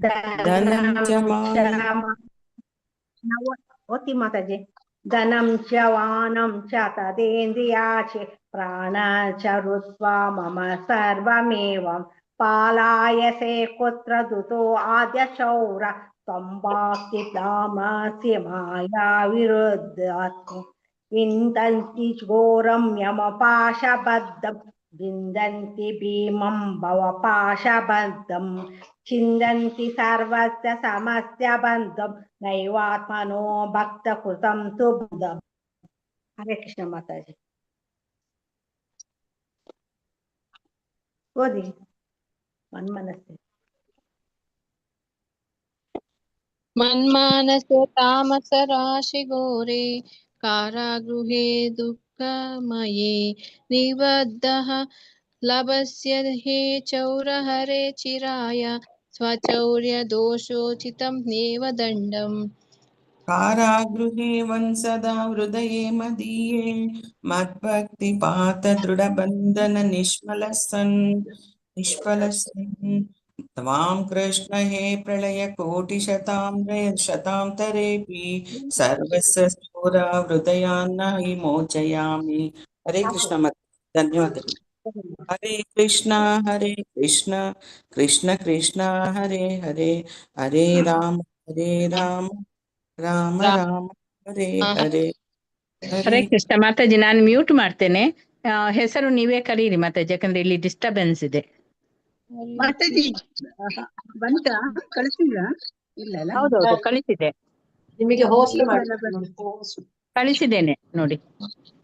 ಧನಂ ಚ ಓದ್ತಿ ಮಾತಾಜಿ. ಧನಂ ಚ ವಾನಂ ಚ ತದೇಂದ್ರಿಯಾಚಿ ಪ್ರಾಣ ಚ ರುತ್ವಾ ಮಮ ಸರ್ವಮೇವಂ ಪಾಲಾಯಸೆ ಕುತ್ರ ದುತೋ ಆದ್ಯ ಶೌರ ಸಂಭಾಸ್ತಿ ಧಾಮಸ್ಯ ಮಾಯಾ ವಿರುದ್ಧಾತ್ಮ ವಿಂದಂತಿ ಘೋರಂ ಯಮಪಾಶಬದ್ಧಂ ವಿಂದಂತಿ ಭೀಮಂ ಭವಪಾಶಬದ್ಧಂ ಚಿಂದಂತಿ ಸರ್ವಸ್ಯ ಸಮಸ್ಯ ಬಂಧಂ ನೈವಾತ್ಮನೋ ಭಕ್ತ ಕೃತಂ ಸುಬುಧಂ. ಹರೇ ಕೃಷ್ಣ ಮಾತಾಜಿ. ಓದಿ ಮನ್ಮನಸ್ಸೆ. ಮನ್ಮಾನಸೆ ತಾಮಸ ರಾಶಿ ಘೋರೆ ಕಾರಾಗೃಹೇ ದುಃಖಮಯೇ ನಿಬದ್ಧಃ ಲಭಸ್ಯ ಹೇ ಚೌರ ಹರೇ ಚಿರಾಯ ಸ್ವಚೌರ್ಯ ದೋಷೋಚಿತಂ ನೇವ ದಂಡಂ. ಕಾರಾಗೃಹೇ ವಂಸದಾ ಹೃದಯೇ ಮದೀಯೇ ಮದ್ಭಕ್ತಿ ಪಾತ ದೃಢ ಬಂಧನ ನಿಷ್ಫಲಸನ್ ತ್ವಾಂ ಕೃಷ್ಣ ಹೇ ಪ್ರಳಯ ಕೋಟಿ ಶತಾಂತರೇಪಿ ಸರ್ವಸ್ಯ ಸ್ಥೂರ ಹೃದಯಾನ್ನ ವಿಮೋಚಯಾಮಿ. ಹರೇ ಕೃಷ್ಣ. ಧನ್ಯವಾದಗಳು. ಹರೇ ಕೃಷ್ಣ ಕೃಷ್ಣ ಕೃಷ್ಣ ಹರೇ ಹರೇ ಹರೇ ರಾಮ ರಾಮ ರಾಮ ಹರೇ ಹರೇ. ಹರೇ ಕೃಷ್ಣ ಮಾತಾಜಿ. ನಾನು ಮ್ಯೂಟ್ ಮಾಡ್ತೇನೆ. ಹೆಸರು ನೀವೇ ಕರೀರಿ ಮಾತಾಜಿ, ಯಾಕಂದ್ರೆ ಇಲ್ಲಿ ಡಿಸ್ಟರ್ಬೆನ್ಸ್ ಇದೆ. ಮಾತಾಜಿ ಬಂತ ಕಳಿಸಿದ್ರ? ಇಲ್ಲ ಅಲ್ಲ? ಹೌದೌದು ಕಳಿಸಿದೆ, ನಿಮಗೆ ಹೋಸ್ಟ್ ಕಳಿಸಿದ್ದೇನೆ ನೋಡಿ.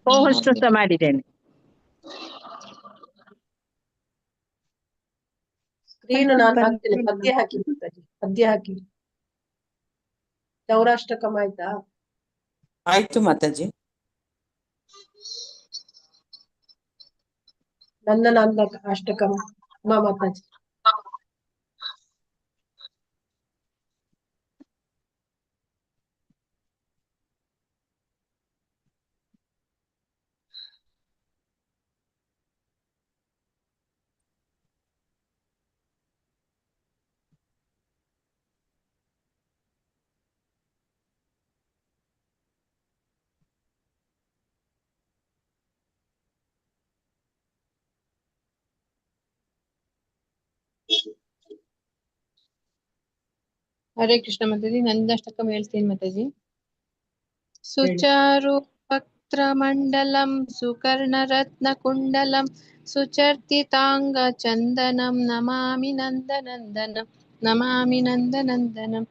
ಹೋಸ್ಟ್ ಸಹ ಮಾಡಿದ್ದೇನೆ. ಸ್ಕ್ರೀನ್ ನಾನು ಹಾಕ್ತೇನೆ. ಪದ್ಯ ಹಾಕಿ ಮಾತಾಜಿ, ಪದ್ಯ ಹಾಕಿ. ಚೌರಾಷ್ಟಕಂ ಆಯ್ತಾ? ಆಯ್ತು ಮಾತಾಜಿ. ನನ್ನ ಅಷ್ಟಕಂ ಮಾತಾಜಿ. ಹರೇ ಕೃಷ್ಣ ಮಾತಾಜಿ. ನಂದಷ್ಟಕಂ ಹೇಳ್ತೀನಿ ಮಾತಾಜಿ. ಸುಚಾರು ವಕ್ತ್ರ ಮಂಡಲಂ ಸುಕರ್ಣರತ್ನ ಕುಂಡಲಂ ಸುಚರ್ತಿತಾಂಗ ಚಂದನಂ ನಮಾಮಿ ನಂದನಂದನಂ ನಮಾಮಿ ನಂದನಂದನಂ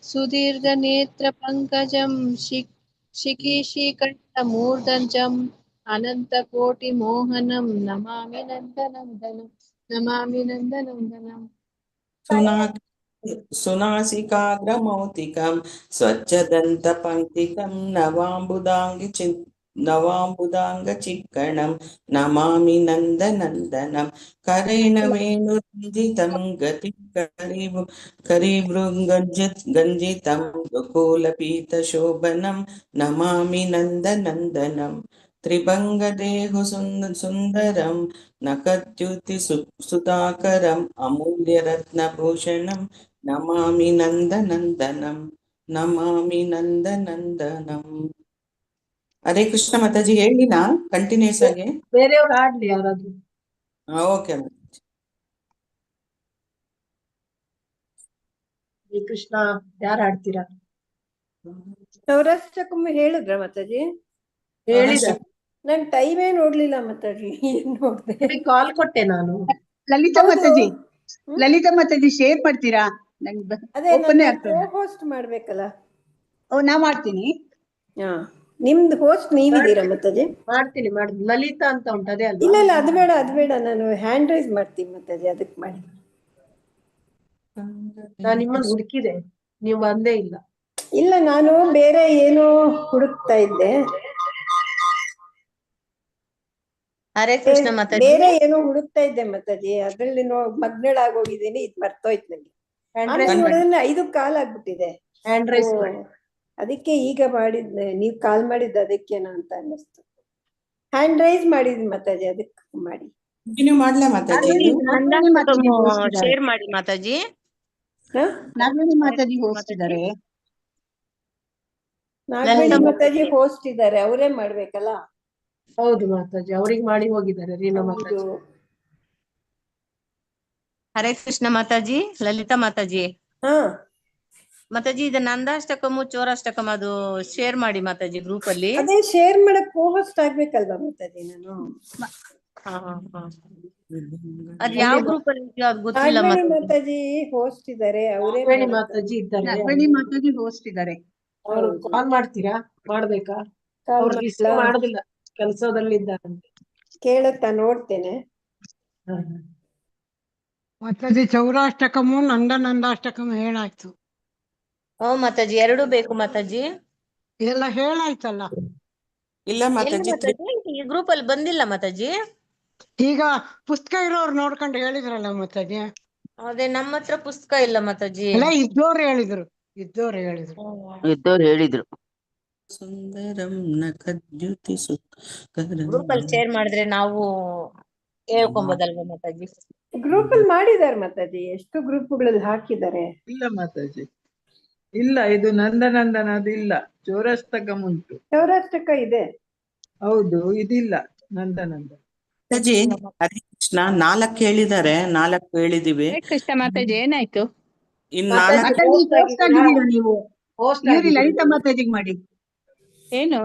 ಸುದೀರ್ಘ ನೇತ್ರ ಪಂಕಜಂ ಶಿಖಿಶಿಖಂಡ ಮೂರ್ಧಜಂ ಅನಂತ ಕೋಟಿ ಮೋಹನಂ ನಮಾಮಿ ನಂದನಂದನಂ ನಮಾಮಿ ನಂದನಂದನಂ. ಸುನಾಸಿಕಾಗ್ರಮೌಕ್ತಿಕಂ ಸ್ವಚ್ಛದಂತ ಪಂಕ್ತಿಕಂ ನವಾಂಬುದಾಂಗ ಚಿಕ್ಕಣಂ ನಮಾಮಿ ನಂದನಂದನಂ ಕರೇಣ ವೇಣುರಂಜಿತಂ ಗತಿ ಕರಿಭೃಂಗಂಜಿತಂ ಗೋಕುಲಪೀತ ಶೋಭನಂ ನಮಾಮಿ ನಂದನಂದನಂ ತ್ರಿಭಂಗದೇಹು ಸುಂದರಂ ನಖದ್ಯುತಿ ಸುಧಾಕರಂ ಅಮೂಲ್ಯ ರತ್ನಭೂಷಣಂ ನಮಾಮಿ ನಂದನಂದನಂ ನಮಾಮಿ ನಂದನಂದನಂ. ಹರೇ ಕೃಷ್ಣ ಮಾತಾಜಿ. ಹೇಳಿನಾ ಕಂಟಿನ್ಯೂಸ್ ಆಗಿ? ಬೇರೆಯವ್ರು ಆಡ್ಲಿ ಯಾರಾದ್ರೂ. ಓಕೆ. ಹರೇ ಕೃಷ್ಣ ಯಾರು ಆಡ್ತೀರಾ? ಚೌರಾಷ್ಟಕಂ ಹೇಳಿದ್ರ ಮಾತಾಜಿ? ಹೇಳಿದ. ನನ್ ಟೈಮೇ ನೋಡ್ಲಿಲ್ಲ ಮಾತಾಜಿ. ನೋಡ್ದೆ, ಕಾಲ್ ಕೊಟ್ಟೆ ನಾನು. ಲಲಿತಾ ಮಾತಾಜಿ ಶೇರ್ ಮಾಡ್ತೀರಾ? ಅದೇ ಹೋಸ್ಟ್ ಮಾಡ್ಬೇಕಲ್ಲ. ನಾ ಮಾಡ್ತೀನಿ. ನಿಮ್ದು ಹೋಸ್ಟ್ ನೀವಿದ್ದೀರಾ ಮಾತಾಜಿ? ಮಾಡ್ತೀನಿ. ಲಲಿತಾ ಅಂತ ಉಂಟು, ಅದೇ ಅಲ್ಲ? ಇಲ್ಲ ಅದು ಬೇಡ. ನಾನು ಹ್ಯಾಂಡ್ ರೈಸ್ ಮಾಡ್ತೀನಿ ಮಾತಾಜಿ, ಅದಕ್ಕೆ ಮಾಡಿ. ನಾನು ನಿಮ್ಮನ್ನು ಹುಡುಕಿದೆ, ನೀವು ಬಂದೇ ಇಲ್ಲ. ಇಲ್ಲ, ನಾನು ಬೇರೆ ಏನೋ ಹುಡುಕ್ತಾ ಇದ್ದೆ. ಹರೇ ಕೃಷ್ಣ ಮಾತಾಜಿ. ಬೇರೆ ಏನೋ ಹುಡುಕ್ತಾ ಇದ್ದೆ ಮಾತಾಜಿ, ಅದ್ರಲ್ಲಿ ಮಗ್ನಳಾಗೋಗಿದ್ದೀನಿ. ಇದು ಮರ್ತೋಯ್ತು ನನಗೆ. ನೋಡಿದ್ರೆ 5 ಕಾಲ್ ಆಗ್ಬಿಟ್ಟಿದೆ. ಅದಕ್ಕೆ ಈಗ ಮಾಡಿದ್ದೆ, ನೀವ್ ಕಾಲ್ ಮಾಡಿದ್ದು ಅದಕ್ಕೇನೋ ಅಂತ ಅನ್ನಿಸ್ತು. ಹ್ಯಾಂಡ್ ರೈಸ್ ಮಾಡಿದ್ವಿ ಮಾತಾಜಿ, ಅದಕ್ಕೆ ಮಾಡಿ. ಮಾಡ್ಲಾ ಮಾತಾಜಿ? ಶೇರ್ ಮಾಡಿ ಮಾತಾಜಿ. ಹಾ? ನಾಗವೇಣಿ ಮಾತಾಜಿ ಹೋಸ್ಟ್ ಇದ್ದಾರೆ. ನಾಗವೇಣಿ ಮಾತಾಜಿ ಹೋಸ್ಟ್ ಇದ್ದಾರೆ, ಅವರೇ ಮಾಡ್ಬೇಕಲ್ಲ. ಹೌದು ಮಾತಾಜಿ, ಅವ್ರಿಗೆ ಮಾಡಿ ಹೋಗಿದ್ದಾರೆ ರೀನಾ ಮಾತಾಜಿ. ಹೌದು. ಹರೇ ಕೃಷ್ಣ ಮಾತಾಜಿ, ಲಲಿತಾ ಮಾತಾಜಿ. ಹಾ ಮಾತಾಜಿ ಇದು ನಂದಾಷ್ಟಕಮು ಚೋರಾಷ್ಟಕಮ್ ಅದು ಶೇರ್ ಮಾಡಿ ಮಾತಾಜಿ ಗ್ರೂಪ್ ಅಲ್ಲಿ. ಅದೇ ಶೇರ್ ಮಾಡಕ್ ಹೋಸ್ಟ್ ಆಗ್ಬೇಕಲ್ವಾ ಮಾತಾಜಿ ನಾನು. ಅದ್ ಯಾವ ಗ್ರೂಪ್ ಅಲ್ಲಿ ಇದೆಯೋ ಅದ್ ಗೊತ್ತಿಲ್ಲ ನಾಗವೇಣಿ ಮಾತಾಜಿ. ಮಾತಾಜಿ ಹೋಸ್ಟ್ ಇದ್ದಾರೆ, ಅವರೇ ನಾಗವೇಣಿ ಮಾತಾಜಿ ಇದ್ದಾರೆ. ನಾಗವೇಣಿ ಮಾತಾಜಿ ಹೋಸ್ಟ್ ಇದ್ದಾರೆ. ಅವ್ರು ಕಾಲ್ ಮಾಡ್ತೀರಾ? ಮಾಡ್ಬೇಕಾ? ಅವ್ರು ರಿಸೀವ್ ಮಾಡುದಿಲ್ಲ, ಕೆಲಸದಲ್ಲಿದ್ದಾರಂತೆ. ಕೇಳುತ್ತಾ ನೋಡ್ತೇನೆ. ಮಾತಾಜಿ ಚೌರಾಷ್ಟಕಮು ನಂದಾಷ್ಟಕಮು ಹೇಳಾಯ್ತು. ಮಾತಾಜಿ ಎರಡು ಬೇಕು ಮಾತಾಜಿ. ಎಲ್ಲ ಹೇಳಾಯ್ತಲ್ಲ. ಇಲ್ಲ ಎಲ್ಲಿ ಮಾತಾಜಿ ಮಾತಾಜಿ ಈ ಗ್ರೂಪ್ ಅಲ್ಲಿ ಬಂದಿಲ್ಲ ಮಾತಾಜಿ. ಈಗ ಪುಸ್ತಕ ಇರೋರು ನೋಡ್ಕೊಂಡು ಹೇಳಿದ್ರಲ್ಲ ಮಾತಾಜಿ. ಅದೇ ನಮ್ಮ ಹತ್ರ ಪುಸ್ತಕ ಇಲ್ಲ ಮಾತಾಜಿ. ಎಲ್ಲ ಇದ್ದೋರು ಹೇಳಿದ್ರು. ಇದ್ದವ್ರು ಹೇಳಿದ್ರು. ಸುಂದರಂ ನಖದ್ಯುತಿ ಗ್ರೂಪ್ ಅಲ್ಲಿ ಶೇರ್ ಮಾಡಿದ್ರೆ ನಾವು ಹೇಳ್ಕೊಬೋದಲ್ವಾ ಮಾತಾಜಿ. ಗ್ರೂಪ್ ಅಲ್ಲಿ ಮಾಡಿದಾರೆ ಮಾತಾಜಿ, ಎಷ್ಟು ಗ್ರೂಪ್ಗಳಲ್ಲಿ ಹಾಕಿದ್ದಾರೆ. ಇಲ್ಲ ಮಾತಾಜಿ, ಇಲ್ಲ, ಇದು ನಂದನಂದನದು ಇಲ್ಲ, ಚೌರಾಷ್ಟಕಂ ಉಂಟು. ಚೌರಾಷ್ಟಕ ಇದೆ. ಹೌದು, ಇದಿಲ್ಲ ನಂದನಂದನ. ಮಾತಾಜಿ ಹರೇ ಕೃಷ್ಣ 4 ಹೇಳಿದ್ದಾರೆ, 4 ಹೇಳಿದಿವಿ. ಹರೇ ಕೃಷ್ಣ ಮಾತಾಜಿ ಏನಾಯ್ತು? ಇನ್ ಮಾತಾಜಿ 4 ಮಾತಾಜಿ ಹೋಸ್ಟ್ ಆಗಿದ್ದೀರಾ ನೀವು? ಹೋಸ್ಟ್ ಇವ್ರಿ ಲಲಿತಾ ಮಾತಾಜಿಗ್ ಮಾಡಿ. ಏನು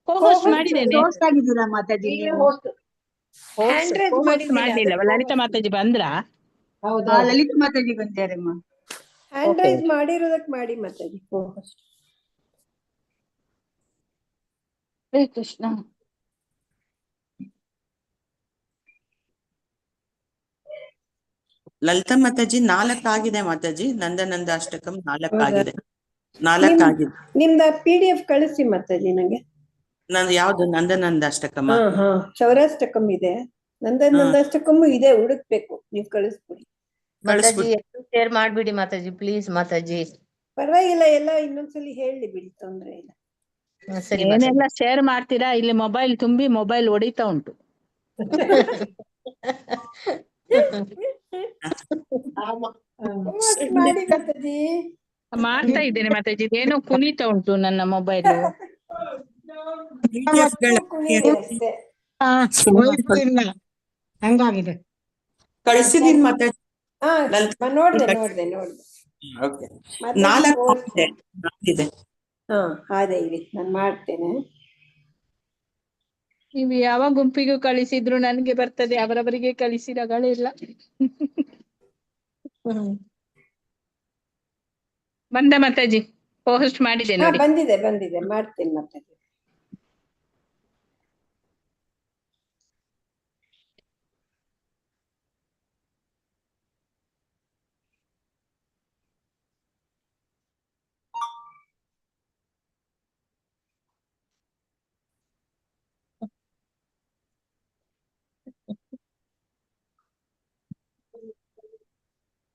ಹೋಸ್ಟ್ ಮಾಡಿದ್ದೇನೆ. ಹೋಸ್ಟ್ ಆಗಿದ್ದೀರಾ ಮಾತಾಜಿ ನೀವು? ಹ್ಯಾಂಡ್ ರೈಸ್ ಮಾಡ್ಲಿಲ್ಲ. ಲಲಿತಾ ಮಾತಾಜಿ ಬಂದ್ರಾ? ಹೌದು. ಲಲಿತಾ ಮಾತಾಜಿ ಬಂದಿದ್ದಾರಮ್ಮ. ಹ್ಯಾಂಡ್ ರೈಸ್ ಮಾಡಿರೋದಕ್ ಮಾಡಿ ಮಾತಾಜಿ. ಹರೇ ಕೃಷ್ಣ. ಲಲಿತಾ ಮಾತಾಜಿ 4 ಆಗಿದೆ ಮಾತಾಜಿ. ನಂದನಂದ ಅಷ್ಟಕಂ 4 ಆಗಿದೆ. 4 ಆಗಿದೆ. ನಿಮ್ದ PDF ಕಳಿಸಿ ಮಾತಾಜಿ ನಂಗೆ. ನಂದು ಯಾವ್ದು ನಂದನಂದ ಅಷ್ಟಕಮ? ಹಾ ಚೌರಾಷ್ಟಕಂ ಇದೆ, ನಂದನಂದಾಷ್ಟಕಮ್ ಇದೆ, ಹುಡುಕ್ಬೇಕು. ನೀವ್ ಕಳಿಸ್ಬಿಡಿ ಮಾತಾಜಿ. ಶೇರ್ ಮಾಡ್ಬಿಡಿ ಮಾತಾಜಿ ಪ್ಲೀಸ್ ಮಾತಾಜಿ. ಪರವಾಗಿಲ್ಲ, ಎಲ್ಲ ಇನ್ನೊಂದ್ಸಲಿ ಹೇಳಿ ಬಿಡಿ, ತೊಂದ್ರೆ ಇಲ್ಲ. ಸರಿ ಏನೆಲ್ಲ ಶೇರ್ ಮಾಡ್ತೀರಾ? ಇಲ್ಲಿ ಮೊಬೈಲ್ ತುಂಬಿ ಮೊಬೈಲ್ ಹೊಡಿತಾ ಉಂಟು. ಮಾಡಿ ಮಾತಾಜಿ. ಮಾಡ್ತಾ ಇದ್ದೇನೆ ಮಾತಾಜಿ. ಏನೋ ಕುಣಿತಾ ಉಂಟು ನನ್ನ ಮೊಬೈಲ್. ಕುಣಿದೆ ಅಷ್ಟೇ. ಇಲ್ಲ ಹಂಗಾಗಿದೆ. ಕಳಿಸಿದೀನಿ ಮಾತಾಜಿ. ಹಾ ನೋಡ್ದೆ. ಓಕೆ, 4 ಆಗಿದೆ. ಹಾ ಅದೇ ಇರಿ, ನಾನ್ ಮಾಡ್ತೇನೆ. ನೀವು ಯಾವ ಗುಂಪಿಗೂ ಕಳಿಸಿದ್ರು ನನ್ಗೆ ಬರ್ತದೆ, ಅವರವರಿಗೆ ಕಳಿಸಿರಗಳಿಲ್ಲ. ಬಂದ ಮಾತಾಜಿ, ಪೋಸ್ಟ್ ಮಾಡಿದೆ ನೋಡಿ. ಬಂದಿದೆ, ಮಾಡ್ತೇನೆ ಮಾತಾಜಿ.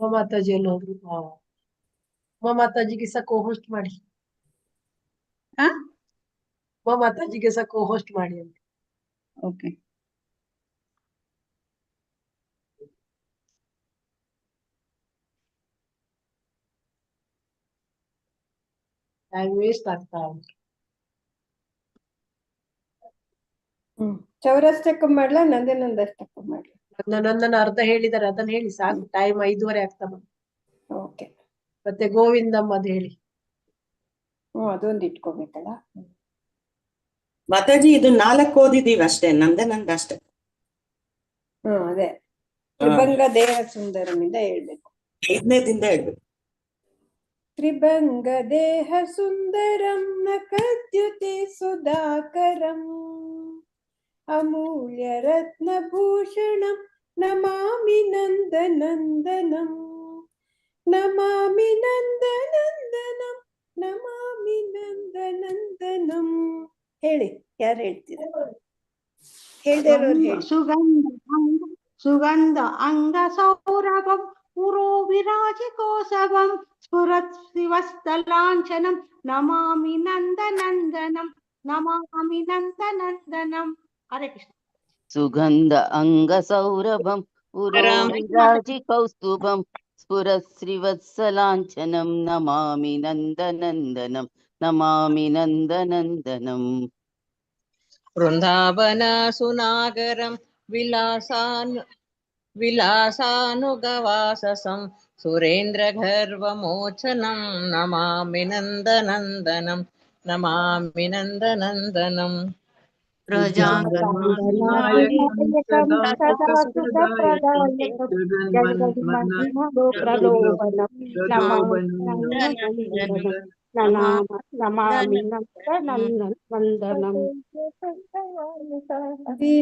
ಮಾತಾಜಿ ಎಲ್ಲ ಹೋದ್ರು. ಮಾತಾಜಿಗೆ ಸಹ ಹೋಸ್ಟ್ ಮಾಡಿ. ಮಾತಾಜಿಗೆ ಸಹ ಹೋಸ್ಟ್ ಮಾಡಿ ಅಂತ. ಓಕೆ. ಟೈಮ್ ವೇಸ್ಟ್ ಆಗ್ತಾ ಉಂಟು. ಚೌರಾಷ್ಟಕಂ ಮಾಡ್ಲಾ, ನಂದನಂದಾಷ್ಟಕಂ ಮಾಡ್ಲಾ? ನಂದನ ಅರ್ಧ ಹೇಳಿದ್ದಾರೆ, ಅದನ್ನ ಹೇಳಿ ಸಾಕು. ಟೈಮ್ 5:30 ಆಗ್ತಾ ಬಂತು. ಓಕೆ. ಮತ್ತೆ ಗೋವಿಂದಮ್ಮದ್ ಹೇಳಿ. ಅದೊಂದು ಇಟ್ಕೋಬೇಕಲ್ಲ ಮಾತಾಜಿ. ಇದು 4 ಓದಿದೀವಿ ಅಷ್ಟೇ, ನಂದನಂದ ಅಷ್ಟೇ. ಅದೇ ತ್ರಿಭಂಗ ದೇಹ ಸುಂದರಮಿಂದ ಹೇಳ್ಬೇಕು. 5ನೇದಿಂದ ಹೇಳ್ಬೇಕು. ತ್ರಿಭಂಗ ದೇಹ ಸುಂದರಂ ನಖದ್ಯುತಿ ಸುಧಾಕರಂ ಅಮೂಲ್ಯ ರತ್ನಭೂಷಣಂ ನಮಾಮಿ ನಂದನಂದನಂ ನಮಾಮಿ ನಂದನಂದನಂ ನಮಾಮಿ ನಂದನಂದನಂ. ಹೇಳಿ, ಯಾರು ಹೇಳ್ತೀರ? ಹೇಳ್ದೇ ಇರೋರು ಹೇಳಿ. ಸುಗಂಧ ಅಂಗ ಸೌರಭಂ ಪುರೋ ವಿರಾಜಿಕೋಸವಂ ಸ್ಫುರತ್ ಶಿವಸ್ಥಲಾಂಚನಂ ನಮಾಮಿ ನಂದನಂದನಂ ನಮಾಮಿ ನಂದನಂದನಂ. ಹರೇ ಕೃಷ್ಣ. ಸುಗಂಧ ಅಂಗ ಸೌರಭಂ ಪುರೋ ವಿರಾಜಿ ಕೌಸ್ತುಭಂ स्फुरश्रीवत्सलाञ्छनं नमामि नन्दनन्दनं नमामि नन्दनन्दनम् वृन्दावन सुनागरं विलासानुगवाससं सुरेन्द्रगर्वमोचनं नमामि नन्दनन्दनं नमामि नन्दनन्दनम् नायकं सदा प्रदायकं जगन्महिमप्रलोभनं नमामि नन्दनन्दनम्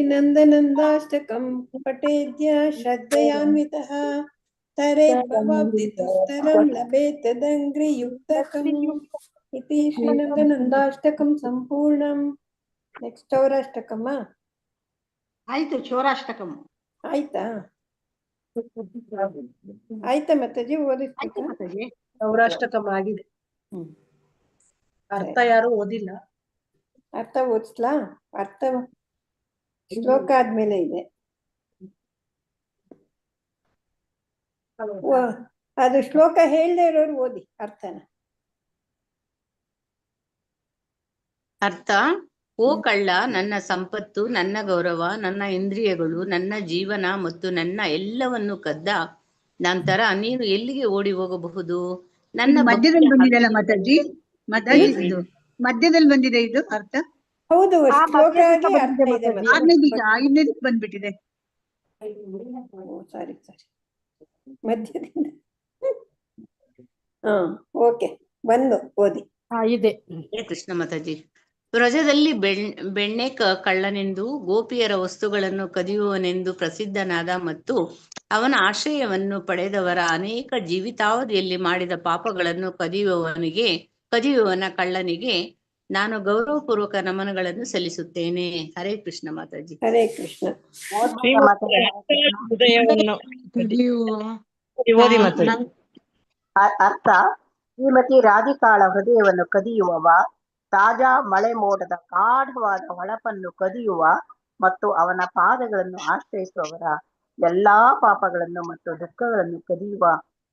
नन्दनन्दाष्टकं पठेद्य श्रद्धयान्वितः तरेद्भवाब्धिदुस्तरं लभेत तदङ्घ्रियुक्तकम् इति ಶ್ರೀನಂದನಂದಾಷ್ಟಕಂ ಸಂಪೂರ್ಣಂ. ನೆಕ್ಸ್ಟ್ ಚೌರಾಷ್ಟಕಮ್ಮ ಆಯ್ತು. ಚೋರಾಷ್ಟಕಂ ಆಯ್ತಾ? ಆಯ್ತಾ ಮಾತಾಜಿ? ಓದಿಸ್ಬೇಕಾ? ಮಾತಾಜಿ ಸೌರಾಷ್ಟಕಂ ಆಗಿದೆ. ಅರ್ಥ ಯಾರು ಓದಿಲ್ಲ. ಅರ್ಥ ಓದಿಸ್ಲಾ? ಅರ್ಥ ಶ್ಲೋಕ ಆದ್ಮೇಲೆ ಇದೆ. ಅದು ಶ್ಲೋಕ ಹೇಳ್ದೇ ಇರೋರು ಓದಿ ಅರ್ಥನ. ಅರ್ಥ: ಓ ಕಳ್ಳ, ನನ್ನ ಸಂಪತ್ತು, ನನ್ನ ಗೌರವ, ನನ್ನ ಇಂದ್ರಿಯಗಳು, ನನ್ನ ಜೀವನ ಮತ್ತು ನನ್ನ ಎಲ್ಲವನ್ನು ಕದ್ದ ನಂತರ ನೀನು ಎಲ್ಲಿಗೆ ಓಡಿ ಹೋಗಬಹುದು? ನನ್ನ ಮಧ್ಯದಲ್ಲಿ ಬಂದಿದೆಯಲ್ಲ ಮಾತಾಜಿ, ಇದು ಮಧ್ಯದಲ್ಲಿ ಬಂದಿದೆ ಇದು ಅರ್ಥ. ಹೌದು, ಶ್ಲೋಕ ಆಗಿ ಅರ್ಥ ಇದೆ. ಐದನೇದಕ್ಕೆ ಬಂದ್ಬಿಟ್ಟಿದೆ. ಸಾರಿ ಮಧ್ಯದಿಂದ. ಓಕೆ, ಬಂದು ಓದಿ. ಇದೆ. ಕೃಷ್ಣ ಮಾತಾಜಿ. ವ್ರಜದಲ್ಲಿ ಬೆಣ್ಣೆ ಕಳ್ಳನೆಂದು, ಗೋಪಿಯರ ವಸ್ತುಗಳನ್ನು ಕದಿಯುವನೆಂದು ಪ್ರಸಿದ್ಧನಾದ ಮತ್ತು ಅವನ ಆಶ್ರಯವನ್ನು ಪಡೆದವರ ಅನೇಕ ಜೀವಿತಾವಧಿಯಲ್ಲಿ ಮಾಡಿದ ಪಾಪಗಳನ್ನು ಕದಿಯುವವನ ಕಳ್ಳನಿಗೆ ನಾನು ಗೌರವಪೂರ್ವಕ ನಮನಗಳನ್ನು ಸಲ್ಲಿಸುತ್ತೇನೆ. ಹರೇ ಕೃಷ್ಣ ಮಾತಾಜಿ. ಹರೇ ಕೃಷ್ಣ. ಅರ್ಥ: ಶ್ರೀಮತಿ ರಾಧಿಕಾಳ ಹೃದಯವನ್ನು ಕದಿಯುವವ, ತಾಜಾ ಮಳೆ ಮೋಡದ ಗಾಢವಾದ ಹೊಳಪನ್ನು ಕದಿಯುವ ಮತ್ತು ಅವನ ಪಾದಗಳನ್ನು ಆಶ್ರಯಿಸುವವರ ಎಲ್ಲಾ ಪಾಪಗಳನ್ನು ಮತ್ತು ದುಃಖಗಳನ್ನು ಕದಿಯುವ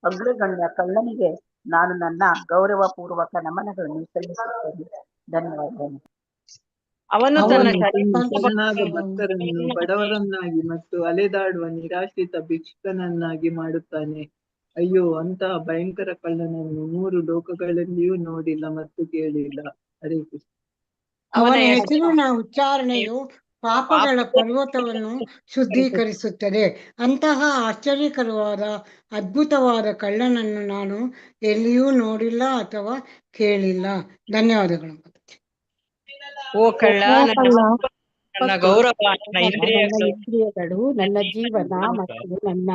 ಅಗ್ರಗಣ್ಯ ಕಳ್ಳನಿಗೆ ನಾನು ನನ್ನ ಗೌರವ ಪೂರ್ವಕ ನಮನಗಳನ್ನು ಸಲ್ಲಿಸುತ್ತೇನೆ. ಧನ್ಯವಾದಗಳು. ಅವನು ತನ್ನ ಶರಣಾದ ಭಕ್ತರನ್ನು ಬಡವರನ್ನಾಗಿ ಮತ್ತು ಅಲೆದಾಡುವ ನಿರಾಶ್ರಿತ ಭಿಕ್ಷುಕನನ್ನಾಗಿ ಮಾಡುತ್ತಾನೆ. ಅಯ್ಯೋ, ಅಂತಹ ಭಯಂಕರ ಕಳ್ಳನನ್ನು 3 ಲೋಕಗಳಲ್ಲಿಯೂ ನೋಡಿಲ್ಲ ಮತ್ತು ಕೇಳಿಲ್ಲ. ಹರೇ ಕೃಷ್ಣ. ಅವನ ಹೆಸರಿನ ಉಚ್ಚಾರಣೆಯು ಪಾಪಗಳ ಪರ್ವತವನ್ನು ಶುದ್ಧೀಕರಿಸುತ್ತದೆ. ಅಂತಹ ಆಶ್ಚರ್ಯಕರವಾದ ಅದ್ಭುತವಾದ ಕಳ್ಳನನ್ನು ನಾನು ಎಲ್ಲಿಯೂ ನೋಡಿಲ್ಲ ಅಥವಾ ಕೇಳಿಲ್ಲ. ಧನ್ಯವಾದಗಳು. ಓ ಕಳ್ಳ, ನನ್ನ ಗೌರವ, ನನ್ನ ಇಂದ್ರಿಯಗಳು, ನನ್ನ ಜೀವನ ಮತ್ತು ನನ್ನ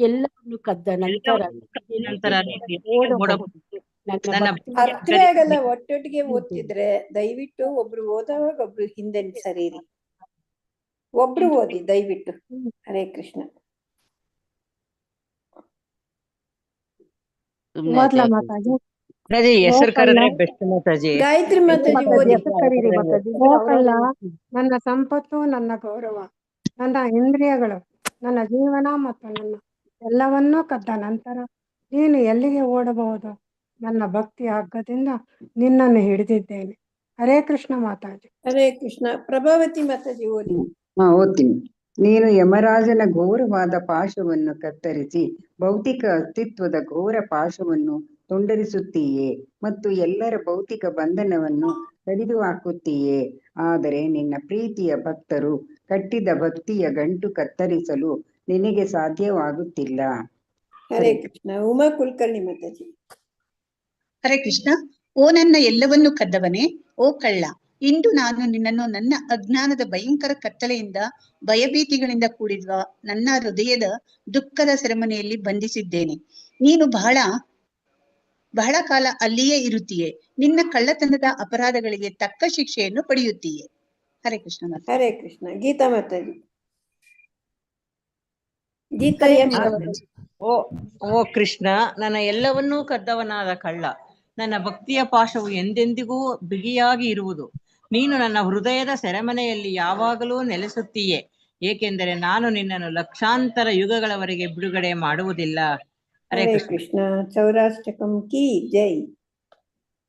ಎಲ್ಲವನ್ನು ಕದ್ದ ನಂತರ ಅರ್ಥ ಆಗಲ್ಲ. ಒಟ್ಟೊಟ್ಟಿಗೆ ಓದ್ತಿದ್ರೆ ದಯವಿಟ್ಟು ಒಬ್ರು ಓದೋವಾಗ ಒಬ್ರು ಹಿಂದೆ ಸರೀರಿ. ಒಬ್ರು ಓದಿ ದಯವಿಟ್ಟು. ಹರೇ ಕೃಷ್ಣ. ಹೆಸರು ಕರೆದ್ರೆ ಬೆಸ್ಟ್ ಮಾತಾಜಿ. ಗಾಯತ್ರಿ ಮಾತಾಜಿ ಓದಿ. ನನ್ನ ಸಂಪತ್ತು, ನನ್ನ ಗೌರವ, ನನ್ನ ಇಂದ್ರಿಯಗಳು, ನನ್ನ ಜೀವನ ಮತ್ತು ನನ್ನ ಎಲ್ಲವನ್ನೂ ಕದ್ದ ನಂತರ ನೀನು ಎಲ್ಲಿಗೆ ಓಡಬಹುದು? ನನ್ನ ಭಕ್ತಿಯ ಹಗ್ಗದಿಂದ ನಿನ್ನನ್ನು ಹಿಡಿದಿದ್ದೇನೆ. ಹರೇ ಕೃಷ್ಣ ಮಾತಾಜಿ. ಹರೇ ಕೃಷ್ಣ. ಪ್ರಭಾವತಿ ಮಾತಾಜಿ ಓದಿ. ಓದ್ತೀನಿ. ನೀನು ಯಮರಾಜನ ಘೋರವಾದ ಪಾಶವನ್ನು ಕತ್ತರಿಸಿ ಭೌತಿಕ ಅಸ್ತಿತ್ವದ ಘೋರ ಪಾಶವನ್ನು ತುಂಡರಿಸುತ್ತೀಯೇ ಮತ್ತು ಎಲ್ಲರ ಭೌತಿಕ ಬಂಧನವನ್ನು ಕಡಿದು ಹಾಕುತ್ತೀಯೇ. ಆದರೆ ನಿನ್ನ ಪ್ರೀತಿಯ ಭಕ್ತರು ಕಟ್ಟಿದ ಭಕ್ತಿಯ ಗಂಟು ಕತ್ತರಿಸಲು ನಿನಗೆ ಸಾಧ್ಯವಾಗುತ್ತಿಲ್ಲ. ಹರೇ ಕೃಷ್ಣ. ಉಮಾ ಕುಲಕರ್ಣಿ ಮಾತಾಜಿ. ಹರೇ ಕೃಷ್ಣ. ಓ ನನ್ನ ಎಲ್ಲವನ್ನೂ ಕದ್ದವನೇ, ಓ ಕಳ್ಳ, ಇಂದು ನಾನು ನಿನ್ನನ್ನು ನನ್ನ ಅಜ್ಞಾನದ ಭಯಂಕರ ಕತ್ತಲೆಯಿಂದ ಭಯಭೀತಿಗಳಿಂದ ಕೂಡಿರುವ ನನ್ನ ಹೃದಯದ ದುಃಖದ ಸೆರೆಮನೆಯಲ್ಲಿ ಬಂಧಿಸಿದ್ದೇನೆ. ನೀನು ಬಹಳ ಕಾಲ ಅಲ್ಲಿಯೇ ಇರುತ್ತೀಯೆ. ನಿನ್ನ ಕಳ್ಳತನದ ಅಪರಾಧಗಳಿಗೆ ತಕ್ಕ ಶಿಕ್ಷೆಯನ್ನು ಪಡೆಯುತ್ತೀಯೆ. ಹರೇ ಕೃಷ್ಣ. ಹರೇ ಕೃಷ್ಣ. ಗೀತಾ ಮಾತಾಜಿ. ಓ ಕೃಷ್ಣ, ನನ್ನ ಎಲ್ಲವನ್ನೂ ಕದ್ದವನಾದ ಕಳ್ಳ, ನನ್ನ ಭಕ್ತಿಯ ಪಾಶವು ಎಂದೆಂದಿಗೂ ಬಿಗಿಯಾಗಿ ಇರುವುದು. ನೀನು ನನ್ನ ಹೃದಯದ ಸೆರೆಮನೆಯಲ್ಲಿ ಯಾವಾಗಲೂ ನೆಲೆಸುತ್ತೀಯೆ, ಏಕೆಂದರೆ ನಾನು ನಿನ್ನನ್ನು ಲಕ್ಷಾಂತರ ಯುಗಗಳವರೆಗೆ ಬಿಡುಗಡೆ ಮಾಡುವುದಿಲ್ಲ. ಹರೇ ಹರೇ ಕೃಷ್ಣ. ಕೃಷ್ಣ. ಚೌರಾಷ್ಟಕಂ ಕಿ ಜೈ.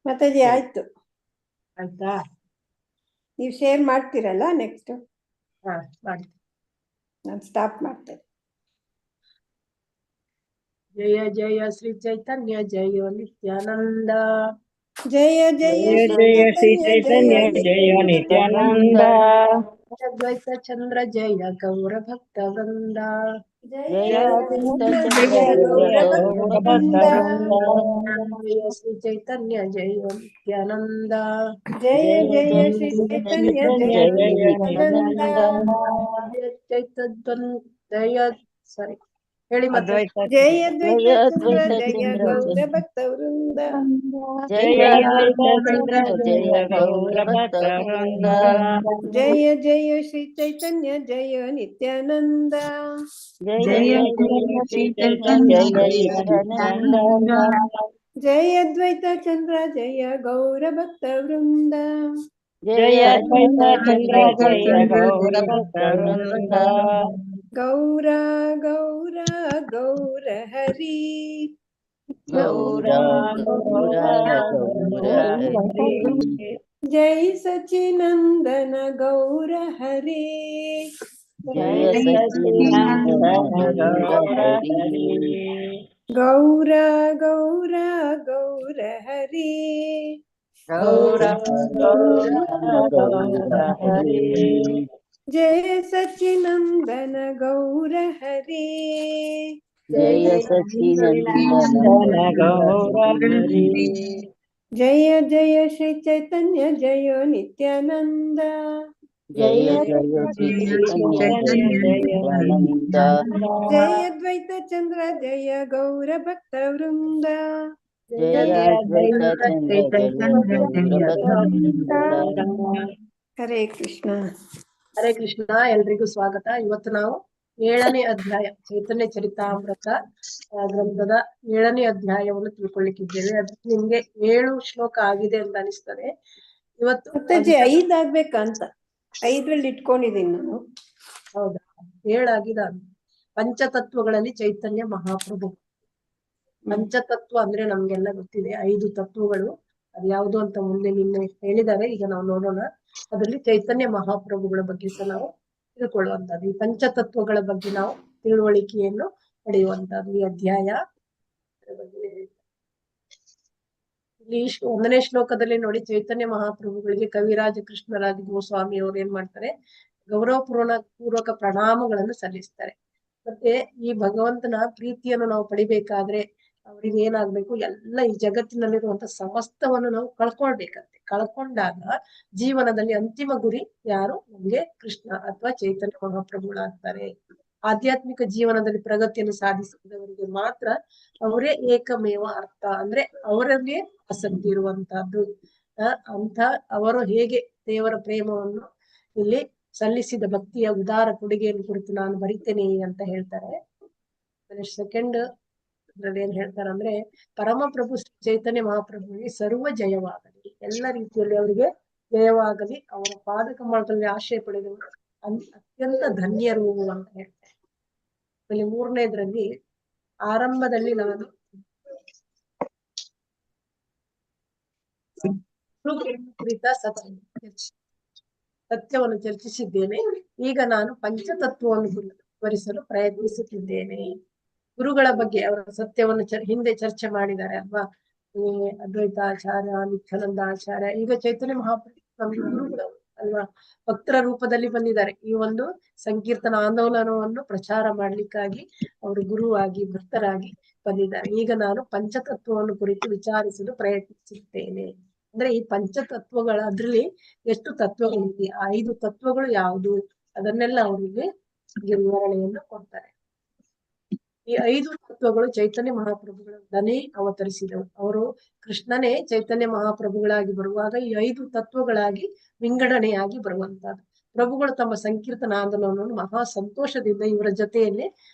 ಮಾತಾಜಿ ಆಯ್ತು. ಆಯ್ತಾ? ನೀವು ಶೇರ್ ಮಾಡ್ತೀರಲ್ಲ ನೆಕ್ಸ್ಟ್? ಹಾ, ಮಾಡಿ. ನಾನು ಸ್ಟಾಪ್ ಮಾಡ್ತೇನೆ. ಜಯ ಜಯ ಶ್ರೀ ಚೈತನ್ಯ ಜಯ ನಿತ್ಯಾನಂದ. ಜಯ ಜಯ ಶ್ರೀ ಚೈತನ್ಯ ಜಯ ನಿತ್ಯಾನಂದ. ಅದ್ವೈತ ಚಂದ್ರ ಜಯ ಗೌರ ಭಕ್ತ ವೃಂದ. ಜಯ ಜಯ ಗೌರ ಭಕ್ತ ವೃಂದ. ಜಯ ಶ್ರೀ ಚೈತನ್ಯ ಜಯ ನಿತ್ಯಾನಂದ. ಜಯ ಜಯ ಶ್ರೀ ಚೈತನ್ಯ ಜಯ ನಿತ್ಯಾನಂದ. ಜಯ ಸರಿ ಹೇಳಿ ಮತ್ತೆ. ಜಯ ದ್ವೈತ ಚಂದ್ರ ಜಯ ಗೌರ ಭಕ್ತ ವೃಂದ. ಜಯ ಚಂದ್ರ ಜಯ ಗೌರ ಭಕ್ತ ವೃಂದ. ಜಯ ಜಯ ಶ್ರೀ ಚೈತನ್ಯ ಜಯ ನಿತ್ಯಾನಂದ. ಜಯ ಶ್ರೀ ಚೈತನ್ಯ ಜಯ ನಿತ್ಯಾನಂದ. ಜಯ ದ್ವೈತ ಚಂದ್ರ ಜಯ ಗೌರ ಭಕ್ತ ವೃಂದ. ಜಯ ಚಂದ್ರ ಜಯ ಗೌರ ಭಕ್ತ ವೃಂದ. ಗೌರ ಗೌರ ಗೌರ ಹರಿ. ಗೌರ ಗೌರ ಗೌರ ಹರಿ. ಜೈ ಸಚಿನಂದನ ಗೌರ ಹರಿ. ಜಯ ಸಚ್ಚಿದಾನಂದ ಗೌರ ಹರಿ. ಗೌರ ಗೌರ ಗೌರ ಹರಿ. ಗೌರ ಗೌರ ಗೌರ ಹರಿ. ಜಯ ಸಚಿನಂದನ ಗೌರ ಹರಿ. ಜಯ ಸಚ್ಚಿದಾನಂದ ಗೌರ ಹರಿ. ಜಯ ಜಯ ಶ್ರೀ ಚೈತನ್ಯ ಜಯ ನಿತ್ಯಾನಂದ. ಜಯ ಜಯ ಶ್ರೀ ಚೈತನ್ಯ ಜಯ ನಿತ್ಯಾನಂದ. ಜಯ ದ್ವೈತ ಚಂದ್ರ ಜಯ ಗೌರ ಭಕ್ತ ವೃಂದ. ಜಯ ದ್ವೈತ ಚಂದ್ರ ಜಯ ಗೌರ ಭಕ್ತ ವೃಂದ. ಹರೇ ಕೃಷ್ಣ. ಹರೇ ಕೃಷ್ಣ. ಎಲ್ರಿಗೂ ಸ್ವಾಗತ. ಇವತ್ತು ನಾವು 7ನೇ ಅಧ್ಯಾಯ ಚೈತನ್ಯ ಚರಿತಾಮೃತ ಗ್ರಂಥದ 7ನೇ ಅಧ್ಯಾಯವನ್ನು ತಿಳ್ಕೊಳ್ಳಿಕ್ಕಿದ್ದೇವೆ. ಅದು ನಿಮ್ಗೆ 7 ಶ್ಲೋಕ ಆಗಿದೆ ಅಂತ ಅನಿಸ್ತದೆ. ಇವತ್ತು ಮತ್ತಾಜಿ 5 ಆಗ್ಬೇಕಂತ 5ರಲ್ಲಿ ಇಟ್ಕೊಂಡಿದ್ದೀನಿ ನಾನು. ಹೌದಾ? 7 ಆಗಿದೆ. ಪಂಚತತ್ವಗಳಲ್ಲಿ ಚೈತನ್ಯ ಮಹಾಪ್ರಭು. ಪಂಚತತ್ವ ಅಂದ್ರೆ ನಮ್ಗೆಲ್ಲ ಗೊತ್ತಿದೆ, 5 ತತ್ವಗಳು. ಅದು ಯಾವುದು ಅಂತ ಮುಂದೆ ನಿನ್ನೆ ಹೇಳಿದ್ದಾರೆ, ಈಗ ನಾವು ನೋಡೋಣ. ಅದರಲ್ಲಿ ಚೈತನ್ಯ ಮಹಾಪ್ರಭುಗಳ ಬಗ್ಗೆ ಸಹ ನಾವು ತಿಳ್ಕೊಳ್ಳುವಂತದ್ದು. ಈ ಪಂಚತತ್ವಗಳ ಬಗ್ಗೆ ನಾವು ತಿಳುವಳಿಕೆಯನ್ನು ಪಡೆಯುವಂತದ್ದು ಈ ಅಧ್ಯಾಯ. ಇಲ್ಲಿ 1ನೇ ಶ್ಲೋಕದಲ್ಲಿ ನೋಡಿ, ಚೈತನ್ಯ ಮಹಾಪ್ರಭುಗಳಿಗೆ ಕವಿರಾಜ ಕೃಷ್ಣರಾಜ ಗೋಸ್ವಾಮಿ ಅವರು ಏನ್ ಮಾಡ್ತಾರೆ, ಪೂರ್ವಕ ಪ್ರಣಾಮಗಳನ್ನು ಸಲ್ಲಿಸ್ತಾರೆ. ಮತ್ತೆ ಈ ಭಗವಂತನ ಪ್ರೀತಿಯನ್ನು ನಾವು ಪಡಿಬೇಕಾದ್ರೆ ಅವ್ರಿಗೆ ಏನಾಗ್ಬೇಕು, ಎಲ್ಲ ಈ ಜಗತ್ತಿನಲ್ಲಿರುವಂತ ಸಮಸ್ತವನ್ನು ನಾವು ಕಳ್ಕೊಳ್ಬೇಕಂತೆ. ಕಳ್ಕೊಂಡಾಗ ಜೀವನದಲ್ಲಿ ಅಂತಿಮ ಗುರಿ ಯಾರು? ನಮ್ಗೆ ಕೃಷ್ಣ ಅಥವಾ ಚೈತನ್ಯ ಮಹಾಪ್ರಭುಗಳಾಗ್ತಾರೆ. ಆಧ್ಯಾತ್ಮಿಕ ಜೀವನದಲ್ಲಿ ಪ್ರಗತಿಯನ್ನು ಸಾಧಿಸಿದವರಿಗೆ ಮಾತ್ರ ಅವರೇ ಏಕಮೇವ ಅರ್ಥ, ಅಂದ್ರೆ ಅವರಲ್ಲಿ ಆಸಕ್ತಿ ಇರುವಂತಹದ್ದು. ಅಂತ ಅವರು ಹೇಗೆ ದೇವರ ಪ್ರೇಮವನ್ನು ಇಲ್ಲಿ ಸಲ್ಲಿಸಿದ ಭಕ್ತಿಯ ಉದಾರ ಕೊಡುಗೆಯನ್ನು ಕುರಿತು ನಾನು ಬರಿತೇನೆ ಅಂತ ಹೇಳ್ತಾರೆ. ಸೆಕೆಂಡ್ ಅದ್ರಲ್ಲಿ ಏನ್ ಹೇಳ್ತಾರಂದ್ರೆ, ಪರಮಪ್ರಭು ಚೈತನ್ಯ ಮಹಾಪ್ರಭುವಿಗೆ ಸರ್ವ ಜಯವಾಗಲಿ, ಎಲ್ಲ ರೀತಿಯಲ್ಲಿ ಅವರಿಗೆ ಜಯವಾಗಲಿ, ಅವರ ಪಾದಕಮಲದಲ್ಲಿ ಆಶ್ರಯ ಪಡೆದವರು ಅತ್ಯಂತ ಧನ್ಯರು ಅಂತ ಹೇಳ್ತಾರೆ. ಅಲ್ಲಿ 3ನೇದ್ರಲ್ಲಿ ಆರಂಭದಲ್ಲಿ ನಾನು ಕುರಿತ ಸತ್ಯವನ್ನು ಚರ್ಚಿಸಿದ್ದೇನೆ. ಈಗ ನಾನು ಪಂಚತತ್ವವನ್ನು ವಿವರಿಸಲು ಪ್ರಯತ್ನಿಸುತ್ತಿದ್ದೇನೆ. ಗುರುಗಳ ಬಗ್ಗೆ ಅವರ ಸತ್ಯವನ್ನು ಹಿಂದೆ ಚರ್ಚೆ ಮಾಡಿದ್ದಾರೆ ಅಲ್ವಾ. ಅದ್ವೈತಾಚಾರ್ಯ, ನಿತ್ಯಾನಂದಾಚಾರ್ಯ, ಈಗ ಚೈತನ್ಯ ಮಹಾಪ್ರಭು ನಮ್ಗೆ ಗುರುಗಳು ಅಲ್ವಾ, ಭಕ್ತರ ರೂಪದಲ್ಲಿ ಬಂದಿದ್ದಾರೆ. ಈ ಒಂದು ಸಂಕೀರ್ತನ ಆಂದೋಲನವನ್ನು ಪ್ರಚಾರ ಮಾಡ್ಲಿಕ್ಕಾಗಿ ಅವರು ಗುರುವಾಗಿ ಭಕ್ತರಾಗಿ ಬಂದಿದ್ದಾರೆ. ಈಗ ನಾನು ಪಂಚತತ್ವವನ್ನು ಕುರಿತು ವಿಚಾರಿಸಲು ಪ್ರಯತ್ನಿಸುತ್ತೇನೆ. ಅಂದ್ರೆ ಈ ಪಂಚತತ್ವಗಳ ಅದ್ರಲ್ಲಿ ಎಷ್ಟು ತತ್ವಗಳಿವೆ, ಆ 5 ತತ್ವಗಳು ಯಾವುದು, ಅದನ್ನೆಲ್ಲ ಅವರಿಗೆ ವಿವರಣೆಯನ್ನು ಕೊಡ್ತಾರೆ. ಈ 5 ತತ್ವಗಳು ಚೈತನ್ಯ ಮಹಾಪ್ರಭುಗಳನ್ನೇ ಅವತರಿಸಿದವು. ಅವರು ಕೃಷ್ಣನೇ ಚೈತನ್ಯ ಮಹಾಪ್ರಭುಗಳಾಗಿ ಬರುವಾಗ ಈ 5 ತತ್ವಗಳಾಗಿ ವಿಂಗಡಣೆಯಾಗಿ ಬರುವಂತಹದ್ದು. ಪ್ರಭುಗಳು ತಮ್ಮ ಸಂಕೀರ್ತನ ಆಂದೋಲನವನ್ನು ಮಹಾ ಸಂತೋಷದಿಂದ ಇವರ ಜೊತೆಯಲ್ಲೇ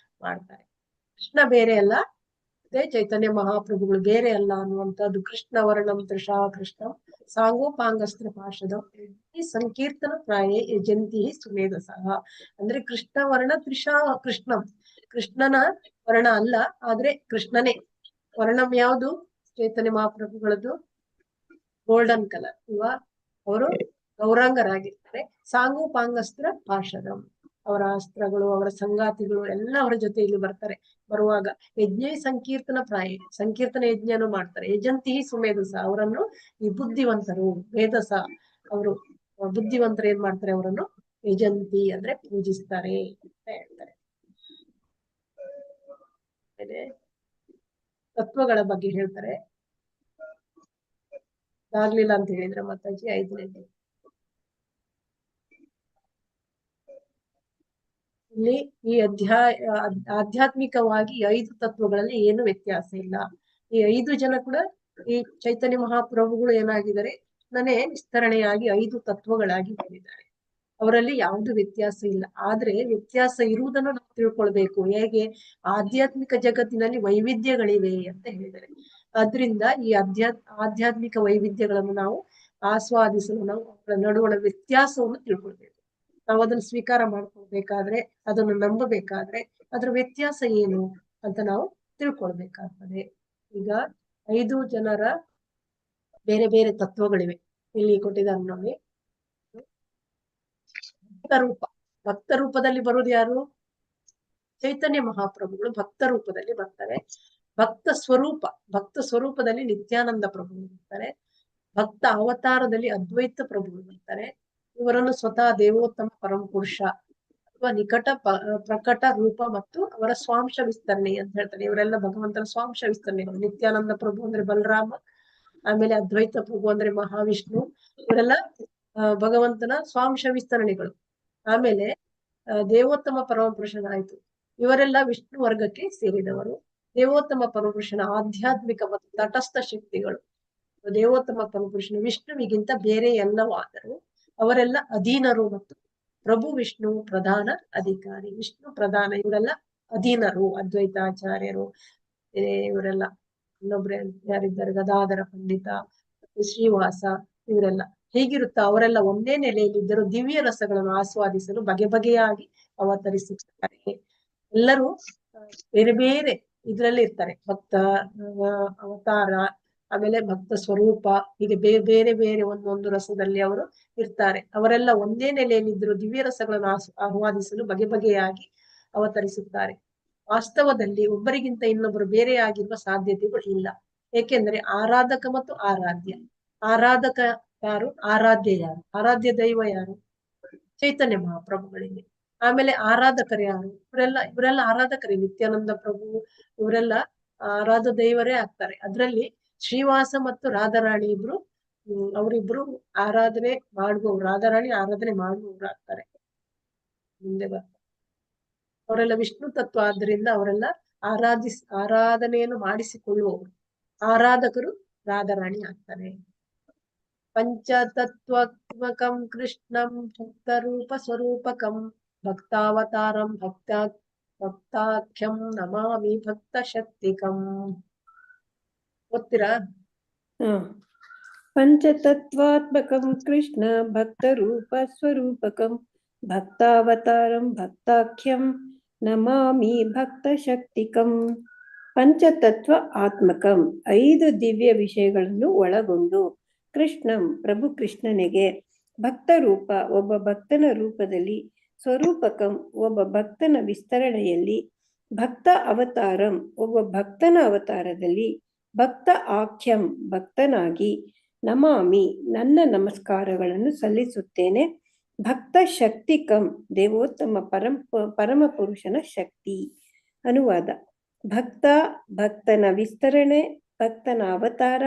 ಮಾಡ್ತಾರೆ. ಕೃಷ್ಣ ಬೇರೆ ಅಲ್ಲ, ಮತ್ತೆ ಚೈತನ್ಯ ಮಹಾಪ್ರಭುಗಳು ಬೇರೆ ಅಲ್ಲ ಅನ್ನುವಂಥದ್ದು. ಕೃಷ್ಣ ವರ್ಣಂ ತೃಷಾ ಕೃಷ್ಣಂ ಸಾಂಗೋಪಾಂಗಸ್ತ್ರ ಪಾರ್ಷದಂ ಈ ಸಂಕೀರ್ತನ ಪ್ರಾಯ ಯಜಂತಿ ಸುಮೇಧಸಃ. ಅಂದ್ರೆ ಕೃಷ್ಣ ವರ್ಣ ತ್ರಿಷಾ ಕೃಷ್ಣಂ, ಕೃಷ್ಣನ ವರ್ಣ ಅಲ್ಲ, ಆದ್ರೆ ಕೃಷ್ಣನೇ. ವರ್ಣಂ ಯಾವುದು? ಚೈತನ್ಯ ಮಹಾಪ್ರಭುಗಳದ್ದು ಗೋಲ್ಡನ್ ಕಲರ್ ಇಲ್ವಾ? ಅವರು ಗೌರಾಂಗರಾಗಿರ್ತಾರೆ. ಸಾಂಗೋಪಾಂಗಸ್ತ್ರ ಪಾರ್ಷದಂ, ಅವರ ಅಸ್ತ್ರಗಳು, ಅವರ ಸಂಗಾತಿಗಳು ಎಲ್ಲ ಅವರ ಜೊತೆ ಇಲ್ಲಿ ಬರ್ತಾರೆ. ಬರುವಾಗ ಯಜ್ಞ ಸಂಕೀರ್ತನ ಪ್ರಾಯ, ಸಂಕೀರ್ತನ ಯಜ್ಞನು ಮಾಡ್ತಾರೆ. ಯಜಂತಿ ಸುಮೇಧಸ, ಅವರನ್ನು ಈ ಬುದ್ಧಿವಂತರು, ವೇದಸ ಅವರು ಬುದ್ಧಿವಂತರು ಏನ್ ಮಾಡ್ತಾರೆ, ಅವರನ್ನು ಯಜಂತಿ ಅಂದ್ರೆ ಪೂಜಿಸ್ತಾರೆ ಅಂತ ಹೇಳ್ತಾರೆ. ತತ್ವಗಳ ಬಗ್ಗೆ ಹೇಳ್ತಾರೆ. ಆಗ್ಲಿಲ್ಲ ಅಂತ ಹೇಳಿದ್ರೆ ಮಾತಾಜಿ 5ನೇದು ಇಲ್ಲಿ ಈ ಆಧ್ಯಾತ್ಮಿಕವಾಗಿ 5 ತತ್ವಗಳಲ್ಲಿ ಏನು ವ್ಯತ್ಯಾಸ ಇಲ್ಲ. ಈ 5 ಜನ ಕೂಡ ಈ ಚೈತನ್ಯ ಮಹಾಪ್ರಭುಗಳು ಏನಾಗಿದ್ದಾರೆ, ನನ್ನೇ ವಿಸ್ತರಣೆಯಾಗಿ 5 ತತ್ವಗಳಾಗಿ ಬಂದಿದ್ದಾರೆ. ಅವರಲ್ಲಿ ಯಾವುದು ವ್ಯತ್ಯಾಸ ಇಲ್ಲ. ಆದ್ರೆ ವ್ಯತ್ಯಾಸ ಇರುವುದನ್ನು ನಾವು ತಿಳ್ಕೊಳ್ಬೇಕು. ಹೇಗೆ? ಆಧ್ಯಾತ್ಮಿಕ ಜಗತ್ತಿನಲ್ಲಿ ವೈವಿಧ್ಯಗಳಿವೆ ಅಂತ ಹೇಳಿದ್ದಾರೆ. ಆದ್ರಿಂದ ಈ ಆಧ್ಯಾತ್ಮಿಕ ವೈವಿಧ್ಯಗಳನ್ನು ನಾವು ಆಸ್ವಾದಿಸಲು ನಾವು ಅವರ ನಡುವಣ ವ್ಯತ್ಯಾಸವನ್ನು ತಿಳ್ಕೊಳ್ಬೇಕು. ನಾವು ಅದನ್ನು ಸ್ವೀಕಾರ ಮಾಡ್ಕೊಳ್ಬೇಕಾದ್ರೆ, ಅದನ್ನು ನಂಬಬೇಕಾದ್ರೆ ಅದ್ರ ವ್ಯತ್ಯಾಸ ಏನು ಅಂತ ನಾವು ತಿಳ್ಕೊಳ್ಬೇಕಾಗ್ತದೆ. ಈಗ 5 ಜನರ ಬೇರೆ ಬೇರೆ ತತ್ವಗಳಿವೆ ಇಲ್ಲಿ ಕೊಟ್ಟಿದ್ದಾರೆ ನೋಡಿ. ಭಕ್ತ ರೂಪದಲ್ಲಿ ಬರುವುದು ಯಾರು? ಚೈತನ್ಯ ಮಹಾಪ್ರಭುಗಳು ಭಕ್ತ ರೂಪದಲ್ಲಿ ಬರ್ತಾರೆ. ಭಕ್ತ ಸ್ವರೂಪದಲ್ಲಿ ನಿತ್ಯಾನಂದ ಪ್ರಭುಗಳು ಬರ್ತಾರೆ. ಭಕ್ತ ಅವತಾರದಲ್ಲಿ ಅದ್ವೈತ ಪ್ರಭುಗಳು ಬರ್ತಾರೆ. ಇವರನ್ನು ಸ್ವತಃ ದೇವೋತ್ತಮ ಪರಮ ಪುರುಷ ಅಥವಾ ನಿಕಟ ಪ್ರಕಟ ರೂಪ ಮತ್ತು ಅವರ ಸ್ವಾಂಶ ವಿಸ್ತರಣೆ ಅಂತ ಹೇಳ್ತಾರೆ. ಇವರೆಲ್ಲ ಭಗವಂತನ ಸ್ವಾಂಶ ವಿಸ್ತರಣೆಗಳು. ನಿತ್ಯಾನಂದ ಪ್ರಭು ಅಂದ್ರೆ ಬಲರಾಮ, ಆಮೇಲೆ ಅದ್ವೈತ ಪ್ರಭು ಅಂದ್ರೆ ಮಹಾವಿಷ್ಣು. ಇವರೆಲ್ಲ ಭಗವಂತನ ಸ್ವಾಂಶ ವಿಸ್ತರಣೆಗಳು. ಆಮೇಲೆ ದೇವೋತ್ತಮ ಪರಮಪುರುಷನಾಯ್ತು, ಇವರೆಲ್ಲ ವಿಷ್ಣು ವರ್ಗಕ್ಕೆ ಸೇರಿದವರು. ದೇವೋತ್ತಮ ಪರಮಪುರುಷನ ಆಧ್ಯಾತ್ಮಿಕ ಮತ್ತು ತಟಸ್ಥ ಶಕ್ತಿಗಳು. ದೇವೋತ್ತಮ ಪರಮಪುರುಷನ ವಿಷ್ಣುವಿಗಿಂತ ಬೇರೆ ಎಲ್ಲವಾದರೂ ಅವರೆಲ್ಲ ಅಧೀನರು ಮತ್ತು ಪ್ರಭು ವಿಷ್ಣು ಪ್ರಧಾನ ಅಧಿಕಾರಿ. ವಿಷ್ಣು ಪ್ರಧಾನ, ಇವರೆಲ್ಲ ಅಧೀನರು. ಅದ್ವೈತಾಚಾರ್ಯರು ಇವರೆಲ್ಲ, ಇನ್ನೊಬ್ರೆ ಯಾರಿದ್ದಾರೆ, ಗದಾಧರ ಪಂಡಿತ, ಶ್ರೀವಾಸ, ಇವರೆಲ್ಲ ಹೀಗಿರುತ್ತಾ ಅವರೆಲ್ಲ ಒಂದೇ ನೆಲೆಯಲ್ಲಿದ್ದರೂ ದಿವ್ಯ ರಸಗಳನ್ನು ಆಸ್ವಾದಿಸಲು ಬಗೆ ಬಗೆಯಾಗಿ ಅವತರಿಸುತ್ತಾರೆ. ಎಲ್ಲರೂ ಬೇರೆ ಬೇರೆ ಇದ್ರಲ್ಲಿ ಇರ್ತಾರೆ. ಭಕ್ತ ಅವತಾರ, ಆಮೇಲೆ ಭಕ್ತ ಸ್ವರೂಪ, ಹೀಗೆ ಬೇರೆ ಬೇರೆ ಬೇರೆ ಒಂದೊಂದು ರಸದಲ್ಲಿ ಅವರು ಇರ್ತಾರೆ. ಅವರೆಲ್ಲ ಒಂದೇ ನೆಲೆಯಲ್ಲಿದ್ದರೂ ದಿವ್ಯ ರಸಗಳನ್ನು ಆಹ್ವಾದಿಸಲು ಬಗೆ ಬಗೆಯಾಗಿ ಅವತರಿಸುತ್ತಾರೆ. ವಾಸ್ತವದಲ್ಲಿ ಒಬ್ಬರಿಗಿಂತ ಇನ್ನೊಬ್ಬರು ಬೇರೆಯಾಗಿರುವ ಸಾಧ್ಯತೆಗಳು ಇಲ್ಲ. ಏಕೆಂದ್ರೆ ಆರಾಧಕ ಮತ್ತು ಆರಾಧ್ಯ. ಆರಾಧಕ ಯಾರು? ಆರಾಧ್ಯ ಯಾರು? ಆರಾಧ್ಯ ದೈವ ಯಾರು? ಚೈತನ್ಯ ಮಹಾಪ್ರಭುಗಳಿಗೆ. ಆಮೇಲೆ ಆರಾಧಕರು ಯಾರು? ಇವರೆಲ್ಲ ಆರಾಧಕರೇ. ನಿತ್ಯಾನಂದ ಪ್ರಭು ಇವರೆಲ್ಲ ಆರಾಧ ದೈವರೇ ಆಗ್ತಾರೆ. ಅದ್ರಲ್ಲಿ ಶ್ರೀವಾಸ ಮತ್ತು ರಾಧಾರಾಣಿ ಇಬ್ರು, ಅವರಿಬ್ರು ಆರಾಧನೆ ಮಾಡುವವರು. ರಾಧಾರಾಣಿ ಆರಾಧನೆ ಮಾಡುವವರು ಆಗ್ತಾರೆ, ಮುಂದೆ ಬರ್ತಾರೆ. ಅವರೆಲ್ಲ ವಿಷ್ಣು ತತ್ವ ಆದ್ದರಿಂದ ಅವರೆಲ್ಲ ಆರಾಧನೆಯನ್ನು ಮಾಡಿಸಿಕೊಳ್ಳುವವರು. ಆರಾಧಕರು ರಾಧಾರಾಣಿ ಆಗ್ತಾರೆ. ಪಂಚತತ್ವಾತ್ಮಕಂ ಕೃಷ್ಣಂ ಭಕ್ತರೂಪ ಸ್ವರೂಪಕಂ ಭಕ್ತಾವತಾರಂ ಭಕ್ತಾಖ್ಯಂ ನಮಾಮಿ ಭಕ್ತ ಶಕ್ತಿಕಂ. ಓದ್ತೀರಾ? ಪಂಚತತ್ವಾತ್ಮಕಂ ಕೃಷ್ಣ ಭಕ್ತರೂಪ ಸ್ವರೂಪಕಂ ಭಕ್ತಾವತಾರಂ ಭಕ್ತಾಖ್ಯಂ ನಮಾಮಿ ಭಕ್ತ ಶಕ್ತಿಕಂ. ಪಂಚತತ್ವ ಆತ್ಮಕಂ 5 ದಿವ್ಯ ವಿಷಯಗಳನ್ನು ಒಳಗೊಂಡು ಕೃಷ್ಣಂ ಪ್ರಭು ಕೃಷ್ಣನಿಗೆ, ಭಕ್ತರೂಪ ಒಬ್ಬ ಭಕ್ತನ ರೂಪದಲ್ಲಿ, ಸ್ವರೂಪಕಂ ಒಬ್ಬ ಭಕ್ತನ ವಿಸ್ತರಣೆಯಲ್ಲಿ, ಭಕ್ತ ಅವತಾರಂ ಒಬ್ಬ ಭಕ್ತನ ಅವತಾರದಲ್ಲಿ, ಭಕ್ತ ಆಖ್ಯಂ ಭಕ್ತನಾಗಿ, ನಮಾಮಿ ನನ್ನ ನಮಸ್ಕಾರಗಳನ್ನು ಸಲ್ಲಿಸುತ್ತೇನೆ, ಭಕ್ತ ಶಕ್ತಿಕಂ ದೇವೋತ್ತಮ ಪರಮ ಪುರುಷನ ಶಕ್ತಿ. ಅನುವಾದ: ಭಕ್ತ, ಭಕ್ತನ ವಿಸ್ತರಣೆ, ಭಕ್ತನ ಅವತಾರ,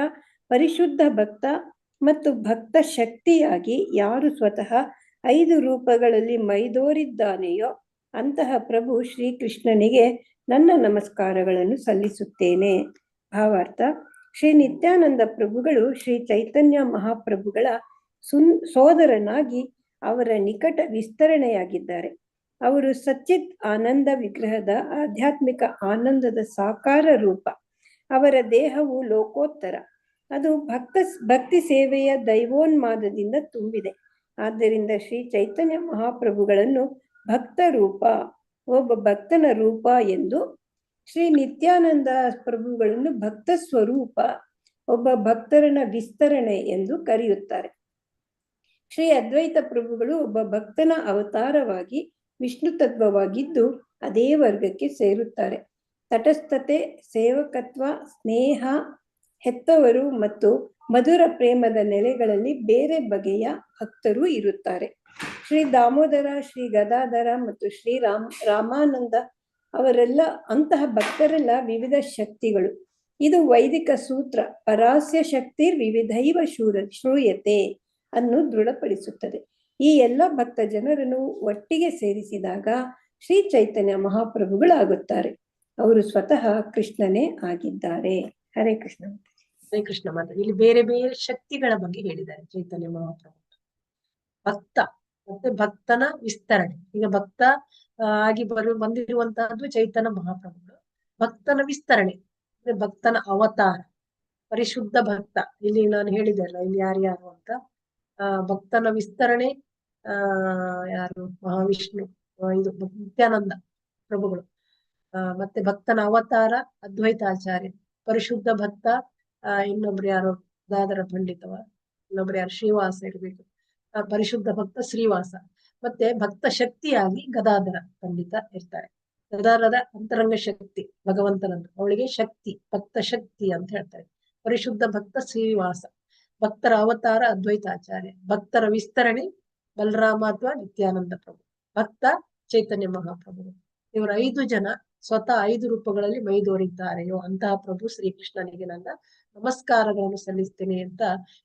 ಪರಿಶುದ್ಧ ಭಕ್ತ ಮತ್ತು ಭಕ್ತ ಶಕ್ತಿಯಾಗಿ ಯಾರು ಸ್ವತಃ 5 ರೂಪಗಳಲ್ಲಿ ಮೈದೋರಿದ್ದಾನೆಯೋ ಅಂತಹ ಪ್ರಭು ಶ್ರೀಕೃಷ್ಣನಿಗೆ ನನ್ನ ನಮಸ್ಕಾರಗಳನ್ನು ಸಲ್ಲಿಸುತ್ತೇನೆ. ಭಾವಾರ್ಥ: ಶ್ರೀ ನಿತ್ಯಾನಂದ ಪ್ರಭುಗಳು ಶ್ರೀ ಚೈತನ್ಯ ಮಹಾಪ್ರಭುಗಳ ಸೋದರನಾಗಿ ಅವರ ನಿಕಟ ವಿಸ್ತರಣೆಯಾಗಿದ್ದಾರೆ. ಅವರು ಸಚ್ಚಿತ್ ಆನಂದ ವಿಗ್ರಹದ ಆಧ್ಯಾತ್ಮಿಕ ಆನಂದದ ಸಾಕಾರ ರೂಪ. ಅವರ ದೇಹವು ಲೋಕೋತ್ತರ, ಅದು ಭಕ್ತಿ ಸೇವೆಯ ದೈವೋನ್ಮಾದದಿಂದ ತುಂಬಿದೆ. ಆದ್ದರಿಂದ ಶ್ರೀ ಚೈತನ್ಯ ಮಹಾಪ್ರಭುಗಳನ್ನು ಭಕ್ತ ರೂಪ ಒಬ್ಬ ಭಕ್ತನ ರೂಪ ಎಂದು, ಶ್ರೀ ನಿತ್ಯಾನಂದ ಪ್ರಭುಗಳನ್ನು ಭಕ್ತ ಸ್ವರೂಪ, ಒಬ್ಬ ಭಕ್ತರನ ವಿಸ್ತರಣೆ ಎಂದು ಕರೆಯುತ್ತಾರೆ. ಶ್ರೀ ಅದ್ವೈತ ಪ್ರಭುಗಳು ಒಬ್ಬ ಭಕ್ತನ ಅವತಾರವಾಗಿ ವಿಷ್ಣು ತತ್ವವಾಗಿದ್ದು ಅದೇ ವರ್ಗಕ್ಕೆ ಸೇರುತ್ತಾರೆ. ತಟಸ್ಥತೆ, ಸೇವಕತ್ವ, ಸ್ನೇಹ, ಹೆತ್ತವರು ಮತ್ತು ಮಧುರ ಪ್ರೇಮದ ನೆಲೆಗಳಲ್ಲಿ ಬೇರೆ ಬಗೆಯ ಭಕ್ತರು ಇರುತ್ತಾರೆ. ಶ್ರೀ ದಾಮೋದರ, ಶ್ರೀ ಗದಾಧರ ಮತ್ತು ಶ್ರೀ ರಾಮಾನಂದ ಅವರೆಲ್ಲ ಅಂತಹ ಭಕ್ತರೆಲ್ಲ ವಿವಿಧ ಶಕ್ತಿಗಳು. ಇದು ವೈದಿಕ ಸೂತ್ರ ಪರಾಸ್ಯ ಶಕ್ತಿ ವಿವಿಧೈವ ಶ್ರೂಯತೆ ಅನ್ನು ದೃಢಪಡಿಸುತ್ತದೆ. ಈ ಎಲ್ಲ ಭಕ್ತ ಜನರನ್ನು ಒಟ್ಟಿಗೆ ಸೇರಿಸಿದಾಗ ಶ್ರೀ ಚೈತನ್ಯ ಮಹಾಪ್ರಭುಗಳಾಗುತ್ತಾರೆ. ಅವರು ಸ್ವತಃ ಕೃಷ್ಣನೇ ಆಗಿದ್ದಾರೆ. ಹರೇ ಕೃಷ್ಣ. ಹರೇ ಕೃಷ್ಣ ಮಾತಾಡಿ. ಇಲ್ಲಿ ಬೇರೆ ಬೇರೆ ಶಕ್ತಿಗಳ ಬಗ್ಗೆ ಹೇಳಿದ್ದಾರೆ ಚೈತನ್ಯ ಮಹಾಪ್ರಭು. ಭಕ್ತ ಮತ್ತೆ ಭಕ್ತನ ವಿಸ್ತರಣೆ. ಈಗ ಭಕ್ತ ಆಗಿ ಬಂದಿರುವಂತಹದ್ದು ಚೈತನ್ಯ ಮಹಾಪ್ರಭುಗಳು. ಭಕ್ತನ ವಿಸ್ತರಣೆ ಅಂದ್ರೆ ಭಕ್ತನ ಅವತಾರ, ಪರಿಶುದ್ಧ ಭಕ್ತ. ಇಲ್ಲಿ ನಾನು ಹೇಳಿದೆ ಅಲ್ಲ, ಇಲ್ಲಿ ಯಾರ್ಯಾರು ಅಂತ. ಭಕ್ತನ ವಿಸ್ತರಣೆ ಯಾರು? ಮಹಾವಿಷ್ಣು, ಇದು ನಿತ್ಯಾನಂದ ಪ್ರಭುಗಳು. ಮತ್ತೆ ಭಕ್ತನ ಅವತಾರ ಅದ್ವೈತಾಚಾರ್ಯ. ಪರಿಶುದ್ಧ ಭಕ್ತ ಇನ್ನೊಬ್ರು ಯಾರು? ದಾದರ ಪಂಡಿತವ, ಇನ್ನೊಬ್ರು ಯಾರು? ಶ್ರೀವಾಸ ಇರ್ಬೇಕು. ಪರಿಶುದ್ಧ ಭಕ್ತ ಶ್ರೀವಾಸ. ಮತ್ತೆ ಭಕ್ತ ಶಕ್ತಿಯಾಗಿ ಗದಾಧರ ಪಂಡಿತ ಇರ್ತಾರೆ. ಗದಾಧರದ ಅಂತರಂಗ ಶಕ್ತಿ ಭಗವಂತನಂದು, ಅವಳಿಗೆ ಶಕ್ತಿ, ಭಕ್ತ ಶಕ್ತಿ ಅಂತ ಹೇಳ್ತಾರೆ. ಪರಿಶುದ್ಧ ಭಕ್ತ ಶ್ರೀವಾಸ. ಭಕ್ತರ ಅವತಾರ ಅದ್ವೈತಾಚಾರ್ಯ. ಭಕ್ತರ ವಿಸ್ತರಣೆ ಬಲರಾಮ ಅಥವಾ ನಿತ್ಯಾನಂದ ಪ್ರಭು. ಭಕ್ತ ಚೈತನ್ಯ ಮಹಾಪ್ರಭು. ಇವರು 5 ಜನ ಸ್ವತಃ 5 ರೂಪಗಳಲ್ಲಿ ಮೈದೋರಿದ್ದಾರೆಯೋ ಅಂತಹ ಪ್ರಭು ಶ್ರೀಕೃಷ್ಣನಿಗೆ ನನ್ನ ನಮಸ್ಕಾರಗಳನ್ನು ಸಲ್ಲಿಸ್ತೇನೆ ಅಂತ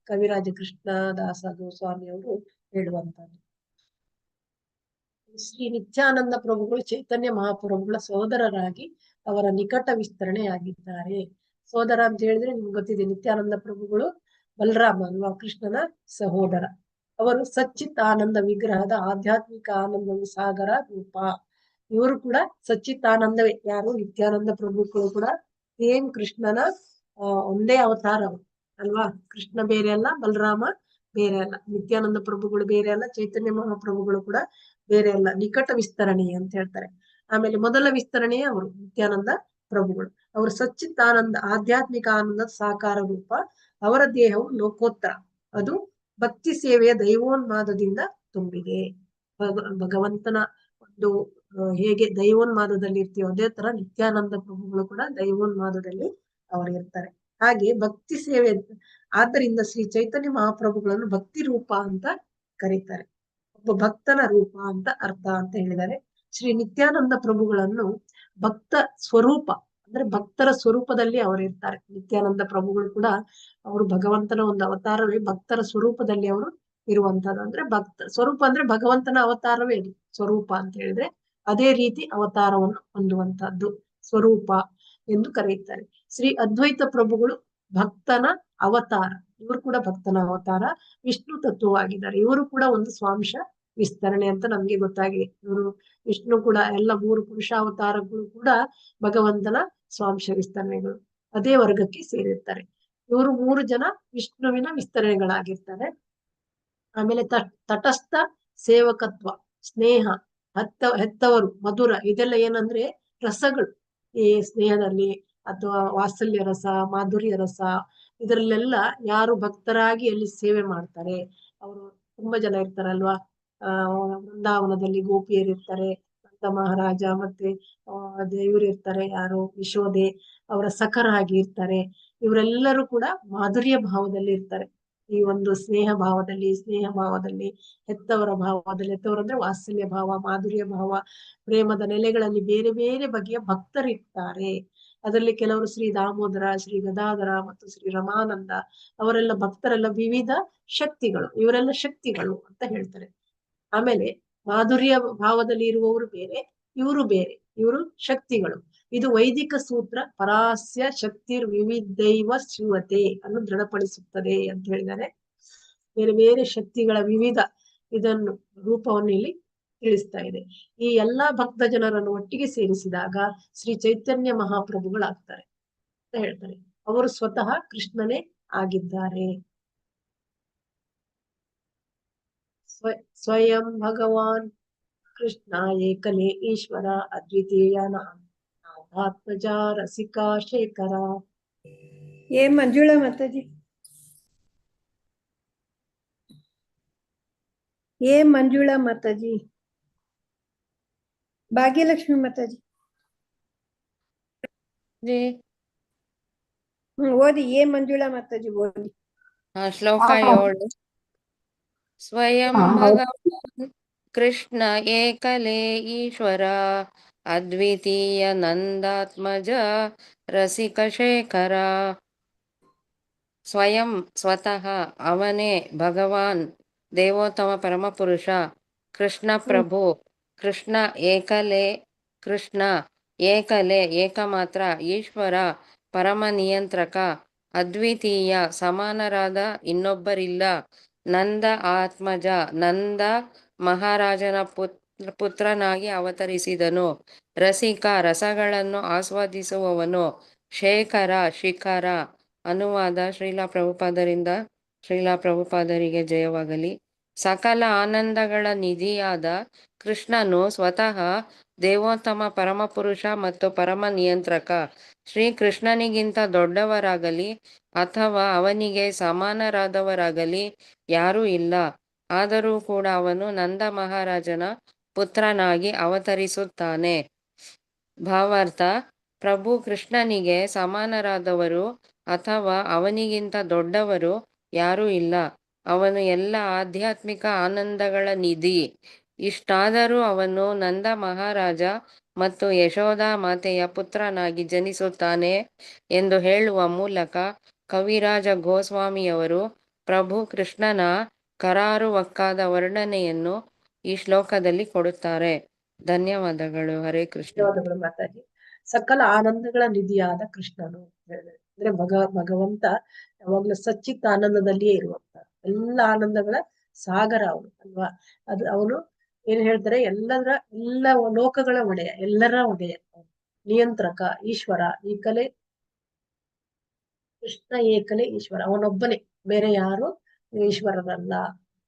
ಕವಿರಾಜ ಕೃಷ್ಣದಾಸ ಗೋಸ್ವಾಮಿಯವರು ಹೇಳುವಂತದ್ದು. ಶ್ರೀ ನಿತ್ಯಾನಂದ ಪ್ರಭುಗಳು ಚೈತನ್ಯ ಮಹಾಪ್ರಭುಗಳ ಸೋದರರಾಗಿ ಅವರ ನಿಕಟ ವಿಸ್ತರಣೆಯಾಗಿದ್ದಾರೆ. ಸೋದರ ಅಂತ ಹೇಳಿದ್ರೆ ನಿಮ್ಗೆ ಗೊತ್ತಿದೆ, ನಿತ್ಯಾನಂದ ಪ್ರಭುಗಳು ಬಲರಾಮ ಅಲ್ವಾ, ಕೃಷ್ಣನ ಸಹೋದರ. ಅವರು ಸಚ್ಚಿತ್ ಆನಂದ ವಿಗ್ರಹದ ಆಧ್ಯಾತ್ಮಿಕ ಆನಂದ ಸಾಗರ ರೂಪ. ಇವರು ಕೂಡ ಸಚ್ಚಿತ್ ಆನಂದವೇ. ಯಾರು? ನಿತ್ಯಾನಂದ ಪ್ರಭುಗಳು ಕೂಡ ಸೇಮ್ ಕೃಷ್ಣನ ಒಂದೇ ಅವತಾರ ಅಲ್ವಾ. ಕೃಷ್ಣ ಬೇರೆ ಅಲ್ಲ, ಬಲರಾಮ ಬೇರೆ ಅಲ್ಲ, ನಿತ್ಯಾನಂದ ಪ್ರಭುಗಳು ಬೇರೆ ಅಲ್ಲ, ಚೈತನ್ಯ ಮಹಾಪ್ರಭುಗಳು ಕೂಡ ಬೇರೆ ಅಲ್ಲ. ನಿಕಟ ವಿಸ್ತರಣೆ ಅಂತ ಹೇಳ್ತಾರೆ. ಆಮೇಲೆ ಮೊದಲ ವಿಸ್ತರಣೆಯೇ ಅವರು ನಿತ್ಯಾನಂದ ಪ್ರಭುಗಳು. ಅವರು ಸಚ್ಚಿತ್ ಆನಂದ ಆಧ್ಯಾತ್ಮಿಕ ಆನಂದದ ಸಾಕಾರ ರೂಪ. ಅವರ ದೇಹವು ಲೋಕೋತ್ತರ, ಅದು ಭಕ್ತಿ ಸೇವೆಯ ದೈವೋನ್ಮಾದದಿಂದ ತುಂಬಿದೆ. ಭಗವಂತನ ಒಂದು ಹೇಗೆ ದೈವೋನ್ಮಾದದಲ್ಲಿ ಇರ್ತೀವೋ ಅದೇ ತರ ನಿತ್ಯಾನಂದ ಪ್ರಭುಗಳು ಕೂಡ ದೈವೋನ್ಮಾದದಲ್ಲಿ ಅವರು ಇರ್ತಾರೆ. ಹಾಗೆ ಭಕ್ತಿ ಸೇವೆ. ಆದ್ದರಿಂದ ಶ್ರೀ ಚೈತನ್ಯ ಮಹಾಪ್ರಭುಗಳನ್ನು ಭಕ್ತಿ ರೂಪ ಅಂತ ಕರೀತಾರೆ. ಒಬ್ಬ ಭಕ್ತನ ರೂಪ ಅಂತ ಅರ್ಥ ಅಂತ ಹೇಳಿದ್ದಾರೆ. ಶ್ರೀ ನಿತ್ಯಾನಂದ ಪ್ರಭುಗಳನ್ನು ಭಕ್ತ ಸ್ವರೂಪ ಅಂದ್ರೆ ಭಕ್ತರ ಸ್ವರೂಪದಲ್ಲಿ ಅವರು ಇರ್ತಾರೆ. ನಿತ್ಯಾನಂದ ಪ್ರಭುಗಳು ಕೂಡ ಅವರು ಭಗವಂತನ ಒಂದು ಅವತಾರವೇ. ಭಕ್ತರ ಸ್ವರೂಪದಲ್ಲಿ ಅವರು ಇರುವಂತದ್ದು. ಅಂದ್ರೆ ಭಕ್ತ ಸ್ವರೂಪ ಅಂದ್ರೆ ಭಗವಂತನ ಅವತಾರವೇ ಇದು ಸ್ವರೂಪ ಅಂತ ಹೇಳಿದ್ರೆ. ಅದೇ ರೀತಿ ಅವತಾರವನ್ನು ಹೊಂದುವಂತಹದ್ದು ಸ್ವರೂಪ ಎಂದು ಕರೆಯುತ್ತಾರೆ. ಶ್ರೀ ಅದ್ವೈತ ಪ್ರಭುಗಳು ಭಕ್ತನ ಅವತಾರ. ಇವರು ಕೂಡ ಭಕ್ತನ ಅವತಾರ, ವಿಷ್ಣು ತತ್ವವಾಗಿದ್ದಾರೆ. ಇವರು ಕೂಡ ಒಂದು ಸ್ವಾಂಶ ವಿಸ್ತರಣೆ ಅಂತ ನಮ್ಗೆ ಗೊತ್ತಾಗಿದೆ. ಇವರು ವಿಷ್ಣು ಕೂಡ ಎಲ್ಲ 3 ಪುರುಷಾವತಾರಗಳು ಕೂಡ ಭಗವಂತನ ಸ್ವಾಂಶ ವಿಸ್ತರಣೆಗಳು. ಅದೇ ವರ್ಗಕ್ಕೆ ಸೇರಿರ್ತಾರೆ. ಇವರು 3 ಜನ ವಿಷ್ಣುವಿನ ವಿಸ್ತರಣೆಗಳಾಗಿರ್ತಾರೆ. ಆಮೇಲೆ ತಟಸ್ಥ, ಸೇವಕತ್ವ, ಸ್ನೇಹ, ಹೆತ್ತವರು, ಮಧುರ, ಇದೆಲ್ಲ ಏನಂದ್ರೆ ರಸಗಳು. ಈ ಸ್ನೇಹದಲ್ಲಿ ಅಥವಾ ವಾತ್ಸಲ್ಯ ರಸ, ಮಾಧುರ್ಯ ರಸ, ಇದರಲ್ಲೆಲ್ಲ ಯಾರು ಭಕ್ತರಾಗಿ ಎಲ್ಲಿ ಸೇವೆ ಮಾಡ್ತಾರೆ ಅವರು ತುಂಬಾ ಜನ ಇರ್ತಾರಲ್ವಾ. ವೃಂದಾವನದಲ್ಲಿ ಗೋಪಿಯರು ಇರ್ತಾರೆ, ನಂದ ಮಹಾರಾಜ ಮತ್ತೆ ದೇವರು ಇರ್ತಾರೆ, ಯಾರು ಯಶೋದೆ ಅವರ ಸಖರಾಗಿ ಇರ್ತಾರೆ. ಇವರೆಲ್ಲರೂ ಕೂಡ ಮಾಧುರ್ಯ ಭಾವದಲ್ಲಿ ಇರ್ತಾರೆ. ಈ ಒಂದು ಸ್ನೇಹ ಭಾವದಲ್ಲಿ, ಹೆತ್ತವರ ಭಾವದಲ್ಲಿ. ಹೆತ್ತವರು ಅಂದ್ರೆ ವಾತ್ಸಲ್ಯ ಭಾವ, ಮಾಧುರ್ಯ ಭಾವ, ಪ್ರೇಮದ ನೆಲೆಗಳಲ್ಲಿ ಬೇರೆ ಬೇರೆ ಬಗೆಯ ಭಕ್ತರಿರ್ತಾರೆ. ಅದರಲ್ಲಿ ಕೆಲವರು ಶ್ರೀ ದಾಮೋದರ, ಶ್ರೀ ಗದಾಧರ ಮತ್ತು ಶ್ರೀ ರಮಾನಂದ ಅವರೆಲ್ಲ ಭಕ್ತರೆಲ್ಲ ವಿವಿಧ ಶಕ್ತಿಗಳು. ಇವರೆಲ್ಲ ಶಕ್ತಿಗಳು ಅಂತ ಹೇಳ್ತಾರೆ. ಆಮೇಲೆ ಮಾಧುರ್ಯ ಭಾವದಲ್ಲಿ ಇರುವವರು ಬೇರೆ, ಇವರು ಬೇರೆ, ಇವರು ಶಕ್ತಿಗಳು. ಇದು ವೈದಿಕ ಸೂತ್ರ ಪರಾಸ್ಯ ಶಕ್ತಿರ್ ವಿವಿಧೈವ ಶ್ರೂಯತೆ ಅನ್ನು ದೃಢಪಡಿಸುತ್ತದೆ ಅಂತ ಹೇಳಿದ್ದಾರೆ. ಬೇರೆ ಬೇರೆ ಶಕ್ತಿಗಳ ವಿವಿಧ ಇದನ್ನು ರೂಪವನ್ನು ಇಲ್ಲಿ ತಿಳಿಸ್ತಾ ಇದೆ. ಈ ಎಲ್ಲಾ ಭಕ್ತ ಜನರನ್ನು ಒಟ್ಟಿಗೆ ಸೇರಿಸಿದಾಗ ಶ್ರೀ ಚೈತನ್ಯ ಮಹಾಪ್ರಭುಗಳಾಗ್ತಾರೆ ಅಂತ ಹೇಳ್ತಾರೆ. ಅವರು ಸ್ವತಃ ಕೃಷ್ಣನೇ ಆಗಿದ್ದಾರೆ. ಸ್ವಯಂ ಭಗವಾನ್ ಕೃಷ್ಣ ಏಕಲೇ ಈಶ್ವರ ಅದ್ವಿತೀಯ ನಾಥಾತ್ಮಜ ರಸಿಕಾ ಶೇಖರ. ಏ ಮಂಜುಳಾ ಮಾತಾಜಿ, ಏ ಮಂಜುಳಾ ಮಾತಾಜಿ, ಭಾಗ್ಯಲಕ್ಷ್ಮಿ ಮಾತಾಜಿ. ಓದಿ. ಏ ಮಂಜುಳಾ ಮಾತಾಜಿ ಓದಿ. ಶ್ಲೋಕ 7. ಸ್ವಯಂ ಭಗವಾನ್ ಕೃಷ್ಣ ಏಕಲೇ ಈಶ್ವರ ಅದ್ವಿತೀಯ ನಂದಾತ್ಮಜ ರಸಿಕ ಶೇಖರ. ಸ್ವಯಂ ಸ್ವತಃ ಅವನೇ ಭಗವಾನ್ ದೇವೋತ್ತಮ ಪರಮಪುರುಷ ಕೃಷ್ಣ ಪ್ರಭು. ಕೃಷ್ಣ ಏಕಲೇ ಕೃಷ್ಣ ಏಕಲೇ ಏಕಮಾತ್ರ ಈಶ್ವರ ಪರಮ ನಿಯಂತ್ರಕ ಅದ್ವಿತೀಯ ಸಮಾನರಾದ ಇನ್ನೊಬ್ಬರಿಲ್ಲ ನಂದ ಆತ್ಮಜ ನಂದ ಮಹಾರಾಜನ ಪುತ್ರನಾಗಿ ಅವತರಿಸಿದನು. ರಸಿಕ ರಸಗಳನ್ನು ಆಸ್ವಾದಿಸುವವನು. ಶೇಖರ ಶಿಖರ. ಅನುವಾದ ಶ್ರೀಲ ಪ್ರಭುಪಾದರಿಂದ. ಶ್ರೀಲ ಪ್ರಭುಪಾದರಿಗೆ ಜಯವಾಗಲಿ. ಸಕಲ ಆನಂದಗಳ ನಿಧಿಯಾದ ಕೃಷ್ಣನು ಸ್ವತಃ ದೇವೋತ್ತಮ ಪರಮಪುರುಷ ಮತ್ತು ಪರಮ ನಿಯಂತ್ರಕ. ಶ್ರೀಕೃಷ್ಣನಿಗಿಂತ ದೊಡ್ಡವರಾಗಲಿ ಅಥವಾ ಅವನಿಗೆ ಸಮಾನರಾದವರಾಗಲಿ ಯಾರೂ ಇಲ್ಲ. ಆದರೂ ಕೂಡ ಅವನು ನಂದ ಮಹಾರಾಜನ ಪುತ್ರನಾಗಿ ಅವತರಿಸುತ್ತಾನೆ. ಭಾವಾರ್ಥ: ಪ್ರಭು ಕೃಷ್ಣನಿಗೆ ಸಮಾನರಾದವರು ಅಥವಾ ಅವನಿಗಿಂತ ದೊಡ್ಡವರು ಯಾರೂ ಇಲ್ಲ. ಅವನು ಎಲ್ಲ ಆಧ್ಯಾತ್ಮಿಕ ಆನಂದಗಳ ನಿಧಿ. ಇಷ್ಟಾದರೂ ಅವನು ನಂದ ಮಹಾರಾಜ ಮತ್ತು ಯಶೋದಾ ಮಾತೆಯ ಪುತ್ರನಾಗಿ ಜನಿಸುತ್ತಾನೆ ಎಂದು ಹೇಳುವ ಮೂಲಕ ಕವಿರಾಜ ಗೋಸ್ವಾಮಿಯವರು ಪ್ರಭು ಕೃಷ್ಣನ ಕರಾರುವಕ್ಕಾದ ವರ್ಣನೆಯನ್ನು ಈ ಶ್ಲೋಕದಲ್ಲಿ ಕೊಡುತ್ತಾರೆ. ಧನ್ಯವಾದಗಳು. ಹರೇ ಕೃಷ್ಣ. ಧನ್ಯವಾದಗಳು ಮಾತಾಜಿ. ಸಕಲ ಆನಂದಗಳ ನಿಧಿಯಾದ ಕೃಷ್ಣನು ಅಂದ್ರೆ ಭಗವಂತ ಯಾವಾಗ್ಲೂ ಸಚ್ಚಿತ್ ಆನಂದದಲ್ಲಿಯೇ ಇರುವಂತ ಎಲ್ಲ ಆನಂದಗಳ ಸಾಗರ ಅವನು ಅಲ್ವಾ. ಅದು ಅವನು ಏನ್ ಹೇಳ್ತಾರೆ, ಎಲ್ಲ ಲೋಕಗಳ ಒಡೆಯ, ಎಲ್ಲರ ಒಡೆಯ, ನಿಯಂತ್ರಕ, ಈಶ್ವರ. ಏಕಲೇ ಕೃಷ್ಣ ಏಕಲೇ ಈಶ್ವರ. ಅವನೊಬ್ಬನೇ, ಬೇರೆ ಯಾರು ಈಶ್ವರರಲ್ಲ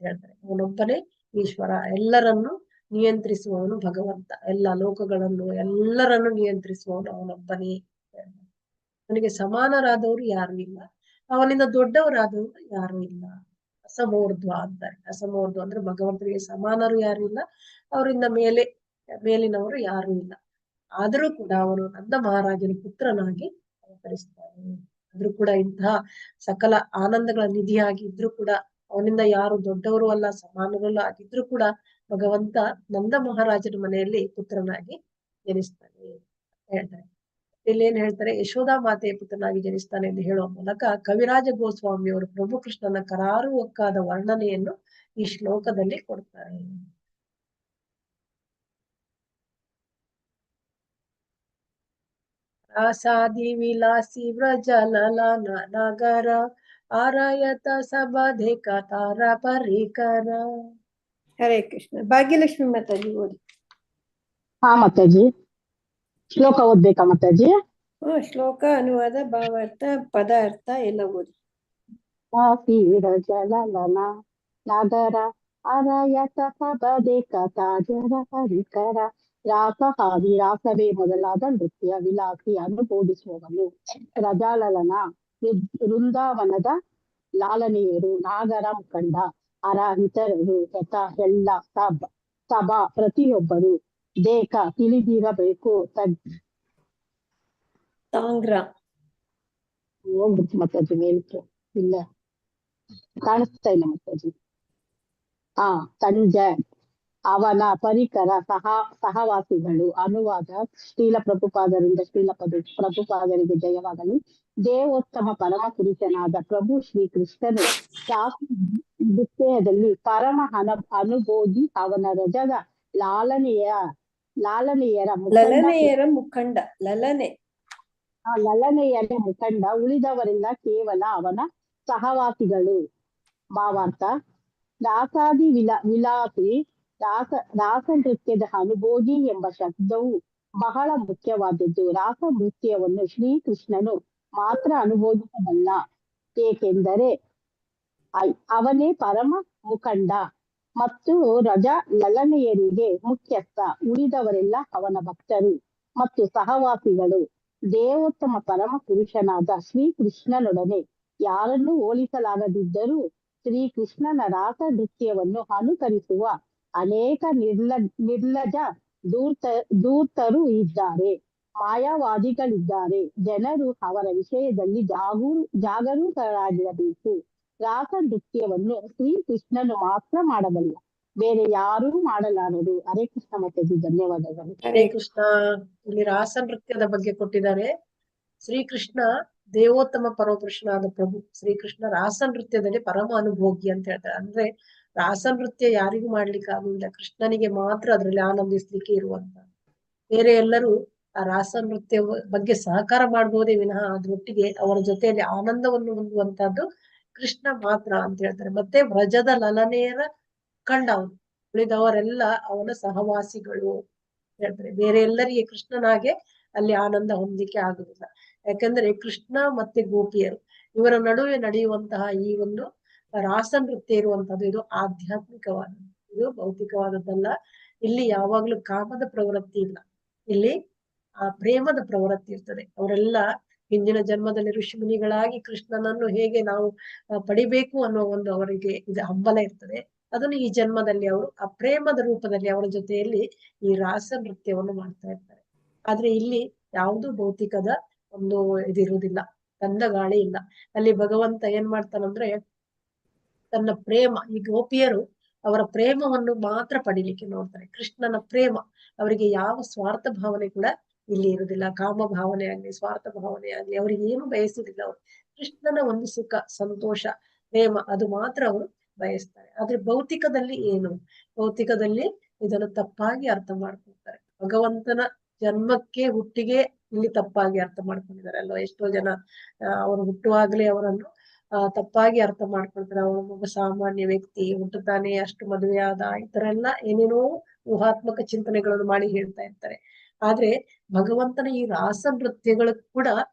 ಹೇಳ್ತಾರೆ. ಅವನೊಬ್ಬನೇ ಈಶ್ವರ. ಎಲ್ಲರನ್ನು ನಿಯಂತ್ರಿಸುವವನು ಭಗವಂತ. ಎಲ್ಲ ಲೋಕಗಳನ್ನು ಎಲ್ಲರನ್ನು ನಿಯಂತ್ರಿಸುವವನು ಅವನೊಬ್ಬನೇ. ಅವನಿಗೆ ಸಮಾನರಾದವರು ಯಾರು ಇಲ್ಲ, ಅವನಿಂದ ದೊಡ್ಡವರಾದವರು ಯಾರು ಇಲ್ಲ. ಅಸಮೋರ್ಧ್ವ ಅಂತಾರೆ. ಅಸಮೋರ್ಧ್ವ ಅಂದ್ರೆ ಭಗವಂತನಿಗೆ ಸಮಾನರು ಯಾರು ಇಲ್ಲ, ಅವರಿಂದ ಮೇಲಿನವರು ಯಾರು ಇಲ್ಲ. ಆದರೂ ಕೂಡ ಅವನು ನಂದ ಮಹಾರಾಜನ ಪುತ್ರನಾಗಿ ಅವತರಿಸ್ತಾನೆ. ಆದ್ರೂ ಕೂಡ ಇಂತಹ ಸಕಲ ಆನಂದಗಳ ನಿಧಿಯಾಗಿ ಇದ್ರು ಕೂಡ ಅವನಿಂದ ಯಾರು ದೊಡ್ಡವರು ಅಲ್ಲ, ಸಮಾನರಲ್ಲ ಆಗಿದ್ರು ಕೂಡ ಭಗವಂತ ನಂದ ಮಹಾರಾಜನ ಮನೆಯಲ್ಲಿ ಪುತ್ರನಾಗಿ ಜನಿಸ್ತಾನೆ ಹೇಳ್ತಾರೆ. ಇಲ್ಲಿ ಏನ್ ಹೇಳ್ತಾರೆ, ಯಶೋದಾ ಮಾತೆಯ ಪುತ್ರನಾಗಿ ಜನಿಸ್ತಾನೆ ಎಂದು ಹೇಳುವ ಮೂಲಕ ಕವಿರಾಜ ಗೋಸ್ವಾಮಿಯವರು ಪ್ರಭು ಕೃಷ್ಣನ ಕರಾರುವಕ್ಕಾದ ವರ್ಣನೆಯನ್ನು ಈ ಶ್ಲೋಕದಲ್ಲಿ ಕೊಡ್ತಾರೆ. ರಾಸಾದಿ ವಿಲಾಸಿ ವ್ರಜ ಲಲನ ನಗರ ಆರಯತ ಸಬಧೆ ಕತಾರ ಪರಿಕರ. ಹರೇ ಕೃಷ್ಣ. ಭಾಗ್ಯಲಕ್ಷ್ಮಿ ಮಾತಾಜಿ ಓದಿ. ಹಾ ಮಾತಾಜಿ, ಶ್ಲೋಕ ಓದ್ಬೇಕಾ ಮಾತಾಜಿ? ಶ್ಲೋಕ, ಅನುವಾದ, ಭಾವಾರ್ಥ, ಪದಾರ್ಥ ಎಲ್ಲ ಓದಿ. ಲಲನ ನಗರ ಅರಯತ ಸಬಧೆ ಕತಾರ ಪರಿಕರ. ರಾಸಹಾದಿ ರಾಸವೇ ಮೊದಲಾದ ನೃತ್ಯ ವಿಲಾಸಿ ಅನುಬೋಧಿಸುವವನು. ರಜಾಲಲನ ವೃಂದಾವನದ ಲಾಲನೆಯರು. ನಾಗರ ಮುಖಂಡ ಅರಹಿತರರು. ಯಥ ಎಲ್ಲ ಸಭಾ ಪ್ರತಿಯೊಬ್ಬರು. ದೇಕ ತಿಳಿದಿರಬೇಕು. ತಾಂಗ್ರ ಹೋಗ್ಬಿಟ್ಟು ಮಾತಾಜಿ ಮೇಲಕ್ಕೆ ಇಲ್ಲ ಕಾಣಿಸ್ತಾ ಇಲ್ಲ ಮಾತಾಜಿ. ತಂಜ ಅವನ ಪರಿಕರ ಸಹವಾಸಿಗಳು. ಅನುವಾದ ಶ್ರೀಲ ಪ್ರಭುಪಾದರಿಂದ ಶ್ರೀಲ ಪ್ರಭುಪಾದರಿಗೆ ಜಯವಾಗಲಿ. ದೇವೋತ್ತಮ ಪರಮ ಪುರುಷನಾದ ಪ್ರಭು ಶ್ರೀ ಕೃಷ್ಣನು ದ್ವಿತೀಯದಲ್ಲಿ ಪರಮ ಅನುಭೋಗಿ ಅವನ ರಜದ ಲಾಲನೆಯರ ಮುಖಂಡ ಲಲನೆಯರ ಮುಖಂಡ. ಉಳಿದವರೆಲ್ಲ ಕೇವಲ ಅವನ ಸಹವಾಸಿಗಳು. ಭಾವಾರ್ಥ: ರಾಸಾದಿ ವಿಲಾಸಿ ರಾಸ ನೃತ್ಯದ ಅನುಭೋಗಿ ಎಂಬ ಶಬ್ದವು ಬಹಳ ಮುಖ್ಯವಾದದ್ದು. ರಾಸ ನೃತ್ಯವನ್ನು ಶ್ರೀಕೃಷ್ಣನು ಮಾತ್ರ ಅನುಭೋಗಿಸಬಲ್ಲ, ಏಕೆಂದರೆ ಅವನೇ ಪರಮ ಮುಖಂಡ ಮತ್ತು ಲಲನೆಯರಿಗೆ ಮುಖ್ಯಸ್ಥ, ಉಳಿದವರೆಲ್ಲ ಅವನ ಭಕ್ತರು ಮತ್ತು ಸಹವಾಸಿಗಳು. ದೇವೋತ್ತಮ ಪರಮ ಪುರುಷನಾದ ಶ್ರೀಕೃಷ್ಣನೊಡನೆ ಯಾರನ್ನೂ ಹೋಲಿಸಲಾಗದಿದ್ದರೂ ಶ್ರೀಕೃಷ್ಣನ ರಾಸ ನೃತ್ಯವನ್ನು ಅನುಕರಿಸುವ ಅನೇಕ ನಿರ್ಲಜ ಧೂರ್ತರು ಇದ್ದಾರೆ, ಮಾಯಾವಾದಿಗಳಿದ್ದಾರೆ. ಜನರು ಅವರ ವಿಷಯದಲ್ಲಿ ಜಾಗರೂಕರಾಗಿರಬೇಕು. ರಾಸ ನೃತ್ಯವನ್ನು ಶ್ರೀಕೃಷ್ಣನು ಮಾತ್ರ ಮಾಡಬಲ್ಲ, ಬೇರೆ ಯಾರೂ ಮಾಡಲಾರರು. ಹರೇ ಕೃಷ್ಣ ಮಾತಾಜಿ, ಧನ್ಯವಾದಗಳು. ಹರೇ ಕೃಷ್ಣ. ಇಲ್ಲಿ ರಾಸ ನೃತ್ಯದ ಬಗ್ಗೆ ಕೊಟ್ಟಿದ್ದಾರೆ. ಶ್ರೀಕೃಷ್ಣ ದೇವೋತ್ತಮ ಪರಮಪುರುಷನಾದ ಪ್ರಭು ಶ್ರೀಕೃಷ್ಣ ರಾಸ ನೃತ್ಯದಲ್ಲಿ ಪರಮ ಅನುಭೋಗಿ ಅಂತ ಹೇಳ್ತಾರೆ. ಅಂದ್ರೆ ರಾಸ ನೃತ್ಯ ಯಾರಿಗೂ ಮಾಡ್ಲಿಕ್ಕೆ ಆಗುದಿಲ್ಲ, ಕೃಷ್ಣನಿಗೆ ಮಾತ್ರ ಅದ್ರಲ್ಲಿ ಆನಂದಿಸ್ಲಿಕ್ಕೆ ಇರುವಂತ. ಬೇರೆ ಎಲ್ಲರೂ ಆ ರಾಸ ನೃತ್ಯ ಬಗ್ಗೆ ಸಹಕಾರ ಮಾಡಬಹುದೇ ವಿನಃ ಅದ್ರೊಟ್ಟಿಗೆ ಅವರ ಜೊತೆಯಲ್ಲಿ ಆನಂದವನ್ನು ಹೊಂದುವಂತಹದ್ದು ಕೃಷ್ಣ ಮಾತ್ರ ಅಂತ ಹೇಳ್ತಾರೆ. ಮತ್ತೆ ವ್ರಜದ ಲಲನೆಯರ ಕಂಡವನು, ಉಳಿದವರೆಲ್ಲ ಅವನ ಸಹವಾಸಿಗಳು ಹೇಳ್ತಾರೆ. ಬೇರೆ ಎಲ್ಲರಿಗೆ ಕೃಷ್ಣನಾಗೆ ಅಲ್ಲಿ ಆನಂದ ಹೊಂದಲಿಕ್ಕೆ ಆಗುದಿಲ್ಲ. ಯಾಕಂದ್ರೆ ಕೃಷ್ಣ ಮತ್ತೆ ಗೋಪಿಯರು ಇವರ ನಡುವೆ ನಡೆಯುವಂತಹ ಈ ಒಂದು ರಾಸ ನೃತ್ಯ ಇರುವಂತದ್ದು ಇದು ಆಧ್ಯಾತ್ಮಿಕವಾದದ್ದು, ಇದು ಭೌತಿಕವಾದದ್ದಲ್ಲ. ಇಲ್ಲಿ ಯಾವಾಗ್ಲೂ ಕಾಮದ ಪ್ರವೃತ್ತಿ ಇಲ್ಲ, ಇಲ್ಲಿ ಆ ಪ್ರೇಮದ ಪ್ರವೃತ್ತಿ ಇರ್ತದೆ. ಅವರೆಲ್ಲ ಹಿಂದಿನ ಜನ್ಮದಲ್ಲಿ ಋಷಿ ಮುನಿಗಳಾಗಿ ಕೃಷ್ಣನನ್ನು ಹೇಗೆ ನಾವು ಪಡಿಬೇಕು ಅನ್ನೋ ಒಂದು ಅವರಿಗೆ ಇದು ಹಂಬಲ ಇರ್ತದೆ. ಅದನ್ನು ಈ ಜನ್ಮದಲ್ಲಿ ಅವರು ಆ ಪ್ರೇಮದ ರೂಪದಲ್ಲಿ ಅವರ ಜೊತೆಯಲ್ಲಿ ಈ ರಾಸ ನೃತ್ಯವನ್ನು ಮಾಡ್ತಾ ಇರ್ತಾರೆ. ಆದ್ರೆ ಇಲ್ಲಿ ಯಾವುದು ಭೌತಿಕದ ಒಂದು ಇದಿರುವುದಿಲ್ಲ, ಗಂಧ ಗಾಳಿ ಇಲ್ಲ. ಅಲ್ಲಿ ಭಗವಂತ ಏನ್ ಮಾಡ್ತಾನಂದ್ರೆ ತನ್ನ ಪ್ರೇಮ, ಈ ಗೋಪಿಯರು ಅವರ ಪ್ರೇಮವನ್ನು ಮಾತ್ರ ಪಡಿಲಿಕ್ಕೆ ನೋಡ್ತಾರೆ. ಕೃಷ್ಣನ ಪ್ರೇಮ, ಅವರಿಗೆ ಯಾವ ಸ್ವಾರ್ಥ ಭಾವನೆ ಕೂಡ ಇಲ್ಲಿ ಇರುವುದಿಲ್ಲ. ಕಾಮ ಭಾವನೆ ಆಗ್ಲಿ, ಸ್ವಾರ್ಥ ಭಾವನೆ ಆಗ್ಲಿ ಅವರಿಗೆ ಏನು ಬಯಸುದಿಲ್ಲ. ಅವರು ಕೃಷ್ಣನ ಒಂದು ಸುಖ, ಸಂತೋಷ, ಪ್ರೇಮ ಅದು ಮಾತ್ರ ಅವರು ಬಯಸ್ತಾರೆ. ಆದ್ರೆ ಭೌತಿಕದಲ್ಲಿ ಏನು, ಭೌತಿಕದಲ್ಲಿ ಇದನ್ನು ತಪ್ಪಾಗಿ ಅರ್ಥ ಮಾಡ್ಕೊಳ್ತಾರೆ. ಭಗವಂತನ ಜನ್ಮಕ್ಕೆ ಹುಟ್ಟಿಗೆ ಇಲ್ಲಿ ತಪ್ಪಾಗಿ ಅರ್ಥ ಮಾಡ್ಕೊಂಡಿದ್ದಾರೆ ಅಲ್ವಾ. ಎಷ್ಟೋ ಜನ ಅವರು ಹುಟ್ಟುವಾಗ್ಲೇ ಅವರನ್ನು ತಪ್ಪಾಗಿ ಅರ್ಥ ಮಾಡ್ಕೊಳ್ತಾರೆ. ಅವನು ಒಬ್ಬ ಸಾಮಾನ್ಯ ವ್ಯಕ್ತಿ, ಹುಟ್ಟುತ್ತಾನೆ, ಅಷ್ಟು ಮದುವೆ ಆದ, ಈ ತರ ಎಲ್ಲ ಏನೇನೋ ಊಹಾತ್ಮಕ ಚಿಂತನೆಗಳನ್ನು ಮಾಡಿ ಹೇಳ್ತಾ ಇರ್ತಾರೆ. ಆದ್ರೆ ಭಗವಂತನ ಈ ರಾಸ ನೃತ್ಯಗಳು ಕೂಡ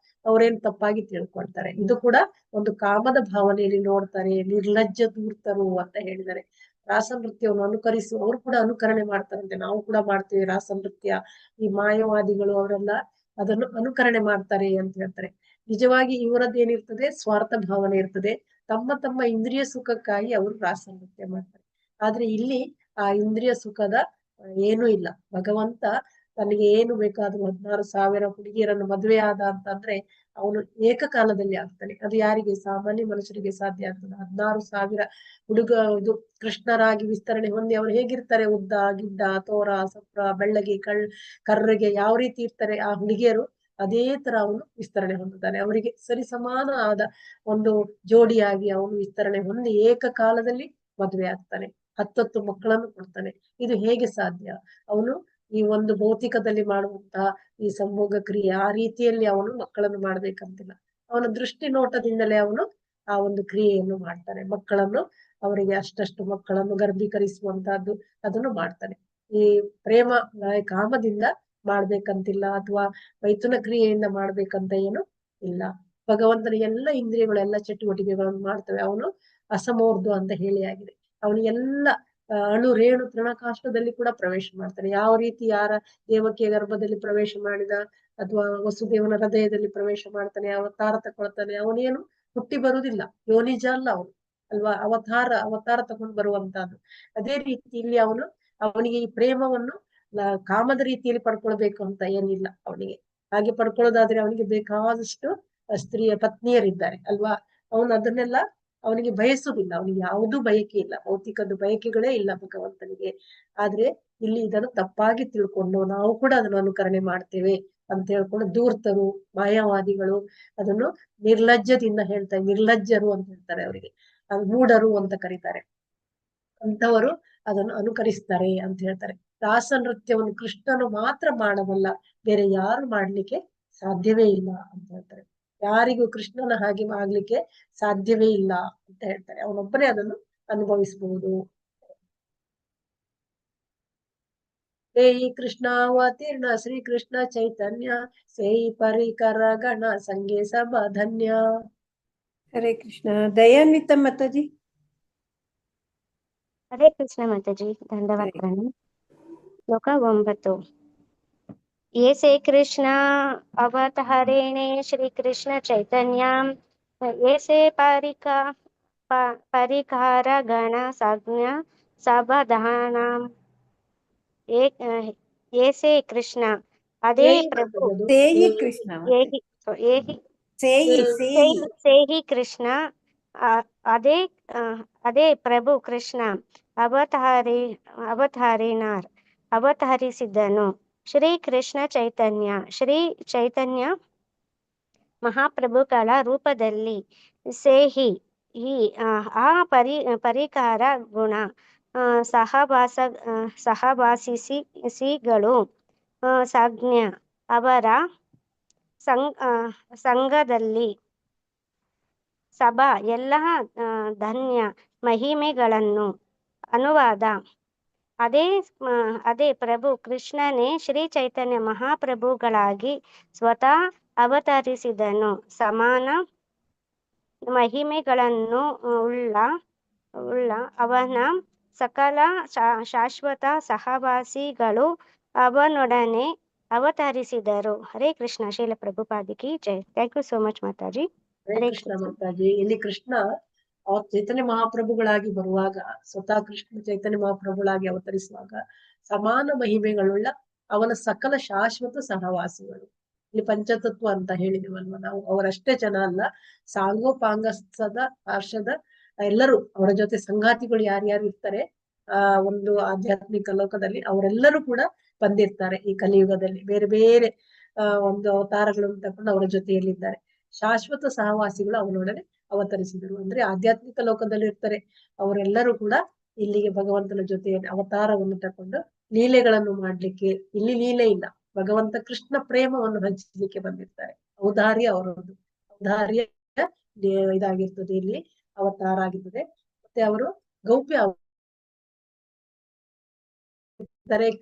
ಅವರೇನ್ ತಪ್ಪಾಗಿ ತಿಳ್ಕೊಳ್ತಾರೆ. ಇದು ಕೂಡ ಒಂದು ಕಾಮದ ಭಾವನೆಯಲ್ಲಿ ನೋಡ್ತಾರೆ. ನಿರ್ಲಜ್ಜ ಧೂರ್ತರು ಅಂತ ಹೇಳಿದ್ದಾರೆ. ರಾಸ ನೃತ್ಯವನ್ನು ಅವರು ಕೂಡ ಅನುಕರಣೆ ಮಾಡ್ತಾರಂತೆ. ನಾವು ಕೂಡ ಮಾಡ್ತೀವಿ ರಾಸ ನೃತ್ಯ. ಈ ಮಾಯವಾದಿಗಳು ಅವರೆಲ್ಲ ಅದನ್ನು ಅನುಕರಣೆ ಮಾಡ್ತಾರೆ ಅಂತ ಹೇಳ್ತಾರೆ. ನಿಜವಾಗಿ ಇವರದ್ದೇನಿರ್ತದೆ, ಸ್ವಾರ್ಥ ಭಾವನೆ ಇರ್ತದೆ. ತಮ್ಮ ಇಂದ್ರಿಯ ಸುಖಕ್ಕಾಗಿ ಅವರು ರಾಸ ನೃತ್ಯ ಮಾಡ್ತಾರೆ. ಆದ್ರೆ ಇಲ್ಲಿ ಆ ಇಂದ್ರಿಯ ಸುಖದ ಏನೂ ಇಲ್ಲ. ಭಗವಂತ ತನಗೆ ಏನು ಬೇಕಾದ್ರೂ 16,000 ಹುಡುಗಿಯರನ್ನು ಮದುವೆ ಆದ ಅಂತಂದ್ರೆ ಅವನು ಏಕಕಾಲದಲ್ಲಿ ಆಗ್ತಾನೆ. ಅದು ಯಾರಿಗೆ, ಸಾಮಾನ್ಯ ಮನುಷ್ಯರಿಗೆ ಸಾಧ್ಯ ಆಗ್ತದೆ? 16,000 ಇದು ಕೃಷ್ಣರಾಗಿ ವಿಸ್ತರಣೆ ಹೊಂದಿ ಅವ್ರು ಹೇಗಿರ್ತಾರೆ? ಉದ್ದ, ಗಿಡ್ಡ, ತೋರ, ಸಪ್ರ, ಬೆಳ್ಳಗೆ, ಕರ್ರಗೆ ಯಾವ ರೀತಿ ಇರ್ತಾರೆ ಆ ಹುಡುಗಿಯರು, ಅದೇ ತರ ಅವನು ವಿಸ್ತರಣೆ ಹೊಂದುತ್ತಾನೆ. ಅವರಿಗೆ ಸರಿ ಸಮಾನ ಆದ ಒಂದು ಜೋಡಿಯಾಗಿ ಅವನು ವಿಸ್ತರಣೆ ಹೊಂದಿ ಏಕಕಾಲದಲ್ಲಿ ಮದುವೆ ಆಗ್ತಾನೆ. 10 ಮಕ್ಕಳನ್ನು ಕೊಡ್ತಾನೆ. ಇದು ಹೇಗೆ ಸಾಧ್ಯ? ಅವನು ಈ ಒಂದು ಭೌತಿಕದಲ್ಲಿ ಮಾಡುವಂತಹ ಈ ಸಂಭೋಗ ಕ್ರಿಯೆ ಆ ರೀತಿಯಲ್ಲಿ ಅವನು ಮಕ್ಕಳನ್ನು ಮಾಡ್ಬೇಕಂತಿಲ್ಲ. ಅವನ ದೃಷ್ಟಿ ನೋಟದಿಂದಲೇ ಅವನು ಆ ಒಂದು ಕ್ರಿಯೆಯನ್ನು ಮಾಡ್ತಾನೆ. ಮಕ್ಕಳನ್ನು, ಅವರಿಗೆ ಅಷ್ಟಷ್ಟು ಮಕ್ಕಳನ್ನು ಗರ್ಭೀಕರಿಸುವಂತಹದ್ದು ಅದನ್ನು ಮಾಡ್ತಾನೆ. ಈ ಪ್ರೇಮ ಕಾಮದಿಂದ ಮಾಡ್ಬೇಕಂತಿಲ್ಲ, ಅಥವಾ ಮೈಥುನ ಕ್ರಿಯೆಯಿಂದ ಮಾಡ್ಬೇಕಂತ ಏನು ಇಲ್ಲ. ಭಗವಂತನ ಎಲ್ಲ ಇಂದ್ರಿಯಗಳೆಲ್ಲ ಚಟುವಟಿಕೆಗಳನ್ನು ಮಾಡ್ತವೆ. ಅವನು ಅಸಮೋರ್ಧ ಅಂತ ಹೇಳಿ ಆಗಿದೆ. ಅವನಿಗೆಲ್ಲ ಅಣು ರೇಣು ತೃಣಕಾಷ್ಟದಲ್ಲಿ ಕೂಡ ಪ್ರವೇಶ ಮಾಡ್ತಾನೆ. ಯಾವ ರೀತಿ ಯಾರ ದೇವಕಿಯ ಗರ್ಭದಲ್ಲಿ ಪ್ರವೇಶ ಮಾಡಿದ, ಅಥವಾ ವಸುದೇವನ ಹೃದಯದಲ್ಲಿ ಪ್ರವೇಶ ಮಾಡ್ತಾನೆ, ಅವತಾರ ತಕೊಳ್ತಾನೆ. ಅವನೇನು ಹುಟ್ಟಿ ಬರುವುದಿಲ್ಲ, ಯೋನಿಜ ಅಲ್ಲ ಅವನು ಅಲ್ವಾ, ಅವತಾರ ತಗೊಂಡು ಬರುವಂತಹದ್ದು. ಅದೇ ರೀತಿ ಇಲ್ಲಿ ಅವನಿಗೆ ಈ ಪ್ರೇಮವನ್ನು ಕಾಮದ ರೀತಿಯಲ್ಲಿ ಪಡ್ಕೊಳ್ಬೇಕು ಅಂತ ಏನಿಲ್ಲ ಅವನಿಗೆ. ಹಾಗೆ ಪಡ್ಕೊಳ್ಳೋದಾದ್ರೆ ಅವನಿಗೆ ಬೇಕಾದಷ್ಟು ಸ್ತ್ರೀಯ ಪತ್ನಿಯರಿದ್ದಾರೆ ಅಲ್ವಾ. ಅವನು ಅದನ್ನೆಲ್ಲ ಅವನಿಗೆ ಬಯಸುವುದಿಲ್ಲ. ಅವನಿಗೆ ಯಾವುದೂ ಬಯಕೆ ಇಲ್ಲ, ಭೌತಿಕದ ಬಯಕೆಗಳೇ ಇಲ್ಲ ಭಗವಂತನಿಗೆ. ಆದ್ರೆ ಇಲ್ಲಿ ಇದನ್ನು ತಪ್ಪಾಗಿ ತಿಳ್ಕೊಂಡು ನಾವು ಕೂಡ ಅದನ್ನು ಅನುಕರಣೆ ಮಾಡ್ತೇವೆ ಅಂತ ಹೇಳ್ಕೊಂಡು ಧೂರ್ತರು, ಮಾಯಾವಾದಿಗಳು ಅದನ್ನು ನಿರ್ಲಜ್ಜದಿಂದ ಹೇಳ್ತಾರೆ. ನಿರ್ಲಜ್ಜರು ಅಂತ ಹೇಳ್ತಾರೆ ಅವರಿಗೆ, ಅದು ಮೂಢರು ಅಂತ ಕರೀತಾರೆ. ಅಂತವರು ಅದನ್ನು ಅನುಕರಿಸ್ತಾರೆ ಅಂತ ಹೇಳ್ತಾರೆ. ರಾಸ ನೃತ್ಯವನ್ನು ಕೃಷ್ಣನು ಮಾತ್ರ ಮಾಡಬಲ್ಲ, ಬೇರೆ ಯಾರು ಮಾಡ್ಲಿಕ್ಕೆ ಸಾಧ್ಯವೇ ಇಲ್ಲ ಅಂತ ಹೇಳ್ತಾರೆ. ಯಾರಿಗೂ ಕೃಷ್ಣನ ಹಾಗೆ ಆಗ್ಲಿಕ್ಕೆ ಸಾಧ್ಯವೇ ಇಲ್ಲ ಅಂತ ಹೇಳ್ತಾರೆ. ಅವನೊಬ್ಬನೇ ಅದನ್ನು ಅನುಭವಿಸಬಹುದು. ಸೇಯಿ ಕೃಷ್ಣಾವತೀರ್ಣ ಶ್ರೀ ಕೃಷ್ಣ ಚೈತನ್ಯ, ಸೇಯಿ ಪರಿಕರ ಗಣ ಸಂಗೇ ಸಭಾ ಧನ್ಯ. ಹರೇ ಕೃಷ್ಣ. ದಯಾನ್ವಿತ ಮಾತಾಜಿ. ಹರೇ ಕೃಷ್ಣ ಮಾತಾಜಿ, ಧನ್ಯವಾದ ಪ್ರಣಾಮ್. ಶ್ಲೋಕ 9. ಏಸೆ ಕೃಷ್ಣ ಅವತಾರೇಣೆ ಶ್ರೀ ಕೃಷ್ಣ ಚೈತನ್ಯಂ ಏಸೆ ಪರಿಕಾರ ಗಣ ಸಂಜ್ಞ ಸಬಧಾನಂ ಏಸೆ ಕೃಷ್ಣ ಅದೇ ಪ್ರಭು ಸೇಹಿ ಕೃಷ್ಣ ಸೇಹಿ ಕೃಷ್ಣ ಅದೇ ಪ್ರಭು ಕೃಷ್ಣ ಅವತರಿಸಿದನು. ಶ್ರೀ ಕೃಷ್ಣ ಚೈತನ್ಯ ಶ್ರೀ ಚೈತನ್ಯ ಮಹಾಪ್ರಭುಗಳ ರೂಪದಲ್ಲಿ ಸೇಹಿ ಆ ಪರಿಕಾರ ಗುಣ ಸಹವಾಸಿಗಳು ಸಂಜ್ಞ ಅವರ ಸಂಘದಲ್ಲಿ ಸಭಾ ಎಲ್ಲ ಧನ್ಯ ಮಹಿಮೆಗಳನ್ನು. ಅನುವಾದ. ಅದೇ ಪ್ರಭು ಕೃಷ್ಣನೇ ಶ್ರೀ ಚೈತನ್ಯ ಮಹಾಪ್ರಭುಗಳಾಗಿ ಸ್ವತಃ ಅವತರಿಸಿದನು. ಸಮಾನ ಮಹಿಮೆಗಳನ್ನು ಉಳ್ಳ ಅವನ ಸಕಲ ಶಾಶ್ವತ ಸಹವಾಸಿಗಳು ಅವನೊಡನೆ ಅವತರಿಸಿದರು. ಹರೇ ಕೃಷ್ಣ. ಶೀಲ ಪ್ರಭುಪಾದಿಕಿ ಜೈ. Thank you so much mataji. Hare Krishna mataji. ಇಲ್ಲಿ ಕೃಷ್ಣ ಚೈತನ್ಯ ಮಹಾಪ್ರಭುಗಳಾಗಿ ಬರುವಾಗ, ಸ್ವತಃ ಕೃಷ್ಣ ಚೈತನ್ಯ ಮಹಾಪ್ರಭುಗಳಾಗಿ ಅವತರಿಸುವಾಗ ಸಮಾನ ಮಹಿಮೆಗಳುಳ್ಳ ಅವನ ಸಕಲ ಶಾಶ್ವತ ಸಹವಾಸಿಗಳು. ಇಲ್ಲಿ ಪಂಚತತ್ವ ಅಂತ ಹೇಳಿದೀವಲ್ವ ನಾವು, ಅವರಷ್ಟೇ ಜನ ಅಲ್ಲ, ಸಾಂಗೋಪಾಂಗದ ಪಾರ್ಶ್ವದ ಎಲ್ಲರೂ, ಅವರ ಜೊತೆ ಸಂಗಾತಿಗಳು ಯಾರ್ಯಾರು ಇರ್ತಾರೆ ಒಂದು ಆಧ್ಯಾತ್ಮಿಕ ಲೋಕದಲ್ಲಿ, ಅವರೆಲ್ಲರೂ ಕೂಡ ಬಂದಿರ್ತಾರೆ ಈ ಕಲಿಯುಗದಲ್ಲಿ. ಬೇರೆ ಬೇರೆ ಒಂದು ಅವತಾರಗಳನ್ನು ತಕೊಂಡು ಅವರ ಜೊತೆಯಲ್ಲಿದ್ದಾರೆ. ಶಾಶ್ವತ ಸಹವಾಸಿಗಳು ಅವನೊಡನೆ ಅವತರಿಸಿದರು. ಅಂದ್ರೆ ಆಧ್ಯಾತ್ಮಿಕ ಲೋಕದಲ್ಲಿ ಇರ್ತಾರೆ ಅವರೆಲ್ಲರೂ ಕೂಡ ಇಲ್ಲಿಗೆ ಭಗವಂತನ ಜೊತೆಯಲ್ಲಿ ಅವತಾರವನ್ನು ತಕೊಂಡು ಲೀಲೆಗಳನ್ನು ಮಾಡ್ಲಿಕ್ಕೆ, ಇಲ್ಲಿ ಲೀಲೆ ಇಲ್ಲ, ಭಗವಂತ ಕೃಷ್ಣ ಪ್ರೇಮವನ್ನು ಹಂಚಲಿಕ್ಕೆ ಬಂದಿರ್ತಾರೆ. ಔದಾರ್ಯ ಅವರದ್ದು, ಔದಾರ್ಯ ಇದಾಗಿರ್ತದೆ, ಇಲ್ಲಿ ಅವತಾರ ಆಗಿರ್ತದೆ. ಮತ್ತೆ ಅವರು ಗೌಪ್ಯ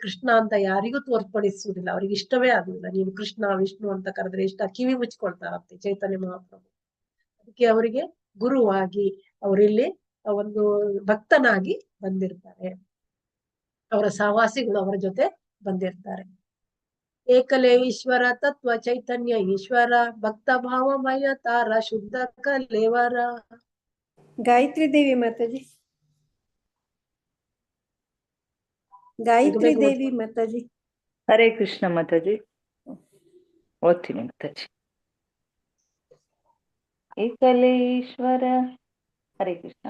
ಕೃಷ್ಣ ಅಂತ ಯಾರಿಗೂ ತೋರ್ಪಡಿಸುವುದಿಲ್ಲ, ಅವ್ರಿಗೆ ಇಷ್ಟವೇ ಆಗುದಿಲ್ಲ. ನೀನು ಕೃಷ್ಣ ವಿಷ್ಣು ಅಂತ ಕರೆದ್ರೆ ಇಷ್ಟ ಕಿವಿ ಮುಚ್ಕೊಳ್ತಾರಂತೆ ಚೈತನ್ಯ ಮಹಾಪ್ರಭು. ಅದಕ್ಕೆ ಅವರಿಗೆ ಗುರುವಾಗಿ ಅವರಿಲ್ಲಿ ಒಂದು ಭಕ್ತನಾಗಿ ಬಂದಿರ್ತಾರೆ, ಅವರ ಸಹವಾಸಿಗಳು ಅವರ ಜೊತೆ ಬಂದಿರ್ತಾರೆ. ಏಕಲೇ ಈಶ್ವರ ತತ್ವ ಚೈತನ್ಯ ಈಶ್ವರ ಭಕ್ತ ಭಾವಮಯ ತಾರ ಶುದ್ಧ ಕಲೇವರ. ಗಾಯತ್ರಿ ದೇವಿ ಮಾತಾಜಿ. ಗಾಯತ್ರಿ ದೇವಿ ಮಾತಾಜಿ. ಹರೇ ಕೃಷ್ಣ ಮಾತಾಜಿ. ಓದ್ತೀನಿ ಮಾತಾಜಿ. ಏಕಲೇ ಈಶ್ವರ. ಹರೇ ಕೃಷ್ಣ.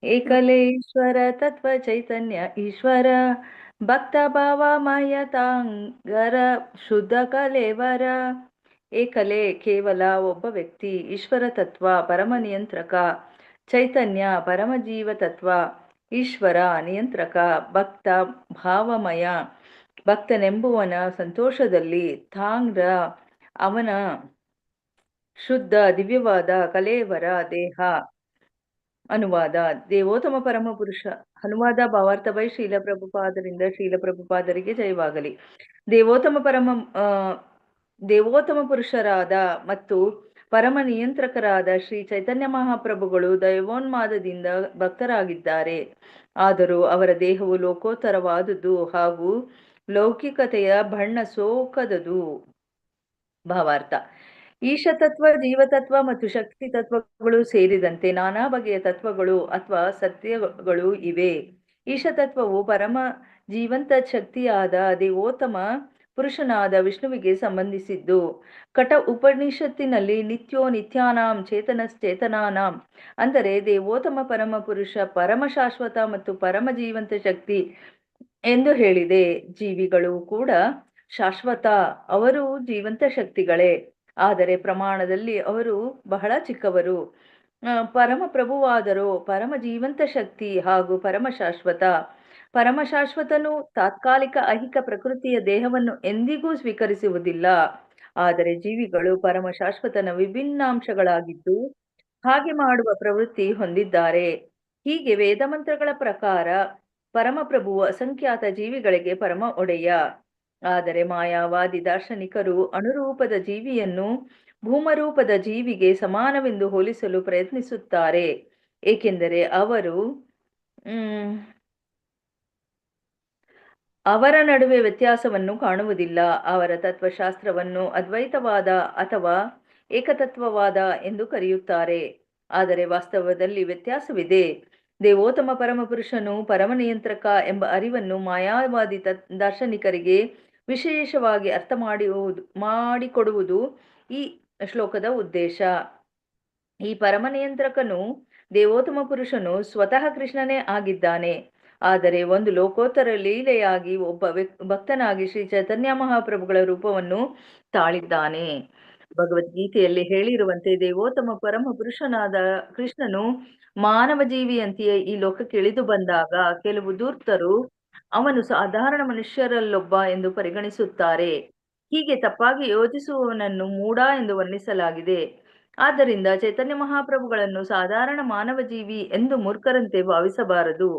ಏಕಲೇ ಈಶ್ವರ ತತ್ವ ಚೈತನ್ಯ ಈಶ್ವರ ಭಕ್ತ ಭಾವಮಯ ತಾಂಗರ ಶುದ್ಧ ಕಲೇವರ. ಏಕಲೇ ಕೇವಲ ಒಬ್ಬ ವ್ಯಕ್ತಿ, ಈಶ್ವರ ತತ್ವ ಪರಮ ನಿಯಂತ್ರಕ, ಚೈತನ್ಯ ಪರಮ ಜೀವ ತತ್ವ, ಈಶ್ವರ ನಿಯಂತ್ರಕ, ಭಕ್ತ ಭಾವಮಯ ಭಕ್ತನೆಂಬುವನ ಸಂತೋಷದಲ್ಲಿ, ತಾಂಗ್ರ ಅವನ ಶುದ್ಧ ದಿವ್ಯವಾದ, ಕಲೇವರ ದೇಹ. ಅನುವಾದ. ದೇವೋತ್ತಮ ಪರಮ ಪುರುಷ. ಅನುವಾದ ಭಾವಾರ್ಥ ಬೈ ಶೀಲ ಪ್ರಭುಪಾದರಿಂದ ಶೀಲ ಪ್ರಭುಪಾದರಿಗೆ ಜಯವಾಗಲಿ. ದೇವೋತ್ತಮ ಪುರುಷರಾದ ಮತ್ತು ಪರಮ ನಿಯಂತ್ರಕರಾದ ಶ್ರೀ ಚೈತನ್ಯ ಮಹಾಪ್ರಭುಗಳು ದೈವೋನ್ಮಾದದಿಂದ ಭಕ್ತರಾಗಿದ್ದಾರೆ. ಆದರೂ ಅವರ ದೇಹವು ಲೋಕೋತ್ತರವಾದುದು ಹಾಗೂ ಲೌಕಿಕತೆಯ ಬಣ್ಣ ಸೋಕದದು. ಭಾವಾರ್ಥ. ಈಶತತ್ವ, ಜೀವತತ್ವ ಮತ್ತು ಶಕ್ತಿ ತತ್ವಗಳು ಸೇರಿದಂತೆ ನಾನಾ ಬಗೆಯ ತತ್ವಗಳು ಅಥವಾ ಸತ್ಯಗಳು ಇವೆ. ಈಶತತ್ವವು ಪರಮ ಜೀವಂತ ಶಕ್ತಿಯಾದ ದೇವೋತ್ತಮ ಪುರುಷನಾದ ವಿಷ್ಣುವಿಗೆ ಸಂಬಂಧಿಸಿದ್ದು. ಕಠ ಉಪನಿಷತ್ತಿನಲ್ಲಿ ನಿತ್ಯೋ ನಿತ್ಯಾನಾಂ ಚೇತನಶ್ಚೇತನಾನಾಂ ಅಂದರೆ ದೇವೋತ್ತಮ ಪರಮ ಪುರುಷ ಪರಮ ಶಾಶ್ವತ ಮತ್ತು ಪರಮ ಜೀವಂತ ಶಕ್ತಿ ಎಂದು ಹೇಳಿದೆ. ಜೀವಿಗಳು ಕೂಡ ಶಾಶ್ವತ, ಅವರು ಜೀವಂತ ಶಕ್ತಿಗಳೇ, ಆದರೆ ಪ್ರಮಾಣದಲ್ಲಿ ಅವರು ಬಹಳ ಚಿಕ್ಕವರು. ಪರಮ ಪ್ರಭುವಾದರೂ ಪರಮ ಜೀವಂತ ಶಕ್ತಿ ಹಾಗೂ ಪರಮ ಶಾಶ್ವತ. ಪರಮಶಾಶ್ವತನು ತಾತ್ಕಾಲಿಕ ಐಹಿಕ ಪ್ರಕೃತಿಯ ದೇಹವನ್ನು ಎಂದಿಗೂ ಸ್ವೀಕರಿಸುವುದಿಲ್ಲ. ಆದರೆ ಜೀವಿಗಳು ಪರಮಶಾಶ್ವತನ ವಿಭಿನ್ನಾಂಶಗಳಾಗಿದ್ದು ಹಾಗೆ ಮಾಡುವ ಪ್ರವೃತ್ತಿ ಹೊಂದಿದ್ದಾರೆ. ಹೀಗೆ ವೇದಮಂತ್ರಗಳ ಪ್ರಕಾರ ಪರಮಪ್ರಭುವು ಅಸಂಖ್ಯಾತ ಜೀವಿಗಳಿಗೆ ಪರಮ ಒಡೆಯ. ಆದರೆ ಮಾಯಾವಾದಿ ದಾರ್ಶನಿಕರು ಅಣುರೂಪದ ಜೀವಿಯನ್ನು ಭೂಮರೂಪದ ಜೀವಿಗೆ ಸಮಾನವೆಂದು ಹೋಲಿಸಲು ಪ್ರಯತ್ನಿಸುತ್ತಾರೆ. ಏಕೆಂದರೆ ಅವರ ನಡುವೆ ವ್ಯತ್ಯಾಸವನ್ನು ಕಾಣುವುದಿಲ್ಲ. ಅವರ ತತ್ವಶಾಸ್ತ್ರವನ್ನು ಅದ್ವೈತವಾದ ಅಥವಾ ಏಕತತ್ವವಾದ ಎಂದು ಕರೆಯುತ್ತಾರೆ. ಆದರೆ ವಾಸ್ತವದಲ್ಲಿ ವ್ಯತ್ಯಾಸವಿದೆ. ದೇವೋತ್ತಮ ಪರಮಪುರುಷನು ಪರಮ ನಿಯಂತ್ರಕ ಎಂಬ ಅರಿವನ್ನು ಮಾಯಾವಾದಿ ದಾರ್ಶನಿಕರಿಗೆ ವಿಶೇಷವಾಗಿ ಅರ್ಥ ಮಾಡಿಕೊಡುವುದು ಈ ಶ್ಲೋಕದ ಉದ್ದೇಶ. ಈ ಪರಮ ನಿಯಂತ್ರಕನು ದೇವೋತ್ತಮ ಪುರುಷನು ಸ್ವತಃ ಕೃಷ್ಣನೇ ಆಗಿದ್ದಾನೆ. ಆದರೆ ಒಂದು ಲೋಕೋತ್ತರ ಲೀಲೆಯಾಗಿ ಒಬ್ಬ ಭಕ್ತನಾಗಿ ಶ್ರೀ ಚೈತನ್ಯ ಮಹಾಪ್ರಭುಗಳ ರೂಪವನ್ನು ತಾಳಿದ್ದಾನೆ. ಭಗವದ್ಗೀತೆಯಲ್ಲಿ ಹೇಳಿರುವಂತೆ ದೇವೋತ್ತಮ ಪರಮ ಪುರುಷನಾದ ಕೃಷ್ಣನು ಮಾನವ ಜೀವಿಯಂತೆಯೇ ಈ ಲೋಕಕ್ಕೆ ಇಳಿದು ಬಂದಾಗ ಕೆಲವು ಧೂರ್ತರು ಅವನು ಸಾಧಾರಣ ಮನುಷ್ಯರಲ್ಲೊಬ್ಬ ಎಂದು ಪರಿಗಣಿಸುತ್ತಾರೆ. ಹೀಗೆ ತಪ್ಪಾಗಿ ಯೋಚಿಸುವವನನ್ನು ಮೂಢ ಎಂದು ವರ್ಣಿಸಲಾಗಿದೆ. ಆದ್ದರಿಂದ ಚೈತನ್ಯ ಮಹಾಪ್ರಭುಗಳನ್ನು ಸಾಧಾರಣ ಮಾನವ ಜೀವಿ ಎಂದು ಮೂರ್ಖರಂತೆ ಭಾವಿಸಬಾರದು.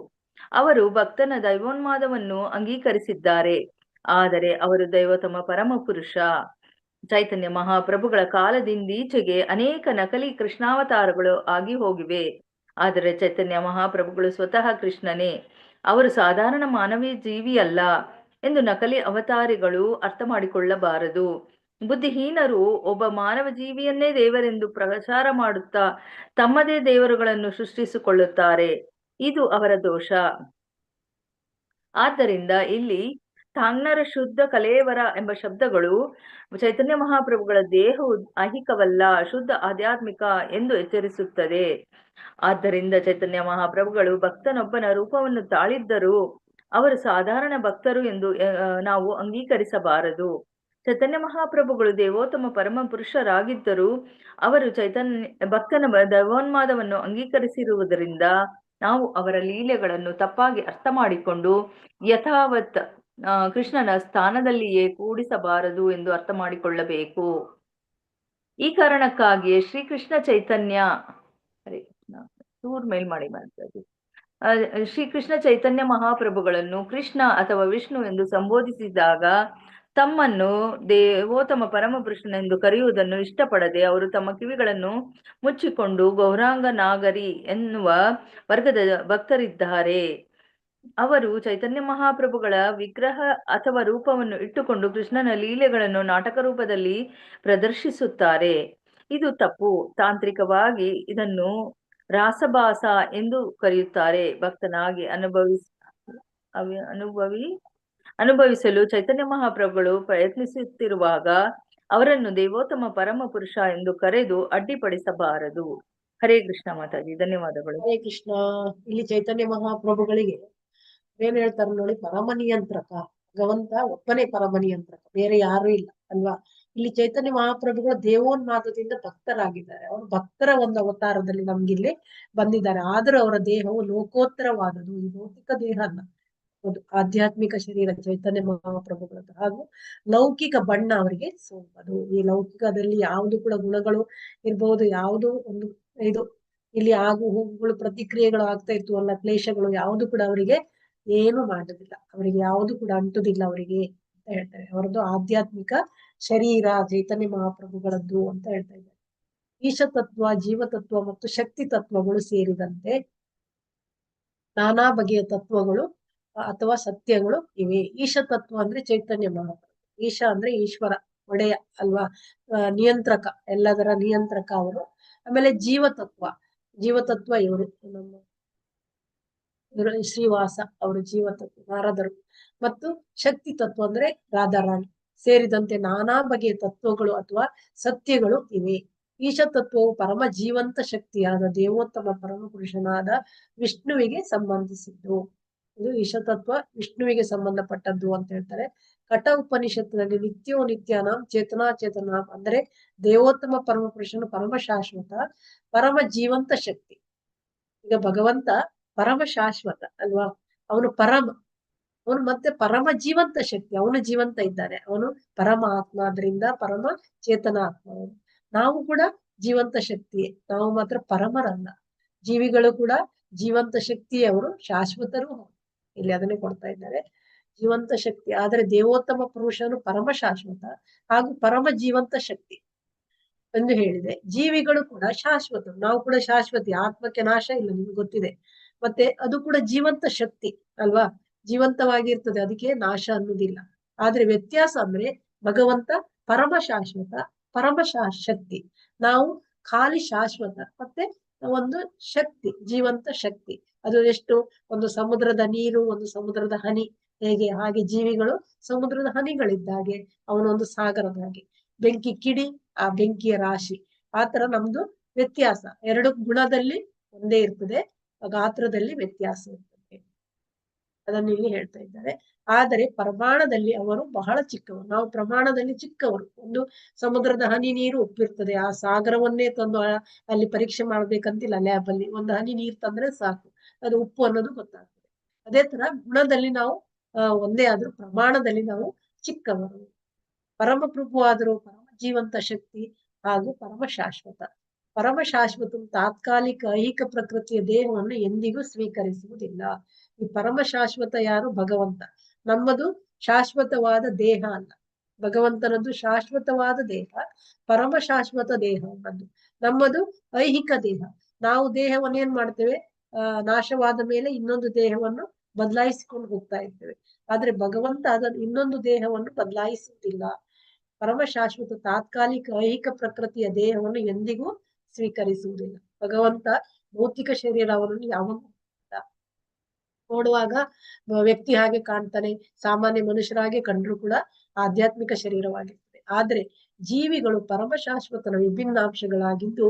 ಅವರು ಭಕ್ತನ ದೈವೋನ್ಮಾದವನ್ನು ಅಂಗೀಕರಿಸಿದ್ದಾರೆ, ಆದರೆ ಅವರು ದೈವೋತ್ತಮ ಪರಮ ಪುರುಷ. ಚೈತನ್ಯ ಮಹಾಪ್ರಭುಗಳ ಕಾಲದಿಂದೀಚೆಗೆ ಅನೇಕ ನಕಲಿ ಕೃಷ್ಣಾವತಾರಗಳು ಆಗಿ ಹೋಗಿವೆ. ಆದರೆ ಚೈತನ್ಯ ಮಹಾಪ್ರಭುಗಳು ಸ್ವತಃ ಕೃಷ್ಣನೇ. ಅವರು ಸಾಧಾರಣ ಮಾನವೀಯ ಜೀವಿಯಲ್ಲ ಎಂದು ನಕಲಿ ಅವತಾರಿಗಳು ಅರ್ಥ ಮಾಡಿಕೊಳ್ಳಬಾರದು. ಬುದ್ಧಿಹೀನರು ಒಬ್ಬ ಮಾನವ ಜೀವಿಯನ್ನೇ ದೇವರೆಂದು ಪ್ರಚಾರ ಮಾಡುತ್ತಾ ತಮ್ಮದೇ ದೇವರುಗಳನ್ನು ಸೃಷ್ಟಿಸಿಕೊಳ್ಳುತ್ತಾರೆ. ಇದು ಅವರ ದೋಷ. ಆದ್ದರಿಂದ ಇಲ್ಲಿ ತಾಂಗ್ನರ ಶುದ್ಧ ಕಲೇವರ ಎಂಬ ಶಬ್ದಗಳು ಚೈತನ್ಯ ಮಹಾಪ್ರಭುಗಳ ದೇಹವು ಐಹಿಕವಲ್ಲ, ಶುದ್ಧ ಆಧ್ಯಾತ್ಮಿಕ ಎಂದು ಎಚ್ಚರಿಸುತ್ತದೆ. ಆದ್ದರಿಂದ ಚೈತನ್ಯ ಮಹಾಪ್ರಭುಗಳು ಭಕ್ತನೊಬ್ಬನ ರೂಪವನ್ನು ತಾಳಿದ್ದರೂ ಅವರು ಸಾಧಾರಣ ಭಕ್ತರು ಎಂದು ನಾವು ಅಂಗೀಕರಿಸಬಾರದು. ಚೈತನ್ಯ ಮಹಾಪ್ರಭುಗಳು ದೇವೋತ್ತಮ ಪರಮ ಪುರುಷರಾಗಿದ್ದರೂ ಅವರು ಭಕ್ತನ ದೈವೋನ್ಮಾದವನ್ನು ಅಂಗೀಕರಿಸಿರುವುದರಿಂದ ನಾವು ಅವರ ಲೀಲೆಗಳನ್ನು ತಪ್ಪಾಗಿ ಅರ್ಥ ಮಾಡಿಕೊಂಡು ಯಥಾವತ್ ಕೃಷ್ಣನ ಸ್ಥಾನದಲ್ಲಿಯೇ ಕೂಡಿಸಬಾರದು ಎಂದು ಅರ್ಥ ಮಾಡಿಕೊಳ್ಳಬೇಕು. ಈ ಕಾರಣಕ್ಕಾಗಿಯೇ ಶ್ರೀಕೃಷ್ಣ ಚೈತನ್ಯ ಶ್ರೀಕೃಷ್ಣ ಚೈತನ್ಯ ಮಹಾಪ್ರಭುಗಳನ್ನು ಕೃಷ್ಣ ಅಥವಾ ವಿಷ್ಣು ಎಂದು ಸಂಬೋಧಿಸಿದಾಗ ತಮ್ಮನ್ನು ದೇವೋತ್ತಮ ಪರಮಪುರುಷನೆಂದು ಕರೆಯುವುದನ್ನು ಇಷ್ಟಪಡದೆ ಅವರು ತಮ್ಮ ಕಿವಿಗಳನ್ನು ಮುಚ್ಚಿಕೊಂಡು ಗೌರಾಂಗ ನಾಗರಿ ಎನ್ನುವ ವರ್ಗದ ಭಕ್ತರಿದ್ದಾರೆ. ಅವರು ಚೈತನ್ಯ ಮಹಾಪ್ರಭುಗಳ ವಿಗ್ರಹ ಅಥವಾ ರೂಪವನ್ನು ಇಟ್ಟುಕೊಂಡು ಕೃಷ್ಣನ ಲೀಲೆಗಳನ್ನು ನಾಟಕ ರೂಪದಲ್ಲಿ ಪ್ರದರ್ಶಿಸುತ್ತಾರೆ. ಇದು ತಪ್ಪು. ತಾಂತ್ರಿಕವಾಗಿ ಇದನ್ನು ರಾಸಭಾಸ ಎಂದು ಕರೆಯುತ್ತಾರೆ. ಭಕ್ತನಾಗಿ ಅನುಭವಿಸಲು ಚೈತನ್ಯ ಮಹಾಪ್ರಭುಗಳು ಪ್ರಯತ್ನಿಸುತ್ತಿರುವಾಗ ಅವರನ್ನು ದೇವೋತ್ತಮ ಪರಮ ಪುರುಷ ಎಂದು ಕರೆದು ಅಡ್ಡಿಪಡಿಸಬಾರದು. ಹರೇ ಕೃಷ್ಣ ಮಾತಾಜಿ, ಧನ್ಯವಾದಗಳು. ಹರೇ ಕೃಷ್ಣ. ಇಲ್ಲಿ ಚೈತನ್ಯ ಮಹಾಪ್ರಭುಗಳಿಗೆ ಏನ್ ಹೇಳ್ತಾರೆ ನೋಡಿ, ಪರಮ ನಿಯಂತ್ರಕ. ಭಗವಂತ ಒಬ್ಬನೇ ಪರಮ ನಿಯಂತ್ರಕ, ಬೇರೆ ಯಾರು ಇಲ್ಲ ಅಲ್ವಾ. ಇಲ್ಲಿ ಚೈತನ್ಯ ಮಹಾಪ್ರಭುಗಳು ದೇವೋನ್ಮಾದದಿಂದ ಭಕ್ತರಾಗಿದ್ದಾರೆ. ಅವರು ಭಕ್ತರ ಒಂದು ಅವತಾರದಲ್ಲಿ ನಮ್ಗಿಲ್ಲಿ ಬಂದಿದ್ದಾರೆ. ಆದರೂ ಅವರ ದೇಹವು ಲೋಕೋತ್ತರವಾದದು, ಈ ಲೌಕಿಕ ದೇಹ ಅಲ್ಲ. ಒಂದು ಆಧ್ಯಾತ್ಮಿಕ ಶರೀರ ಚೈತನ್ಯ ಮಹಾಪ್ರಭುಗಳದ್ದು. ಹಾಗೂ ಲೌಕಿಕ ಬಣ್ಣ ಅವರಿಗೆ ಸೋಂಪದು. ಈ ಲೌಕಿಕದಲ್ಲಿ ಯಾವುದು ಕೂಡ ಗುಣಗಳು ಇರ್ಬಹುದು, ಯಾವುದು ಒಂದು ಇದು ಇಲ್ಲಿ ಆಗು ಹೋಗುಗಳು ಪ್ರತಿಕ್ರಿಯೆಗಳು ಆಗ್ತಾ ಇತ್ತು ಅಲ್ಲ, ಕ್ಲೇಶಗಳು ಯಾವುದು ಕೂಡ ಅವರಿಗೆ ಏನು ಮಾಡುದಿಲ್ಲ, ಅವರಿಗೆ ಯಾವುದು ಕೂಡ ಅಂಟುದಿಲ್ಲ ಅವರಿಗೆ ಅಂತ ಹೇಳ್ತಾರೆ. ಅವರದ್ದು ಆಧ್ಯಾತ್ಮಿಕ ಶರೀರ ಚೈತನ್ಯ ಮಹಾಪ್ರಭುಗಳದ್ದು ಅಂತ ಹೇಳ್ತಾ ಇದ್ದಾರೆ. ಈಶತತ್ವ, ಜೀವತತ್ವ ಮತ್ತು ಶಕ್ತಿ ತತ್ವಗಳು ಸೇರಿದಂತೆ ನಾನಾ ಬಗೆಯ ತತ್ವಗಳು ಅಥವಾ ಸತ್ಯಗಳು ಇವೆ. ಈಶತತ್ವ ಅಂದ್ರೆ ಚೈತನ್ಯ ಮಹಾಪ್ರಭು. ಈಶ ಅಂದ್ರೆ ಈಶ್ವರ, ಒಡೆಯ ಅಲ್ವಾ, ನಿಯಂತ್ರಕ, ಎಲ್ಲದರ ನಿಯಂತ್ರಕ ಅವರು. ಆಮೇಲೆ ಜೀವತತ್ವ ಇವರು ನಮ್ಮ ಶ್ರೀವಾಸ ಅವರು ಜೀವತತ್ವ, ನಾರದರು. ಮತ್ತು ಶಕ್ತಿ ತತ್ವ ಅಂದ್ರೆ ರಾಧಾರಾಣಿ ಸೇರಿದಂತೆ ನಾನಾ ಬಗೆಯ ತತ್ವಗಳು ಅಥವಾ ಸತ್ಯಗಳು ಇವೆ. ಈಶ ತತ್ವವು ಪರಮ ಜೀವಂತ ಶಕ್ತಿಯಾದ ದೇವೋತ್ತಮ ಪರಮ ಪುರುಷನಾದ ವಿಷ್ಣುವಿಗೆ ಸಂಬಂಧಿಸಿದ್ದು. ಇದು ಈಶತತ್ವ ವಿಷ್ಣುವಿಗೆ ಸಂಬಂಧಪಟ್ಟದ್ದು ಅಂತ ಹೇಳ್ತಾರೆ. ಕಠ ಉಪನಿಷತ್ತಿನಲ್ಲಿ ನಿತ್ಯೋ ನಿತ್ಯಾನಾಂ ಚೇತನಾಂ ಅಂದ್ರೆ ದೇವೋತ್ತಮ ಪರಮ ಪುರುಷನು ಪರಮ ಶಾಶ್ವತ, ಪರಮ ಜೀವಂತ ಶಕ್ತಿ. ಈಗ ಭಗವಂತ ಪರಮ ಶಾಶ್ವತ ಅಲ್ವಾ, ಅವನು ಅವನು ಮತ್ತೆ ಪರಮ ಜೀವಂತ ಶಕ್ತಿ, ಅವನು ಜೀವಂತ ಇದ್ದಾನೆ, ಅವನು ಪರಮ ಆತ್ಮ, ಆದ್ರಿಂದ ಪರಮ ಚೇತನ ಆತ್ಮ. ನಾವು ಕೂಡ ಜೀವಂತ ಶಕ್ತಿಯೇ, ನಾವು ಮಾತ್ರ ಪರಮರಲ್ಲ. ಜೀವಿಗಳು ಕೂಡ ಜೀವಂತ ಶಕ್ತಿಯವರು, ಶಾಶ್ವತರು. ಇಲ್ಲಿ ಅದನ್ನೇ ಕೊಡ್ತಾ ಇದ್ದಾರೆ, ಜೀವಂತ ಶಕ್ತಿ. ಆದ್ರೆ ದೇವೋತ್ತಮ ಪುರುಷನು ಪರಮ ಶಾಶ್ವತ ಹಾಗೂ ಪರಮ ಜೀವಂತ ಶಕ್ತಿ. ಎಂದು ಹೇಳಿದೆ. ಜೀವಿಗಳು ಕೂಡ ಶಾಶ್ವತ, ನಾವು ಕೂಡ ಶಾಶ್ವತಿ, ಆತ್ಮಕ್ಕೆ ನಾಶ ಇಲ್ಲ, ನಿಮ್ಗೆ ಗೊತ್ತಿದೆ. ಮತ್ತೆ ಅದು ಕೂಡ ಜೀವಂತ ಶಕ್ತಿ ಅಲ್ವಾ, ಜೀವಂತವಾಗಿರ್ತದೆ, ಅದಕ್ಕೆ ನಾಶ ಅನ್ನೋದಿಲ್ಲ. ಆದ್ರೆ ವ್ಯತ್ಯಾಸ ಅಂದ್ರೆ ಭಗವಂತ ಪರಮ ಶಾಶ್ವತ, ಶಕ್ತಿ. ನಾವು ಖಾಲಿ ಶಾಶ್ವತ, ಮತ್ತೆ ಒಂದು ಶಕ್ತಿ, ಜೀವಂತ ಶಕ್ತಿ. ಅದು ಎಷ್ಟು, ಒಂದು ಸಮುದ್ರದ ನೀರು, ಒಂದು ಸಮುದ್ರದ ಹನಿ ಹೇಗೆ, ಹಾಗೆ ಜೀವಿಗಳು ಸಮುದ್ರದ ಹನಿಗಳಿದ್ದಾಗೆ, ಅವನೊಂದು ಸಾಗರದ ಹಾಗೆ. ಬೆಂಕಿ ಕಿಡಿ, ಆ ಬೆಂಕಿಯ ರಾಶಿ. ಆತರ ನಮ್ದು ವ್ಯತ್ಯಾಸ, ಎರಡು ಗುಣದಲ್ಲಿ ಒಂದೇ ಇರ್ತದೆ, ಗಾತ್ರದಲ್ಲಿ ವ್ಯತ್ಯಾಸ ಇರ್ತದೆ, ಅದನ್ನು ಇಲ್ಲಿ ಹೇಳ್ತಾ ಇದ್ದಾರೆ. ಆದರೆ ಪ್ರಮಾಣದಲ್ಲಿ ಅವರು ಬಹಳ ಚಿಕ್ಕವರು, ನಾವು ಪ್ರಮಾಣದಲ್ಲಿ ಚಿಕ್ಕವರು. ಒಂದು ಸಮುದ್ರದ ಹನಿ ನೀರು ಉಪ್ಪಿರ್ತದೆ, ಆ ಸಾಗರವನ್ನೇ ತಂದು ಅಲ್ಲಿ ಪರೀಕ್ಷೆ ಮಾಡ್ಬೇಕಂತಿಲ್ಲ, ಲ್ಯಾಬ್ ಅಲ್ಲಿ ಒಂದು ಹನಿ ನೀರು ತಂದ್ರೆ ಸಾಕು, ಅದು ಉಪ್ಪು ಅನ್ನೋದು ಗೊತ್ತಾಗ್ತದೆ. ಅದೇ ತರ ಗುಣದಲ್ಲಿ ನಾವು ಒಂದೇ ಆದ್ರೂ ಪ್ರಮಾಣದಲ್ಲಿ ನಾವು ಚಿಕ್ಕವರು. ಪರಮಪ್ರಭು ಆದರೂ ಪರಮ ಜೀವಂತ ಶಕ್ತಿ ಹಾಗೂ ಪರಮ ಶಾಶ್ವತ. ಪರಮ ಶಾಶ್ವತ ತಾತ್ಕಾಲಿಕ ಐಹಿಕ ಪ್ರಕೃತಿಯ ದೇಹವನ್ನು ಎಂದಿಗೂ ಸ್ವೀಕರಿಸುವುದಿಲ್ಲ. ಈ ಪರಮ ಶಾಶ್ವತ ಯಾರು? ಭಗವಂತ. ನಮ್ಮದು ಶಾಶ್ವತವಾದ ದೇಹ ಅಲ್ಲ, ಭಗವಂತನದ್ದು ಶಾಶ್ವತವಾದ ದೇಹ, ಪರಮ ಶಾಶ್ವತ ದೇಹ ನಮ್ಮದು. ನಮ್ಮದು ಐಹಿಕ ದೇಹ. ನಾವು ದೇಹವನ್ನು ಏನ್ ಮಾಡ್ತೇವೆ, ನಾಶವಾದ ಮೇಲೆ ಇನ್ನೊಂದು ದೇಹವನ್ನು ಬದಲಾಯಿಸಿಕೊಂಡು ಹೋಗ್ತಾ ಇರ್ತೇವೆ. ಆದ್ರೆ ಭಗವಂತ ಅದನ್ನು ಇನ್ನೊಂದು ದೇಹವನ್ನು ಬದಲಾಯಿಸುವುದಿಲ್ಲ. ಪರಮ ಶಾಶ್ವತ ತಾತ್ಕಾಲಿಕ ಐಹಿಕ ಪ್ರಕೃತಿಯ ದೇಹವನ್ನು ಎಂದಿಗೂ ಸ್ವೀಕರಿಸುವುದಿಲ್ಲ. ಭಗವಂತ ಭೌತಿಕ ಶರೀರ ಅವನನ್ನು ಯಾವಾಗ ನೋಡುವಾಗ ವ್ಯಕ್ತಿ ಹಾಗೆ ಕಾಣ್ತಾನೆ, ಸಾಮಾನ್ಯ ಮನುಷ್ಯರಾಗೆ ಕಂಡ್ರು ಕೂಡ ಆಧ್ಯಾತ್ಮಿಕ ಶರೀರವಾಗಿರ್ತದೆ. ಆದ್ರೆ ಜೀವಿಗಳು ಪರಮ ಶಾಶ್ವತನ ವಿಭಿನ್ನ ಅಂಶಗಳಾಗಿದ್ದು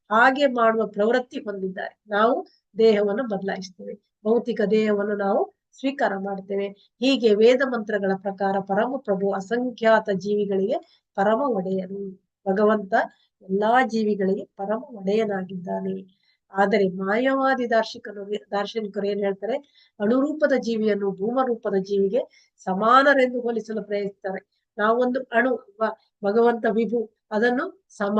ಹಾಗೆ ಮಾಡುವ ಪ್ರವೃತ್ತಿ ಹೊಂದಿದ್ದಾರೆ. ನಾವು ದೇಹವನ್ನು ಬದಲಾಯಿಸ್ತೇವೆ, ಭೌತಿಕ ದೇಹವನ್ನು ನಾವು ಸ್ವೀಕಾರ ಮಾಡ್ತೇವೆ. ಹೀಗೆ ವೇದ ಮಂತ್ರಗಳ ಪ್ರಕಾರ ಪರಮ ಪ್ರಭು ಅಸಂಖ್ಯಾತ ಜೀವಿಗಳಿಗೆ ಪರಮ ಒಡೆಯನು. ಭಗವಂತ ಎಲ್ಲಾ ಜೀವಿಗಳಿಗೆ ಪರಮ ಒಡೆಯನಾಗಿದ್ದಾನೆ. ಆದರೆ ಮಾಯವಾದಿ ದಾರ್ಶನಿಕರು ಏನ್ ಹೇಳ್ತಾರೆ, ಅಣುರೂಪದ ಜೀವಿಯನ್ನು ಭೂಮರೂಪದ ಜೀವಿಗೆ ಸಮಾನರೆಂದು ಹೋಲಿಸಲು ಪ್ರಯತ್ನಿಸ್ತಾರೆ. ನಾವೊಂದು ಅಣು, ಭಗವಂತ ವಿಭು, ಅದನ್ನು ಸಮ,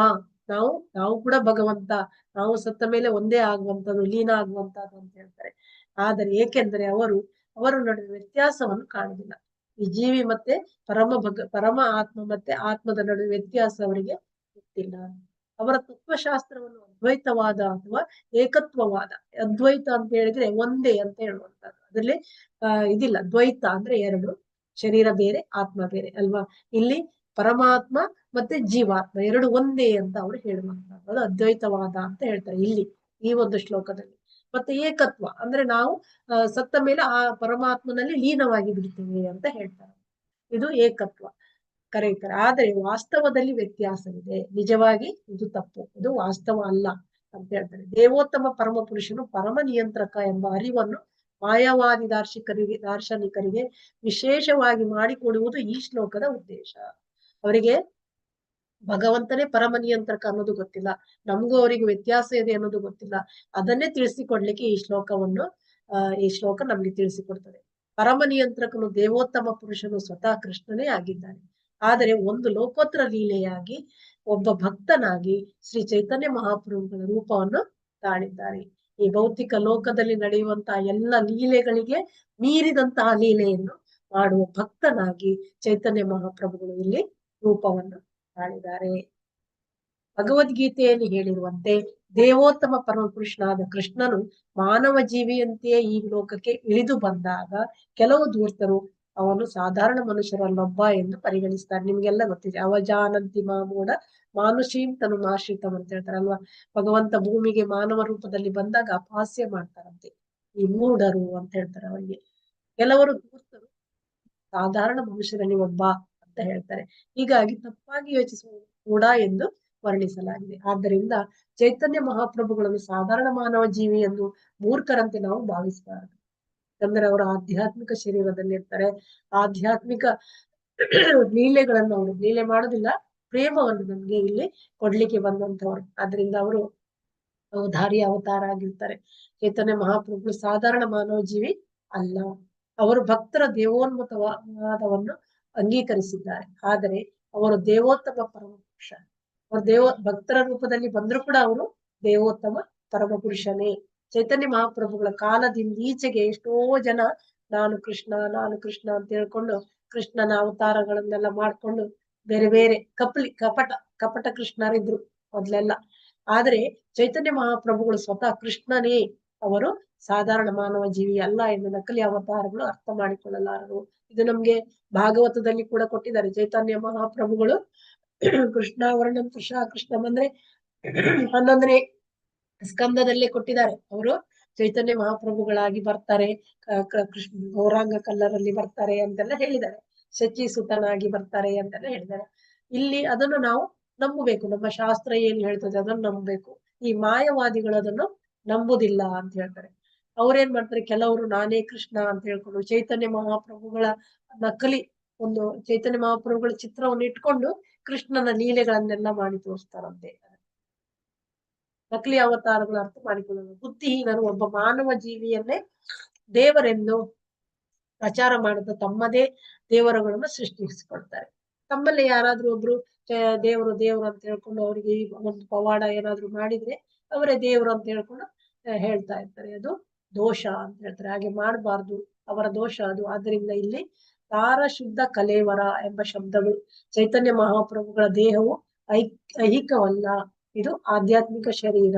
ನಾವು ಕೂಡ ಭಗವಂತ, ನಾವು ಸತ್ತ ಮೇಲೆ ಒಂದೇ ಆಗುವಂತದ್ದು, ಲೀನ ಆಗುವಂತದ್ದು ಅಂತ ಹೇಳ್ತಾರೆ. ಆದರೆ ಏಕೆಂದರೆ ಅವರು ನಡುವೆ ವ್ಯತ್ಯಾಸವನ್ನು ಕಾಣುವುದಿಲ್ಲ. ಈ ಜೀವಿ ಮತ್ತೆ ಪರಮ ಆತ್ಮ ಮತ್ತೆ ಆತ್ಮದ ನಡುವೆ ವ್ಯತ್ಯಾಸ ಅವರಿಗೆ ಗೊತ್ತಿಲ್ಲ. ಅವರ ತತ್ವಶಾಸ್ತ್ರವನ್ನು ಅದ್ವೈತವಾದ ಅಥವಾ ಏಕತ್ವವಾದ, ಅದ್ವೈತ ಅಂತ ಹೇಳಿದ್ರೆ ಒಂದೇ ಅಂತ ಹೇಳುವಂತದ್ದು, ಅದ್ರಲ್ಲಿ ಇದಿಲ್ಲ. ದ್ವೈತ ಅಂದ್ರೆ ಎರಡು, ಶರೀರ ಬೇರೆ ಆತ್ಮ ಬೇರೆ ಅಲ್ವಾ. ಇಲ್ಲಿ ಪರಮಾತ್ಮ ಮತ್ತೆ ಜೀವಾತ್ಮ ಎರಡು ಒಂದೇ ಅಂತ ಅವರು ಹೇಳುವಂತದ್ದು, ಅದು ಅದ್ವೈತವಾದ ಅಂತ ಹೇಳ್ತಾರೆ ಇಲ್ಲಿ ಈ ಒಂದು ಶ್ಲೋಕದಲ್ಲಿ. ಮತ್ತೆ ಏಕತ್ವ ಅಂದ್ರೆ ನಾವು ಸತ್ತ ಮೇಲೆ ಆ ಪರಮಾತ್ಮನಲ್ಲಿ ಲೀನವಾಗಿ ಬಿಡ್ತೇವೆ ಅಂತ ಹೇಳ್ತಾರೆ, ಇದು ಏಕತ್ವ ಕರೀತಾರೆ. ಆದರೆ ವಾಸ್ತವದಲ್ಲಿ ವ್ಯತ್ಯಾಸವಿದೆ, ನಿಜವಾಗಿ ಇದು ತಪ್ಪು, ಇದು ವಾಸ್ತವ ಅಲ್ಲ ಅಂತ ಹೇಳ್ತಾರೆ. ದೇವೋತ್ತಮ ಪರಮ ಪುರುಷನು ಪರಮ ನಿಯಂತ್ರಕ ಎಂಬ ಅರಿವನ್ನು ಮಾಯಾವಾದಿ ದಾರ್ಶನಿಕರಿಗೆ ವಿಶೇಷವಾಗಿ ಮಾಡಿಕೊಡುವುದು ಈ ಶ್ಲೋಕದ ಉದ್ದೇಶ. ಅವರಿಗೆ ಭಗವಂತನೇ ಪರಮ ನಿಯಂತ್ರಕ ಅನ್ನೋದು ಗೊತ್ತಿಲ್ಲ, ನಮಗೂ ಅವರಿಗೂ ವ್ಯತ್ಯಾಸ ಇದೆ ಅನ್ನೋದು ಗೊತ್ತಿಲ್ಲ. ಅದನ್ನೇ ತಿಳಿಸಿಕೊಡ್ಲಿಕ್ಕೆ ಈ ಶ್ಲೋಕ ನಮ್ಗೆ ತಿಳಿಸಿಕೊಡ್ತದೆ. ಪರಮ ನಿಯಂತ್ರಕನು ದೇವೋತ್ತಮ ಪುರುಷನು ಸ್ವತಃ ಕೃಷ್ಣನೇ ಆಗಿದ್ದಾನೆ. ಆದರೆ ಒಂದು ಲೋಕೋತ್ತರ ಲೀಲೆಯಾಗಿ ಒಬ್ಬ ಭಕ್ತನಾಗಿ ಶ್ರೀ ಚೈತನ್ಯ ಮಹಾಪ್ರಭುಗಳ ರೂಪವನ್ನು ತಾಳಿದ್ದಾರೆ. ಈ ಭೌತಿಕ ಲೋಕದಲ್ಲಿ ನಡೆಯುವಂತಹ ಎಲ್ಲ ಲೀಲೆಗಳಿಗೆ ಮೀರಿದಂತಹ ಲೀಲೆಯನ್ನು ಮಾಡುವ ಭಕ್ತನಾಗಿ ಚೈತನ್ಯ ಮಹಾಪ್ರಭುಗಳು ಇಲ್ಲಿ ರೂಪವನ್ನು ತಾಳಿದ್ದಾರೆ. ಭಗವದ್ಗೀತೆಯಲ್ಲಿ ಹೇಳಿರುವಂತೆ ದೇವೋತ್ತಮ ಪರಮಪುರುಷನಾದ ಕೃಷ್ಣನು ಮಾನವ ಜೀವಿಯಂತೆಯೇ ಈ ಲೋಕಕ್ಕೆ ಇಳಿದು ಬಂದಾಗ ಕೆಲವು ಧೂರ್ತರು ಅವನು ಸಾಧಾರಣ ಮನುಷ್ಯರಲ್ಲೊಬ್ಬ ಎಂದು ಪರಿಗಣಿಸ್ತಾರೆ. ನಿಮ್ಗೆಲ್ಲ ಗೊತ್ತಿದೆ, ಅವಜಾನಂತಿ ಮಾಮೂಢ ಮಾನುಷೀಂ ತನು ಮಾಶ್ರಿತಂ ಅಂತ ಹೇಳ್ತಾರಲ್ವಾ. ಭಗವಂತ ಭೂಮಿಗೆ ಮಾನವ ರೂಪದಲ್ಲಿ ಬಂದಾಗ ಅಪಹಾಸ್ಯ ಮಾಡ್ತಾರಂತೆ, ಈ ಮೂಢರು ಅಂತ ಹೇಳ್ತಾರೆ ಅವರಿಗೆ. ಕೆಲವರು ಧೂರ್ತರು ಸಾಧಾರಣ ಮನುಷ್ಯರಲ್ಲಿ ಒಬ್ಬ ಅಂತ ಹೇಳ್ತಾರೆ. ಹೀಗಾಗಿ ತಪ್ಪಾಗಿ ಯೋಚಿಸುವ ಕೂಡ ಎಂದು ವರ್ಣಿಸಲಾಗಿದೆ. ಆದ್ದರಿಂದ ಚೈತನ್ಯ ಮಹಾಪ್ರಭುಗಳನ್ನು ಸಾಧಾರಣ ಮಾನವ ಜೀವಿ ಎಂದು ಮೂರ್ಖರಂತೆ ನಾವು ಭಾವಿಸಬಾರದು. ಯಾಕಂದ್ರೆ ಅವರು ಆಧ್ಯಾತ್ಮಿಕ ಶರೀರದಲ್ಲಿ ಇರ್ತಾರೆ, ಆಧ್ಯಾತ್ಮಿಕ ಲೀಲೆಗಳನ್ನು ಅವರು ಲೀಲೆ ಮಾಡೋದಿಲ್ಲ, ಪ್ರೇಮವನ್ನು ನಮ್ಗೆ ಇಲ್ಲಿ ಕೊಡ್ಲಿಕ್ಕೆ ಬಂದಂತವರು. ಆದ್ರಿಂದ ಅವರು ಧಾರಿ ಅವತಾರ ಆಗಿರ್ತಾರೆ. ಚೈತನ್ಯ ಮಹಾಪ್ರಭುಗಳು ಸಾಧಾರಣ ಮಾನವ ಜೀವಿ ಅಲ್ಲ, ಅವರು ಭಕ್ತರ ದೇವೋನ್ಮತವಾದವನ್ನು ಅಂಗೀಕರಿಸಿದ್ದಾರೆ. ಆದರೆ ಅವರು ದೇವೋತ್ತಮ ಪರಮಪುರುಷ, ಅವರು ಭಕ್ತರ ರೂಪದಲ್ಲಿ ಬಂದ್ರು ಕೂಡ ಅವರು ದೇವೋತ್ತಮ ಪರಮಪುರುಷನೇ. ಚೈತನ್ಯ ಮಹಾಪ್ರಭುಗಳ ಕಾಲದಿಂದ ಈಚೆಗೆ ಎಷ್ಟೋ ಜನ ನಾನು ಕೃಷ್ಣ ಅಂತ ಹೇಳ್ಕೊಂಡು ಕೃಷ್ಣನ ಅವತಾರಗಳನ್ನೆಲ್ಲ ಮಾಡ್ಕೊಂಡು ಬೇರೆ ಬೇರೆ ಕಪಟ ಕೃಷ್ಣರಿದ್ರು. ಮೊದ್ಲೆಲ್ಲ. ಆದ್ರೆ ಚೈತನ್ಯ ಮಹಾಪ್ರಭುಗಳು ಸ್ವತಃ ಕೃಷ್ಣನೇ ಅವರು ಸಾಧಾರಣ ಮಾನವ ಜೀವಿ ಅಲ್ಲ ಎಂದು ನಕಲಿ ಅವತಾರಗಳು ಅರ್ಥ ಮಾಡಿಕೊಳ್ಳಲಾರರು. ಇದು ನಮ್ಗೆ ಭಾಗವತದಲ್ಲಿ ಕೂಡ ಕೊಟ್ಟಿದ್ದಾರೆ. ಚೈತನ್ಯ ಮಹಾಪ್ರಭುಗಳು ಕೃಷ್ಣಾವರಣ ಕೃಷ್ಣ ಬಂದ್ರೆ 11ನೇ ಸ್ಕಂದದಲ್ಲೇ ಕೊಟ್ಟಿದ್ದಾರೆ. ಅವರು ಚೈತನ್ಯ ಮಹಾಪ್ರಭುಗಳಾಗಿ ಬರ್ತಾರೆ, ಕೃಷ್ಣ ಗೌರಾಂಗ ಕಲ್ಲರಲ್ಲಿ ಬರ್ತಾರೆ ಅಂತೆಲ್ಲ ಹೇಳಿದ್ದಾರೆ. ಶಚಿ ಸುತನಾಗಿ ಬರ್ತಾರೆ ಅಂತೆಲ್ಲ ಹೇಳಿದ್ದಾರೆ. ಇಲ್ಲಿ ಅದನ್ನು ನಾವು ನಂಬಬೇಕು. ನಮ್ಮ ಶಾಸ್ತ್ರ ಏನ್ ಹೇಳ್ತದೆ ಅದನ್ನು ನಂಬಬೇಕು. ಈ ಮಾಯವಾದಿಗಳು ಅದನ್ನು ನಂಬುದಿಲ್ಲ ಅಂತ ಹೇಳ್ತಾರೆ. ಅವ್ರೇನ್ ಮಾಡ್ತಾರೆ, ಕೆಲವರು ನಾನೇ ಕೃಷ್ಣ ಅಂತ ಹೇಳ್ಕೊಂಡು ಚೈತನ್ಯ ಮಹಾಪ್ರಭುಗಳ ನಕಲಿ ಒಂದು ಚೈತನ್ಯ ಮಹಾಪ್ರಭುಗಳ ಚಿತ್ರವನ್ನು ಇಟ್ಕೊಂಡು ಕೃಷ್ಣನ ಲೀಲೆಗಳನ್ನೆಲ್ಲ ಮಾಡಿ ತೋರಿಸ್ತಾರಂತೆ. ನಕಲಿ ಅವತಾರಗಳ ಅರ್ಥ ಮಾಡಿಕೊಳ್ಳೋದು. ಬುದ್ಧಿಹೀನರು ಒಬ್ಬ ಮಾನವ ಜೀವಿಯನ್ನೇ ದೇವರೆಂದು ಪ್ರಚಾರ ಮಾಡಿದ ತಮ್ಮದೇ ದೇವರುಗಳನ್ನು ಸೃಷ್ಟಿಸಿಕೊಳ್ತಾರೆ. ತಮ್ಮಲ್ಲಿ ಯಾರಾದ್ರೂ ಒಬ್ರು ದೇವರು ಅಂತ ಹೇಳ್ಕೊಂಡು ಅವರಿಗೆ ಒಂದು ಪವಾಡ ಏನಾದ್ರು ಮಾಡಿದ್ರೆ ಅವರೇ ದೇವರು ಅಂತ ಹೇಳ್ಕೊಂಡು ಹೇಳ್ತಾ ಇರ್ತಾರೆ. ಅದು ದೋಷ ಅಂತ ಹೇಳ್ತಾರೆ. ಹಾಗೆ ಮಾಡಬಾರ್ದು, ಅವರ ದೋಷ ಅದು. ಆದ್ರಿಂದ ಇಲ್ಲಿ ತಾರ ಶುದ್ಧ ಕಲೇವರ ಎಂಬ ಶಬ್ದಗಳು ಚೈತನ್ಯ ಮಹಾಪ್ರಭುಗಳ ದೇಹವು ಐಹಿಕವಲ್ಲ, ಇದು ಆಧ್ಯಾತ್ಮಿಕ ಶರೀರ,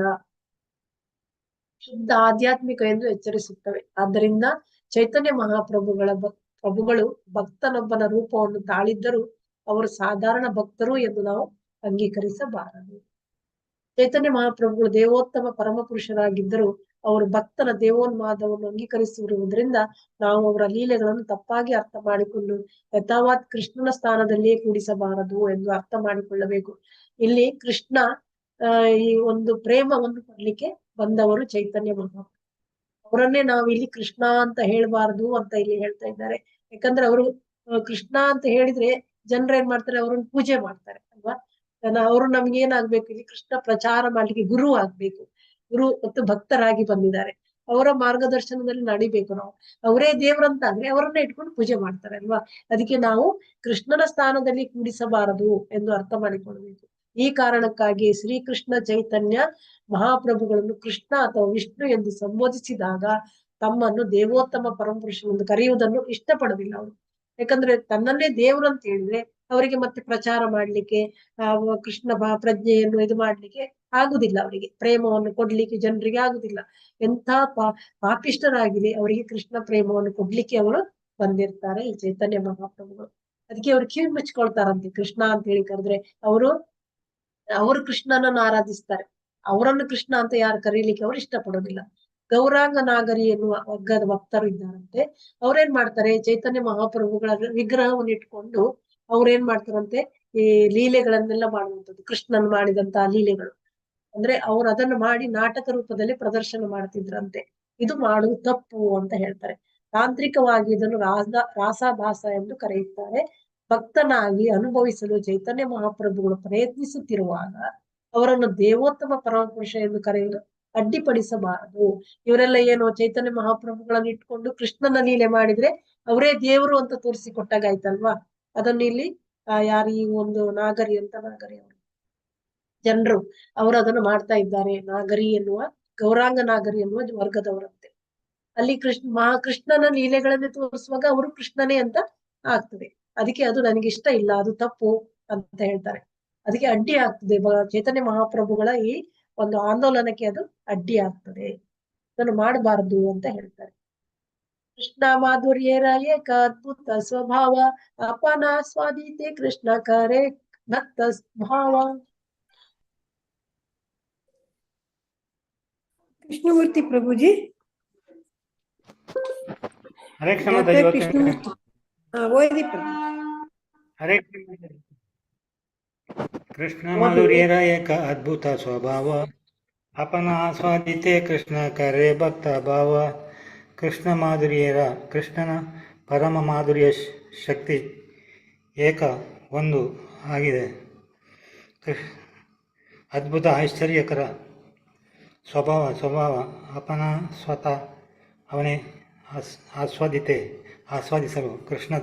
ಶುದ್ಧ ಆಧ್ಯಾತ್ಮಿಕ ಎಂದು ಎಚ್ಚರಿಸುತ್ತವೆ. ಆದ್ದರಿಂದ ಚೈತನ್ಯ ಪ್ರಭುಗಳು ಭಕ್ತನೊಬ್ಬನ ರೂಪವನ್ನು ತಾಳಿದ್ದರೂ ಅವರು ಸಾಧಾರಣ ಭಕ್ತರು ಎಂದು ನಾವು ಅಂಗೀಕರಿಸಬಾರದು. ಚೈತನ್ಯ ಮಹಾಪ್ರಭುಗಳು ದೇವೋತ್ತಮ ಪರಮ ಪುರುಷರಾಗಿದ್ದರೂ ಅವರು ಭಕ್ತನ ದೇವೋನ್ಮಾದವನ್ನು ಅಂಗೀಕರಿಸಿರುವುದರಿಂದ ನಾವು ಅವರ ಲೀಲೆಗಳನ್ನು ತಪ್ಪಾಗಿ ಅರ್ಥ ಮಾಡಿಕೊಂಡು ಯಥಾವತ್ ಕೃಷ್ಣನ ಸ್ಥಾನದಲ್ಲಿಯೇ ಕೂಡಿಸಬಾರದು ಎಂದು ಅರ್ಥ ಮಾಡಿಕೊಳ್ಳಬೇಕು. ಇಲ್ಲಿ ಕೃಷ್ಣ ಈ ಒಂದು ಪ್ರೇಮವನ್ನು ಕೊಡ್ಲಿಕ್ಕೆ ಬಂದವರು ಚೈತನ್ಯ ಮಹಾಪ್ರಭು. ಅವರನ್ನೇ ನಾವು ಇಲ್ಲಿ ಕೃಷ್ಣ ಅಂತ ಹೇಳ್ಬಾರ್ದು ಅಂತ ಇಲ್ಲಿ ಹೇಳ್ತಾ ಇದ್ದಾರೆ. ಯಾಕಂದ್ರೆ ಅವರು ಕೃಷ್ಣ ಅಂತ ಹೇಳಿದ್ರೆ ಜನರು ಏನ್ ಮಾಡ್ತಾರೆ, ಅವ್ರನ್ನ ಪೂಜೆ ಮಾಡ್ತಾರೆ ಅಲ್ವಾ. ಅವರು ನಮ್ಗೆ ಏನಾಗ್ಬೇಕು, ಇಲ್ಲಿ ಕೃಷ್ಣ ಪ್ರಚಾರ ಮಾಡ್ಲಿಕ್ಕೆ ಗುರು ಆಗ್ಬೇಕು. ಗುರು ಮತ್ತು ಭಕ್ತರಾಗಿ ಬಂದಿದ್ದಾರೆ, ಅವರ ಮಾರ್ಗದರ್ಶನದಲ್ಲಿ ನಡಿಬೇಕು ನಾವು. ಅವರೇ ದೇವ್ರಂತ ಅಂದ್ರೆ ಅವರನ್ನ ಇಟ್ಕೊಂಡು ಪೂಜೆ ಮಾಡ್ತಾರೆ ಅಲ್ವಾ. ಅದಕ್ಕೆ ನಾವು ಕೃಷ್ಣನ ಸ್ಥಾನದಲ್ಲಿ ಕೂಡಿಸಬಾರದು ಎಂದು ಅರ್ಥ ಮಾಡಿಕೊಳ್ಬೇಕು. ಈ ಕಾರಣಕ್ಕಾಗಿ ಶ್ರೀಕೃಷ್ಣ ಚೈತನ್ಯ ಮಹಾಪ್ರಭುಗಳನ್ನು ಕೃಷ್ಣ ಅಥವಾ ವಿಷ್ಣು ಎಂದು ಸಂಬೋಧಿಸಿದಾಗ ತಮ್ಮನ್ನು ದೇವೋತ್ತಮ ಪರಮಪುರುಷನೆಂದು ಕರೆಯುವುದನ್ನು ಇಷ್ಟಪಡೋದಿಲ್ಲ ಅವರು. ಯಾಕಂದ್ರೆ ತನ್ನನ್ನೇ ದೇವ್ರು ಅಂತ ಹೇಳಿದ್ರೆ ಅವರಿಗೆ ಮತ್ತೆ ಪ್ರಚಾರ ಮಾಡ್ಲಿಕ್ಕೆ ಕೃಷ್ಣ ಪ್ರಜ್ಞೆಯನ್ನು ಇದು ಮಾಡ್ಲಿಕ್ಕೆ ಆಗುದಿಲ್ಲ. ಅವರಿಗೆ ಪ್ರೇಮವನ್ನು ಕೊಡ್ಲಿಕ್ಕೆ ಜನರಿಗೆ ಆಗುದಿಲ್ಲ. ಎಂಥ ಪಾಪಿಷ್ಟರಾಗಿದೆ ಅವರಿಗೆ ಕೃಷ್ಣ ಪ್ರೇಮವನ್ನು ಕೊಡ್ಲಿಕ್ಕೆ ಅವರು ಬಂದಿರ್ತಾರೆ ಈ ಚೈತನ್ಯ ಮಹಾಪ್ರಭುಗಳು. ಅದಕ್ಕೆ ಅವ್ರು ಕಿವಿ ಮುಚ್ಕೊಳ್ತಾರಂತೆ ಕೃಷ್ಣ ಅಂತ ಹೇಳಿ ಕರೆದ್ರೆ. ಅವರು ಕೃಷ್ಣನನ್ನು ಆರಾಧಿಸ್ತಾರೆ, ಅವರನ್ನು ಕೃಷ್ಣ ಅಂತ ಯಾರು ಕರೀಲಿಕ್ಕೆ ಅವರು ಇಷ್ಟಪಡೋದಿಲ್ಲ. ಗೌರಾಂಗ ನಾಗರಿ ಎನ್ನುವ ವರ್ಗದ ಭಕ್ತರು ಇದ್ದಾರಂತೆ. ಅವ್ರೇನ್ ಮಾಡ್ತಾರೆ, ಚೈತನ್ಯ ಮಹಾಪ್ರಭುಗಳ ವಿಗ್ರಹವನ್ನು ಇಟ್ಕೊಂಡು ಅವ್ರೇನ್ ಮಾಡ್ತಾರಂತೆ, ಈ ಲೀಲೆಗಳನ್ನೆಲ್ಲ ಮಾಡುವಂಥದ್ದು, ಕೃಷ್ಣನ್ ಮಾಡಿದಂತಹ ಲೀಲೆಗಳು. ಅಂದ್ರೆ ಅವ್ರು ಅದನ್ನು ಮಾಡಿ ನಾಟಕ ರೂಪದಲ್ಲಿ ಪ್ರದರ್ಶನ ಮಾಡ್ತಿದ್ರಂತೆ. ಇದು ಮಾಡುವುದು ತಪ್ಪು ಅಂತ ಹೇಳ್ತಾರೆ. ತಾಂತ್ರಿಕವಾಗಿ ಇದನ್ನು ರಾಸಾಭಾಸ ಎಂದು ಕರೆಯುತ್ತಾರೆ. ಭಕ್ತನಾಗಿ ಅನುಭವಿಸಲು ಚೈತನ್ಯ ಮಹಾಪ್ರಭುಗಳು ಪ್ರಯತ್ನಿಸುತ್ತಿರುವಾಗ ಅವರನ್ನು ದೇವೋತ್ತಮ ಪರಮಪುರುಷ ಎಂದು ಕರೆಯಲು ಅಡ್ಡಿಪಡಿಸಬಾರದು. ಇವರೆಲ್ಲ ಏನು ಚೈತನ್ಯ ಮಹಾಪ್ರಭುಗಳನ್ನು ಇಟ್ಕೊಂಡು ಕೃಷ್ಣನ ಲೀಲೆ ಮಾಡಿದ್ರೆ ಅವರೇ ದೇವರು ಅಂತ ತೋರಿಸಿಕೊಟ್ಟಾಗಾಯ್ತಲ್ವಾ. ಅದನ್ನು ಇಲ್ಲಿ ಯಾರು ಈ ಒಂದು ನಾಗರಿ ಅವರು ಜನರು ಅವರು ಅದನ್ನು ಮಾಡ್ತಾ ಇದ್ದಾರೆ. ನಾಗರಿ ಎನ್ನುವ ಗೌರಾಂಗ ನಾಗರಿ ಎನ್ನುವ ವರ್ಗದವರಂತೆ. ಅಲ್ಲಿ ಮಹಾಕೃಷ್ಣನ ಲೀಲೆಗಳನ್ನೇ ತೋರಿಸುವಾಗ ಅವರು ಕೃಷ್ಣನೇ ಅಂತ ಆಗ್ತದೆ. ಅದಕ್ಕೆ ಅದು ನನಗೆ ಇಷ್ಟ ಇಲ್ಲ, ಅದು ತಪ್ಪು ಅಂತ ಹೇಳ್ತಾರೆ. ಅದಕ್ಕೆ ಅಡ್ಡಿ ಆಗ್ತದೆ. ಚೈತನ್ಯ ಮಹಾಪ್ರಭುಗಳ ಈ ಒಂದು ಆಂದೋಲನಕ್ಕೆ ಅದು ಅಡ್ಡಿ ಆಗ್ತದೆ. ಅದನ್ನು ಮಾಡಬಾರದು ಅಂತ ಹೇಳ್ತಾರೆ. ಕೃಷ್ಣ ಮಾಧುರ್ಯರ ಏಕ ಅದ್ಭುತ ಸ್ವಭಾವ ಅಪನ ಸ್ವಾಧೀತೆ ಕೃಷ್ಣ ಕರೆ ಭಕ್ತ ಭಾವ. ಕೃಷ್ಣಮೂರ್ತಿ ಪ್ರಭುಜಿ. ಹರೇ ಕೃಷ್ಣಮೂರ್ತಿ ಓದಿ ಪ್ರಭು. ಹರೇ ಕೃಷ್ಣ ಮಾಧುರ್ಯರ ಏಕ ಅದ್ಭುತ ಸ್ವಭಾವ ಅಪನ ಆಸ್ವಾದಿತೆ ಕೃಷ್ಣ ಕರೆ ಭಕ್ತ ಭಾವ. ಕೃಷ್ಣ ಮಾಧುರ್ಯರ ಕೃಷ್ಣನ ಪರಮ ಮಾಧುರ್ಯ ಶಕ್ತಿ ಏಕ ಒಂದು ಆಗಿದೆ. ಅದ್ಭುತ ಐಶ್ವರ್ಯಕರ ಸ್ವಭಾವ ಅಪನ ಸ್ವತಃ ಅವನೇ ಆಸ್ವಾದಿಸಲು ಕೃಷ್ಣ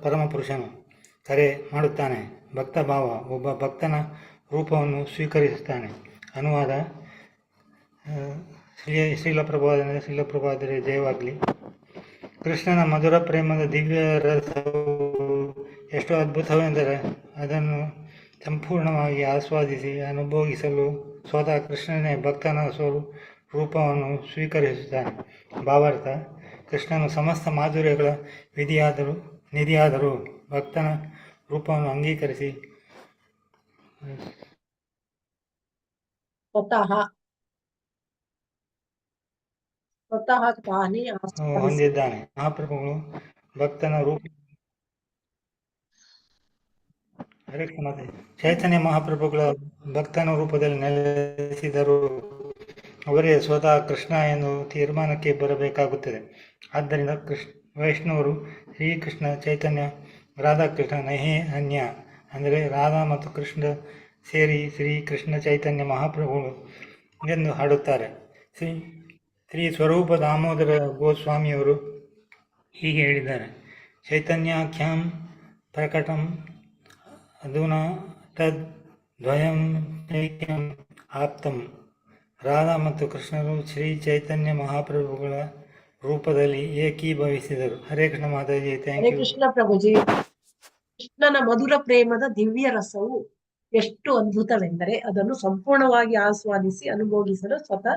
ಪರಮಪುರುಷನು ಕರೆ ಮಾಡುತ್ತಾನೆ. ಭಕ್ತ ಭಾವ ಒಬ್ಬ ಭಕ್ತನ ರೂಪವನ್ನು ಸ್ವೀಕರಿಸುತ್ತಾನೆ. ಅನುವಾದ ಶ್ರೀಲಪ್ರಭಾದರೆ ಜಯವಾಗಲಿ. ಕೃಷ್ಣನ ಮಧುರ ಪ್ರೇಮದ ದಿವ್ಯ ರಸವು ಎಷ್ಟು ಅದ್ಭುತವೆಂದರೆ ಅದನ್ನು ಸಂಪೂರ್ಣವಾಗಿ ಆಸ್ವಾದಿಸಿ ಅನುಭೋಗಿಸಲು ಸ್ವತಃ ಕೃಷ್ಣನೇ ಭಕ್ತನ ರೂಪವನ್ನು ಸ್ವೀಕರಿಸುತ್ತಾನೆ. ಭಾವಾರ್ಥ: ಕೃಷ್ಣನು ಸಮಸ್ತ ಮಾಧುರ್ಯಗಳ ನಿಧಿಯಾದರೂ ಭಕ್ತನ ರೂಪವನ್ನು ಅಂಗೀಕರಿಸಿ ಸ್ವತಃ ತಾನೇ ಹೊಂದಿದ್ದಾನೆ. ಮಹಾಪ್ರಭುಗಳು ಭಕ್ತನ ರೂಪ ಚೈತನ್ಯ ಮಹಾಪ್ರಭುಗಳ ಭಕ್ತನ ರೂಪದಲ್ಲಿ ನೆಲೆಸಿದರು ಅವರೇ ಸ್ವತಃ ಕೃಷ್ಣ ಎಂದು ತೀರ್ಮಾನಕ್ಕೆ ಬರಬೇಕಾಗುತ್ತದೆ. ಆದ್ದರಿಂದ ವೈಷ್ಣವರು ಶ್ರೀಕೃಷ್ಣ ಚೈತನ್ಯ ರಾಧಾಕೃಷ್ಣ ನಹೇ ಅನ್ಯ ಅಂದರೆ ರಾಧಾ ಮತ್ತು ಕೃಷ್ಣ ಸೇರಿ ಶ್ರೀ ಕೃಷ್ಣ ಚೈತನ್ಯ ಮಹಾಪ್ರಭುಗಳು ಎಂದು ಹಾಡುತ್ತಾರೆ. ಶ್ರೀ ಸ್ವರೂಪ ದಾಮೋದರ ಗೋಸ್ವಾಮಿಯವರು ಹೀಗೆ ಹೇಳಿದ್ದಾರೆ: ಚೈತನ್ಯಾಖ್ಯಾಂ ಪ್ರಕಟಂ ಅಧುನಾ ತದ್ ದ್ವಯಂ ಐಕ್ಯಂ ಆಪ್ತಂ. ರಾಧಾ ಮತ್ತು ಕೃಷ್ಣರು ಶ್ರೀ ಚೈತನ್ಯ ಮಹಾಪ್ರಭುಗಳ ರೂಪದಲ್ಲಿ ಏಕೀಭವಿಸಿದರು. ಹರೇ ಕೃಷ್ಣ ಮಾತಾಜಿ. Thank you. ಕೃಷ್ಣ ಪ್ರಭುಜಿ. ಕೃಷ್ಣನ ಮಧುರ ಪ್ರೇಮದ ದಿವ್ಯ ರಸವು ಎಷ್ಟು ಅದ್ಭುತವೆಂದರೆ ಅದನ್ನು ಸಂಪೂರ್ಣವಾಗಿ ಆಸ್ವಾದಿಸಿ ಅನುಭೋಗಿಸಲು ಸ್ವತಃ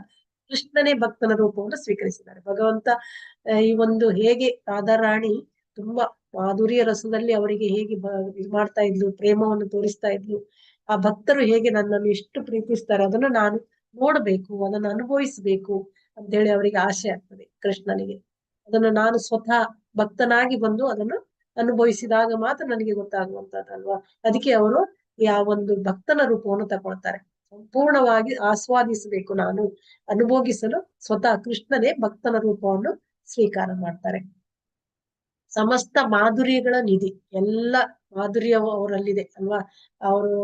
ಕೃಷ್ಣನೇ ಭಕ್ತನ ರೂಪವನ್ನು ಸ್ವೀಕರಿಸಿದ್ದಾರೆ. ಭಗವಂತ ಈ ಒಂದು ಹೇಗೆ ರಾಧಾರಾಣಿ ತುಂಬಾ ಮಾಧುರ್ಯ ರಸದಲ್ಲಿ ಅವರಿಗೆ ಹೇಗೆ ಇದು ಮಾಡ್ತಾ ಇದ್ಲು, ಪ್ರೇಮವನ್ನು ತೋರಿಸ್ತಾ ಇದ್ಲು. ಆ ಭಕ್ತರು ಹೇಗೆ ನನ್ನನ್ನು ಎಷ್ಟು ಪ್ರೀತಿಸ್ತಾರೆ ಅದನ್ನು ನಾನು ನೋಡ್ಬೇಕು, ಅದನ್ನು ಅನುಭವಿಸ್ಬೇಕು ಅಂತ ಹೇಳಿ ಅವರಿಗೆ ಆಸೆ ಆಗ್ತದೆ ಕೃಷ್ಣನಿಗೆ. ಅದನ್ನು ನಾನು ಸ್ವತಃ ಭಕ್ತನಾಗಿ ಬಂದು ಅದನ್ನು ಅನುಭವಿಸಿದಾಗ ಮಾತ್ರ ನನಗೆ ಗೊತ್ತಾಗುವಂತದ್ದಲ್ವಾ. ಅದಕ್ಕೆ ಅವರು ಆ ಒಂದು ಭಕ್ತನ ರೂಪವನ್ನು ತಗೊಳ್ತಾರೆ. ಸಂಪೂರ್ಣವಾಗಿ ಆಸ್ವಾದಿಸಬೇಕು ನಾನು, ಅನುಭೋಗಿಸಲು ಸ್ವತಃ ಕೃಷ್ಣನೇ ಭಕ್ತನ ರೂಪವನ್ನು ಸ್ವೀಕಾರ ಮಾಡ್ತಾರೆ. ಸಮಸ್ತ ಮಾಧುರ್ಯಗಳ ನಿಧಿ, ಎಲ್ಲ ಮಾಧುರ್ಯ ಅವರಲ್ಲಿದೆ ಅಲ್ವಾ. ಅವರು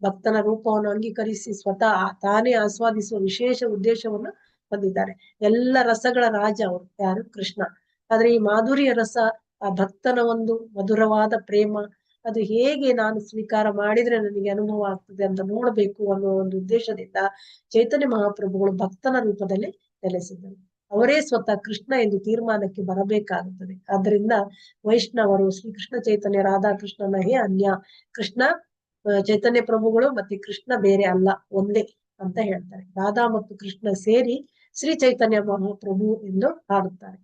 ಭಕ್ತನ ರೂಪವನ್ನು ಅಂಗೀಕರಿಸಿ ಸ್ವತಃ ತಾನೇ ಆಸ್ವಾದಿಸುವ ವಿಶೇಷ ಉದ್ದೇಶವನ್ನು ಹೊಂದಿದ್ದಾರೆ. ಎಲ್ಲ ರಸಗಳ ರಾಜ ಅವರು ಯಾರು? ಕೃಷ್ಣ. ಆದ್ರೆ ಈ ಮಾಧುರ್ಯ ರಸ, ಆ ಭಕ್ತನ ಒಂದು ಮಧುರವಾದ ಪ್ರೇಮ, ಅದು ಹೇಗೆ ನಾನು ಸ್ವೀಕಾರ ಮಾಡಿದ್ರೆ ನನಗೆ ಅನುಭವ ಆಗ್ತದೆ ಅಂತ ನೋಡ್ಬೇಕು ಅನ್ನೋ ಒಂದು ಉದ್ದೇಶದಿಂದ ಚೈತನ್ಯ ಮಹಾಪ್ರಭುಗಳು ಭಕ್ತನ ರೂಪದಲ್ಲಿ ನೆಲೆಸಿದ್ದರು. ಅವರೇ ಸ್ವತಃ ಕೃಷ್ಣ ಎಂದು ತೀರ್ಮಾನಕ್ಕೆ ಬರಬೇಕಾಗುತ್ತದೆ. ಆದ್ರಿಂದ ವೈಷ್ಣವರು ಶ್ರೀಕೃಷ್ಣ ಚೈತನ್ಯ ರಾಧಾಕೃಷ್ಣನ ಹೇ ಅನ್ಯ, ಕೃಷ್ಣ ಚೈತನ್ಯ ಪ್ರಭುಗಳು ಮತ್ತೆ ಕೃಷ್ಣ ಬೇರೆ ಅಲ್ಲ, ಒಂದೇ ಅಂತ ಹೇಳ್ತಾರೆ. ರಾಧಾ ಮತ್ತು ಕೃಷ್ಣ ಸೇರಿ ಶ್ರೀ ಚೈತನ್ಯ ಮಹಾಪ್ರಭು ಎಂದು ಹಾಡುತ್ತಾರೆ.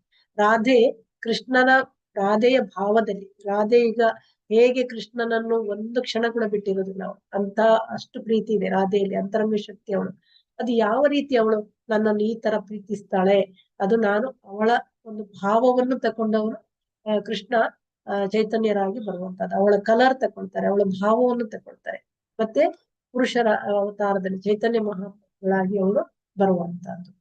ರಾಧೆಯ ಭಾವದಲ್ಲಿ, ರಾಧೆ ಈಗ ಹೇಗೆ ಕೃಷ್ಣನನ್ನು ಒಂದು ಕ್ಷಣ ಕೂಡ ಬಿಟ್ಟಿರೋದಿಲ್ಲ ಅವಳು, ಅಂತ ಅಷ್ಟು ಪ್ರೀತಿ ಇದೆ ರಾಧೆಯಲ್ಲಿ, ಅಂತರಂಗ ಶಕ್ತಿ ಅವಳು. ಅದು ಯಾವ ರೀತಿ ಅವಳು ನನ್ನನ್ನು ಈ ತರ ಪ್ರೀತಿಸ್ತಾಳೆ, ಅದು ನಾನು ಅವಳ ಒಂದು ಭಾವವನ್ನು ತಕೊಂಡವರು ಕೃಷ್ಣ ಚೈತನ್ಯರಾಗಿ ಬರುವಂತದ್ದು. ಅವಳ ಕಲರ್ ತಕೊಳ್ತಾರೆ, ಅವಳ ಭಾವವನ್ನು ತಕೊಳ್ತಾರೆ. ಮತ್ತೆ ಪುರುಷರ ಅವತಾರದಲ್ಲಿ ಚೈತನ್ಯ ಮಹಾಪ್ರಭುಗಳಾಗಿ ಅವರು ಬರುವಂತಹದ್ದು.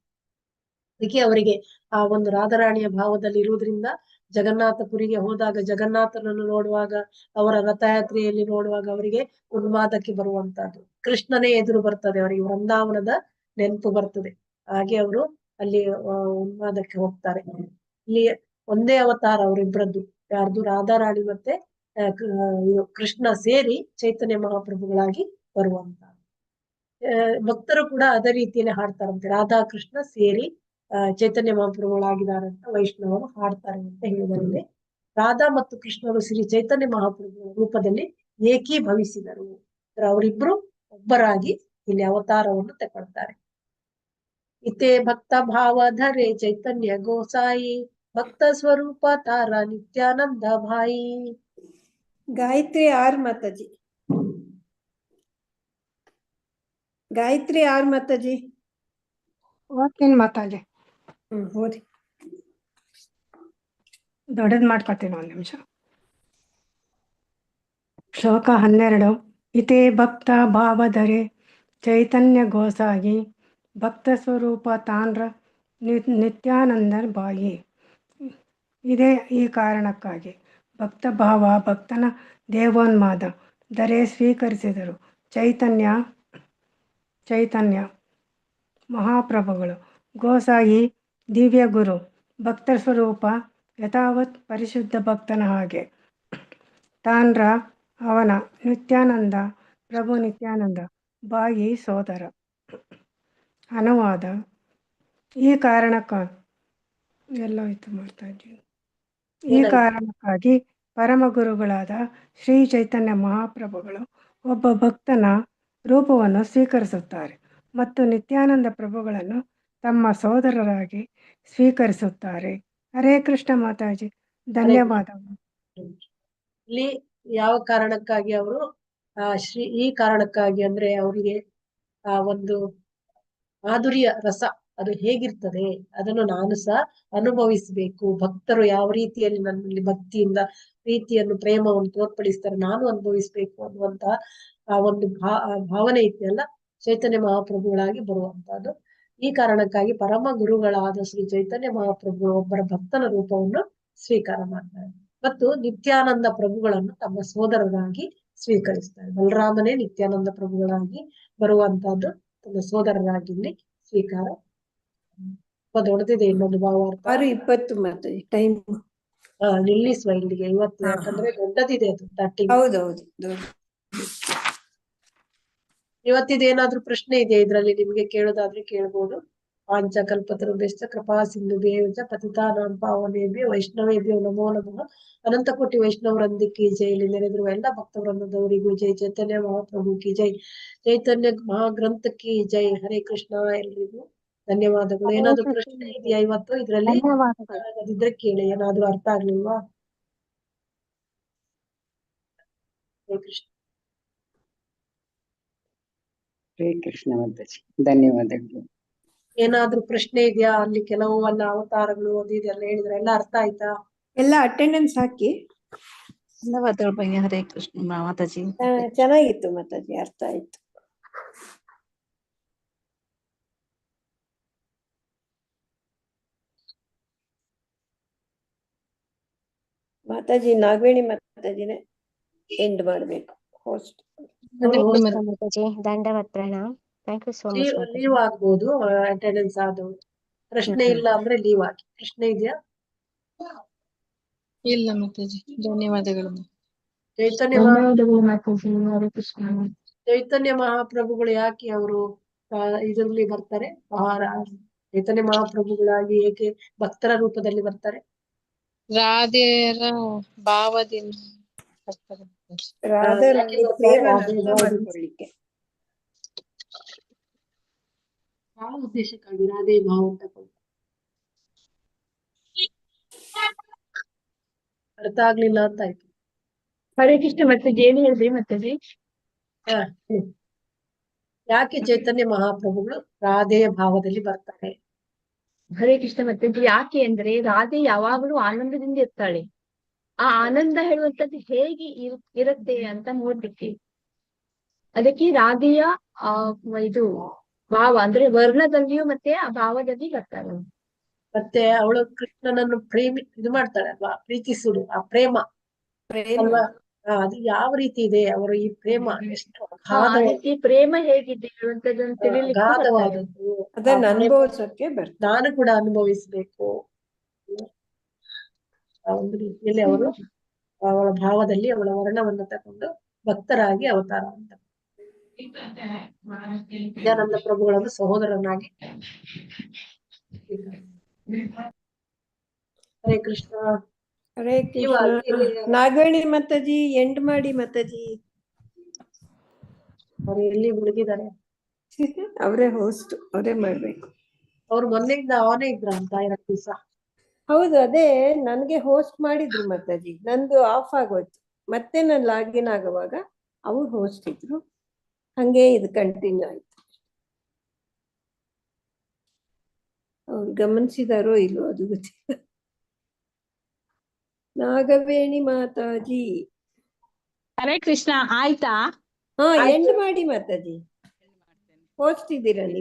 ಅದಕ್ಕೆ ಅವರಿಗೆ ಆ ಒಂದು ರಾಧಾರಾಣಿಯ ಭಾವದಲ್ಲಿ ಇರುವುದರಿಂದ ಜಗನ್ನಾಥಪುರಿಗೆ ಹೋದಾಗ ಜಗನ್ನಾಥನನ್ನು ನೋಡುವಾಗ, ಅವರ ರಥಯಾತ್ರೆಯಲ್ಲಿ ನೋಡುವಾಗ ಅವರಿಗೆ ಉನ್ಮಾದಕ್ಕೆ ಬರುವಂತಹದ್ದು. ಕೃಷ್ಣನೇ ಎದುರು ಬರ್ತದೆ ಅವರಿಗೆ, ವೃಂದಾವನದ ನೆನಪು ಬರ್ತದೆ. ಹಾಗೆ ಅವರು ಅಲ್ಲಿ ಉನ್ಮಾದಕ್ಕೆ ಹೋಗ್ತಾರೆ. ಇಲ್ಲಿ ಒಂದೇ ಅವತಾರ ಅವರಿಬ್ಬರದ್ದು, ಯಾರ್ದು? ರಾಧಾರಾಣಿ ಮತ್ತೆ ಕೃಷ್ಣ ಸೇರಿ ಚೈತನ್ಯ ಮಹಾಪ್ರಭುಗಳಾಗಿ ಬರುವಂತ ಭಕ್ತರು ಕೂಡ ಅದೇ ರೀತಿಯಲ್ಲಿ ಹಾಡ್ತಾರಂತೆ. ರಾಧಾ ಕೃಷ್ಣ ಸೇರಿ ಚೈತನ್ಯ ಮಹಾಪ್ರಭುಗಳಾಗಿದ್ದಾರೆ ಅಂತ ವೈಷ್ಣವರು ಹಾಡ್ತಾರೆ ಅಂತ ಹೇಳಿದರೆ, ರಾಧಾ ಮತ್ತು ಕೃಷ್ಣರು ಶ್ರೀ ಚೈತನ್ಯ ಮಹಾಪ್ರಭುಗಳ ರೂಪದಲ್ಲಿ ಏಕೀಭವಿಸಿದರು. ಅವರಿಬ್ರು ಒಬ್ಬರಾಗಿ ಇಲ್ಲಿ ಅವತಾರವನ್ನು ತಗೊಳ್ತಾರೆ. ಇತೆ ಭಕ್ತ ಭಾವಧರೆ ಚೈತನ್ಯ ಗೋಸಾಯಿ, ಭಕ್ತ ಸ್ವರೂಪ ತಾರ ನಿತ್ಯಾನಂದ ಭಾಯಿ. ಗಾಯತ್ರಿ ಆರ್ ಮಾತಾಜಿ. ಗಾಯತ್ರಿ ಆರ್ ಮಾತಾಜಿ. ಓದ್ತೀನಿ ಮಾತಾಜಿ. ಓದಿ. ದೊಡ್ಡದ್ ಮಾಡ್ಕೊತೀನಿ ಒಂದ್ ನಿಮಿಷ. ಶ್ಲೋಕ 12. ಇತೇ ಭಕ್ತ ಭಾವಧರೆ ಚೈತನ್ಯ ಗೋಸಾಗಿ, ಭಕ್ತ ಸ್ವರೂಪ ತಾನ್ರ ನಿತ್ಯಾನಂದರ್ ಬಾಯಿ. ಇದೇ ಈ ಕಾರಣಕ್ಕಾಗಿ ಭಕ್ತ ಭಾವ, ಭಕ್ತನ ದೇವೋನ್ಮಾದ ಧರೆ ಸ್ವೀಕರಿಸಿದರು ಚೈತನ್ಯ ಮಹಾಪ್ರಭುಗಳು. ಗೋಸಾಯಿ ದಿವ್ಯ ಗುರು, ಭಕ್ತ ಸ್ವರೂಪ ಯಥಾವತ್ ಪರಿಶುದ್ಧ ಭಕ್ತನ ಹಾಗೆ. ತಾನ್ರ ಅವನ, ನಿತ್ಯಾನಂದ ಪ್ರಭು ನಿತ್ಯಾನಂದ, ಬಾಯಿ ಸೋದರ. ಅನುವಾದ: ಈ ಕಾರಣಕ್ಕಾಗಿ ಎಲ್ಲೋಯ್ತು ಮಾಡ್ತಾ ಇದ್ದೀವಿ. ಈ ಕಾರಣಕ್ಕಾಗಿ ಪರಮ ಗುರುಗಳಾದ ಶ್ರೀ ಚೈತನ್ಯ ಮಹಾಪ್ರಭುಗಳು ಒಬ್ಬ ಭಕ್ತನ ರೂಪವನ್ನು ಸ್ವೀಕರಿಸುತ್ತಾರೆ ಮತ್ತು ನಿತ್ಯಾನಂದ ಪ್ರಭುಗಳನ್ನು ತಮ್ಮ ಸೋದರರಾಗಿ ಸ್ವೀಕರಿಸುತ್ತಾರೆ. ಹರೇ ಕೃಷ್ಣ ಮಾತಾಜಿ, ಧನ್ಯವಾದಗಳು. ಇಲ್ಲಿ ಯಾವ ಕಾರಣಕ್ಕಾಗಿ ಅವರು ಈ ಕಾರಣಕ್ಕಾಗಿ ಅಂದ್ರೆ ಅವರಿಗೆ ಆ ಒಂದು ಮಾಧುರ್ಯ ರಸ ಅದು ಹೇಗಿರ್ತದೆ ಅದನ್ನು ನಾನು ಸಹ ಅನುಭವಿಸಬೇಕು. ಭಕ್ತರು ಯಾವ ರೀತಿಯಲ್ಲಿ ನನ್ನಲ್ಲಿ ಭಕ್ತಿಯಿಂದ ಪ್ರೀತಿಯನ್ನು ಪ್ರೇಮವನ್ನು ತೋರ್ಪಡಿಸ್ತಾರೆ ನಾನು ಅನುಭವಿಸ್ಬೇಕು ಅನ್ನುವಂತ ಆ ಒಂದು ಭಾವನೆ ಇದೆಯಲ್ಲ ಚೈತನ್ಯ ಮಹಾಪ್ರಭುಗಳಾಗಿ ಬರುವಂತಹದ್ದು. ಈ ಕಾರಣಕ್ಕಾಗಿ ಪರಮ ಗುರುಗಳಾದ ಶ್ರೀ ಚೈತನ್ಯ ಮಹಾಪ್ರಭು ಒಬ್ಬರ ಭಕ್ತನ ರೂಪವನ್ನು ಸ್ವೀಕಾರ ಮಾಡ್ತಾರೆ ಮತ್ತು ನಿತ್ಯಾನಂದ ಪ್ರಭುಗಳನ್ನು ತಮ್ಮ ಸೋದರರಾಗಿ ಸ್ವೀಕರಿಸ್ತಾರೆ. ಬಲರಾಮನೇ ನಿತ್ಯಾನಂದ ಪ್ರಭುಗಳಾಗಿ ಬರುವಂತಹದ್ದು ತಮ್ಮ ಸೋದರರಾಗಿ ಇಲ್ಲಿ ಸ್ವೀಕಾರ. ದೊಡ್ಡದಿದೆ ಇನ್ನೊಂದು ಭಾವಾರ್ಥ. 6:20 ಮಾತಾಜಿ ಟೈಮ್. ನಿಲ್ಲಿಸುವ ಇಲ್ಲಿಗೆ ಇವತ್ತು, ಯಾಕಂದ್ರೆ ದೊಡ್ಡದಿದೆ ಅದು 30. ಹೌದೌದು. ಇವತ್ತಿದೇನಾದ್ರೂ ಪ್ರಶ್ನೆ ಇದೆಯಾ ಇದ್ರಲ್ಲಿ ನಿಮ್ಗೆ ಕೇಳೋದಾದ್ರೆ ಕೇಳ್ಬೋದು. ಪಾಂಚಕಲ್ಪತರುಭ್ಯಶ್ಚ ಕೃಪಾ ಸಿಂಧುಭ್ಯಶ್ಚ ಪತಿತಾನಾಂ ಪಾವನೇಭ್ಯೋ ವೈಷ್ಣವೇಭ್ಯೋ ನಮೋ ನಮಃ. ಅನಂತ ಕೋಟಿ ವೈಷ್ಣವರೊಂದಿಗೆ ಜೈ. ಇಲ್ಲಿ ನೆರೆದಿರುವ ಎಲ್ಲ ಭಕ್ತವೃಂದದವರಿಗೂ ಜೈ. ಚೈತನ್ಯ ಮಹಾಪ್ರಭು ಕಿ ಜೈ. ಚೈತನ್ಯ ಮಹಾಗ್ರಂಥ ಕಿ ಜೈ. ಹರೇ ಕೃಷ್ಣ. ಎಲ್ರಿಗೂ ಧನ್ಯವಾದಗಳು. ಏನಾದ್ರು ಪ್ರಶ್ನೆ ಇದೆಯಾ ಇವತ್ತು ಇದ್ರಲ್ಲಿ? ಇದ್ರೆ ಕೇಳಿ. ಏನಾದ್ರು ಅರ್ಥ ಆಗ್ಲಿಲ್ವಾ? ಹರೇ ಕೃಷ್ಣ. ಹರೇ ಕೃಷ್ಣ ಮಾತಾಜಿ, ಧನ್ಯವಾದಗಳು. ಏನಾದ್ರೂ ಪ್ರಶ್ನೆ ಇದೆಯಾ? ಅಲ್ಲಿ ಕೆಲವು ಅಲ್ಲ ಅವತಾರಗಳು ಅದು ಇದೆಲ್ಲ ಹೇಳಿದ್ರೆ ಎಲ್ಲ ಅರ್ಥ ಆಯ್ತಾ? ಎಲ್ಲ ಅಟೆಂಡೆನ್ಸ್ ಹಾಕಿ. ಧನ್ಯವಾದಗಳು ಭಯ್ಯ. ಹರೇ ಕೃಷ್ಣ ಮಾತಾಜಿ. ಚೆನ್ನಾಗಿತ್ತು ಮಾತಾಜಿ, ಅರ್ಥ ಆಯ್ತು. ಮಾತಾಜಿ ನಾಗವೇಣಿ ಮಾತಾಜಿನೇ ಎಂಡ್ ಮಾಡ್ಬೇಕು. ಹೋಸ್ಟ್ ಮಾತಾಜಿ ದಂಡವತ್ ಪ್ರಣಾಮ್. Thank you so much. Leave ಆಗ್ಬೋದು ಅಟೆಂಡೆನ್ಸ್ ಆದವು. ಪ್ರಶ್ನೆ ಇಲ್ಲ ಅಂದ್ರೆ ಲೀವ್ ಹಾಕಿ. ಪ್ರಶ್ನೆ ಇದೆಯಾ? ಇಲ್ಲ ಮಾತಾಜಿ, ಧನ್ಯವಾದಗಳು. ಚೈತನ್ಯ ಮಹಾಪ್ರಭುಗಳು ಯಾಕೆ ಅವರು ಇದರಲ್ಲಿ ಬರ್ತಾರೆ? ಚೈತನ್ಯ ಮಹಾಪ್ರಭುಗಳಾಗಿ ಏಕೆ ಭಕ್ತರ ರೂಪದಲ್ಲಿ ಬರ್ತಾರೆ? ರಾಧೆಯರ ಭಾವದಿಂದ ಮಾಡ್ಕೊಳ್ಳಿಕ್ಕೆ. ಯಾವ ಉದ್ದೇಶಕ್ಕಾಗಿ ರಾಧೆ ಭಾವ ತಗೊಂಡು? ಅರ್ಥ ಆಗ್ಲಿಲ್ಲ ಅಂತ ಆಯ್ತು. ಹರೇ ಕೃಷ್ಣ ಮಾತಾಜಿ, ಏನು ಹೇಳ್ರಿ ಮಾತಾಜಿ? ಯಾಕೆ ಚೈತನ್ಯ ಮಹಾಪ್ರಭುಗಳು ರಾಧೆಯ ಭಾವದಲ್ಲಿ ಬರ್ತಾರೆ? ಹರೇ ಕೃಷ್ಣ ಮಾತಾಜಿ, ಯಾಕೆ ಅಂದ್ರೆ ರಾಧೆ ಯಾವಾಗಲೂ ಆನಂದದಿಂದ ಇರ್ತಾಳೆ. ಆ ಆನಂದ ಹೇಳುವಂತದ್ದು ಹೇಗೆ ಇರುತ್ತೆ ಅಂತ ನೋಡ್ಲಿಕ್ಕೆ, ಅದಕ್ಕೆ ರಾಧೆಯ ಇದು ಭಾವ ಅಂದ್ರೆ ವರ್ಣದಲ್ಲಿಯೂ ಮತ್ತೆ ಆ ಭಾವದಲ್ಲಿ ಬರ್ತಾಳೆ. ಮತ್ತೆ ಅವಳು ಕೃಷ್ಣನನ್ನು ಇದು ಮಾಡ್ತಾಳೆ ಅಲ್ವಾ, ಪ್ರೀತಿಸುದು ಆ ಪ್ರೇಮ ಅಲ್ವಾ? ಅದು ಯಾವ ರೀತಿ ಇದೆ ಅವರು ಈ ಪ್ರೇಮ? ಎಷ್ಟು ಪ್ರೇಮ ಹೇಗಿದೆ ಅಗಾಧವಾದದ್ದು. ಅದನ್ನ ಅನುಭವಿಸೋಕೆ ಬರ್ತಾರೆ. ನಾನು ಕೂಡ ಅನುಭವಿಸ್ಬೇಕು ಆ ಒಂದು ರೀತಿಯಲ್ಲಿ ಅವರು ಅವಳ ಭಾವದಲ್ಲಿ ಅವಳ ವರ್ಣವನ್ನು ತಕೊಂಡು ಭಕ್ತರಾಗಿ ಅವತಾರ ಅಂತ ನಿತ್ಯಾನಂದ ಪ್ರಭುಗಳನ್ನು ಸಹೋದರನಾಗಿ. ಹರೇ ಕೃಷ್ಣ. ಹರೇ ಕೃಷ್ಣ. ನಾಗವೇಣಿ ಮಾತಾಜಿ ಎಂಡ್ ಮಾಡಿ ಮಾತಾಜಿ. ಅವ್ರು ಎಲ್ಲಿ ಮುಳುಗಿದ್ದಾರೆ? ಅವರೇ ಹೋಸ್ಟ್, ಅವರೇ ಮಾಡ್ಬೇಕು. ಅವ್ರು ಮೊನ್ನೆಯಿಂದ ಅವನೇ ಇದ್ರ ಅಂತ 2 ದಿವಸ. ಹೌದು, ಅದೇ ನನ್ಗೆ ಹೋಸ್ಟ್ ಮಾಡಿದ್ರು ಮಾತಾಜಿ. ನಂದು ಆಫ್ ಆಗೋಯ್ತು. ಮತ್ತೆ ನಾನು ಲಾಗಿನ್ ಆಗುವಾಗ ಅವ್ರು ಹೋಸ್ಟ್ ಇದ್ರು. ಹಂಗೆ ಇದು ಕಂಟಿನ್ಯೂ ಆಯ್ತು. ಅವ್ರು ಗಮನಿಸಿದಾರೋ ಇಲ್ಲೋ ಅದು ಗೊತ್ತಿಲ್ಲ. ನಾಗವೇಣಿ ಮಾತಾಜಿ. ಹರೇ ಕೃಷ್ಣ. ಆಯ್ತಾ? ಎಂಡ್ ಮಾಡಿ ಮಾತಾಜಿ. ಹೋಸ್ಟ್ ಇದ್ದೀರಾ ನೀವು?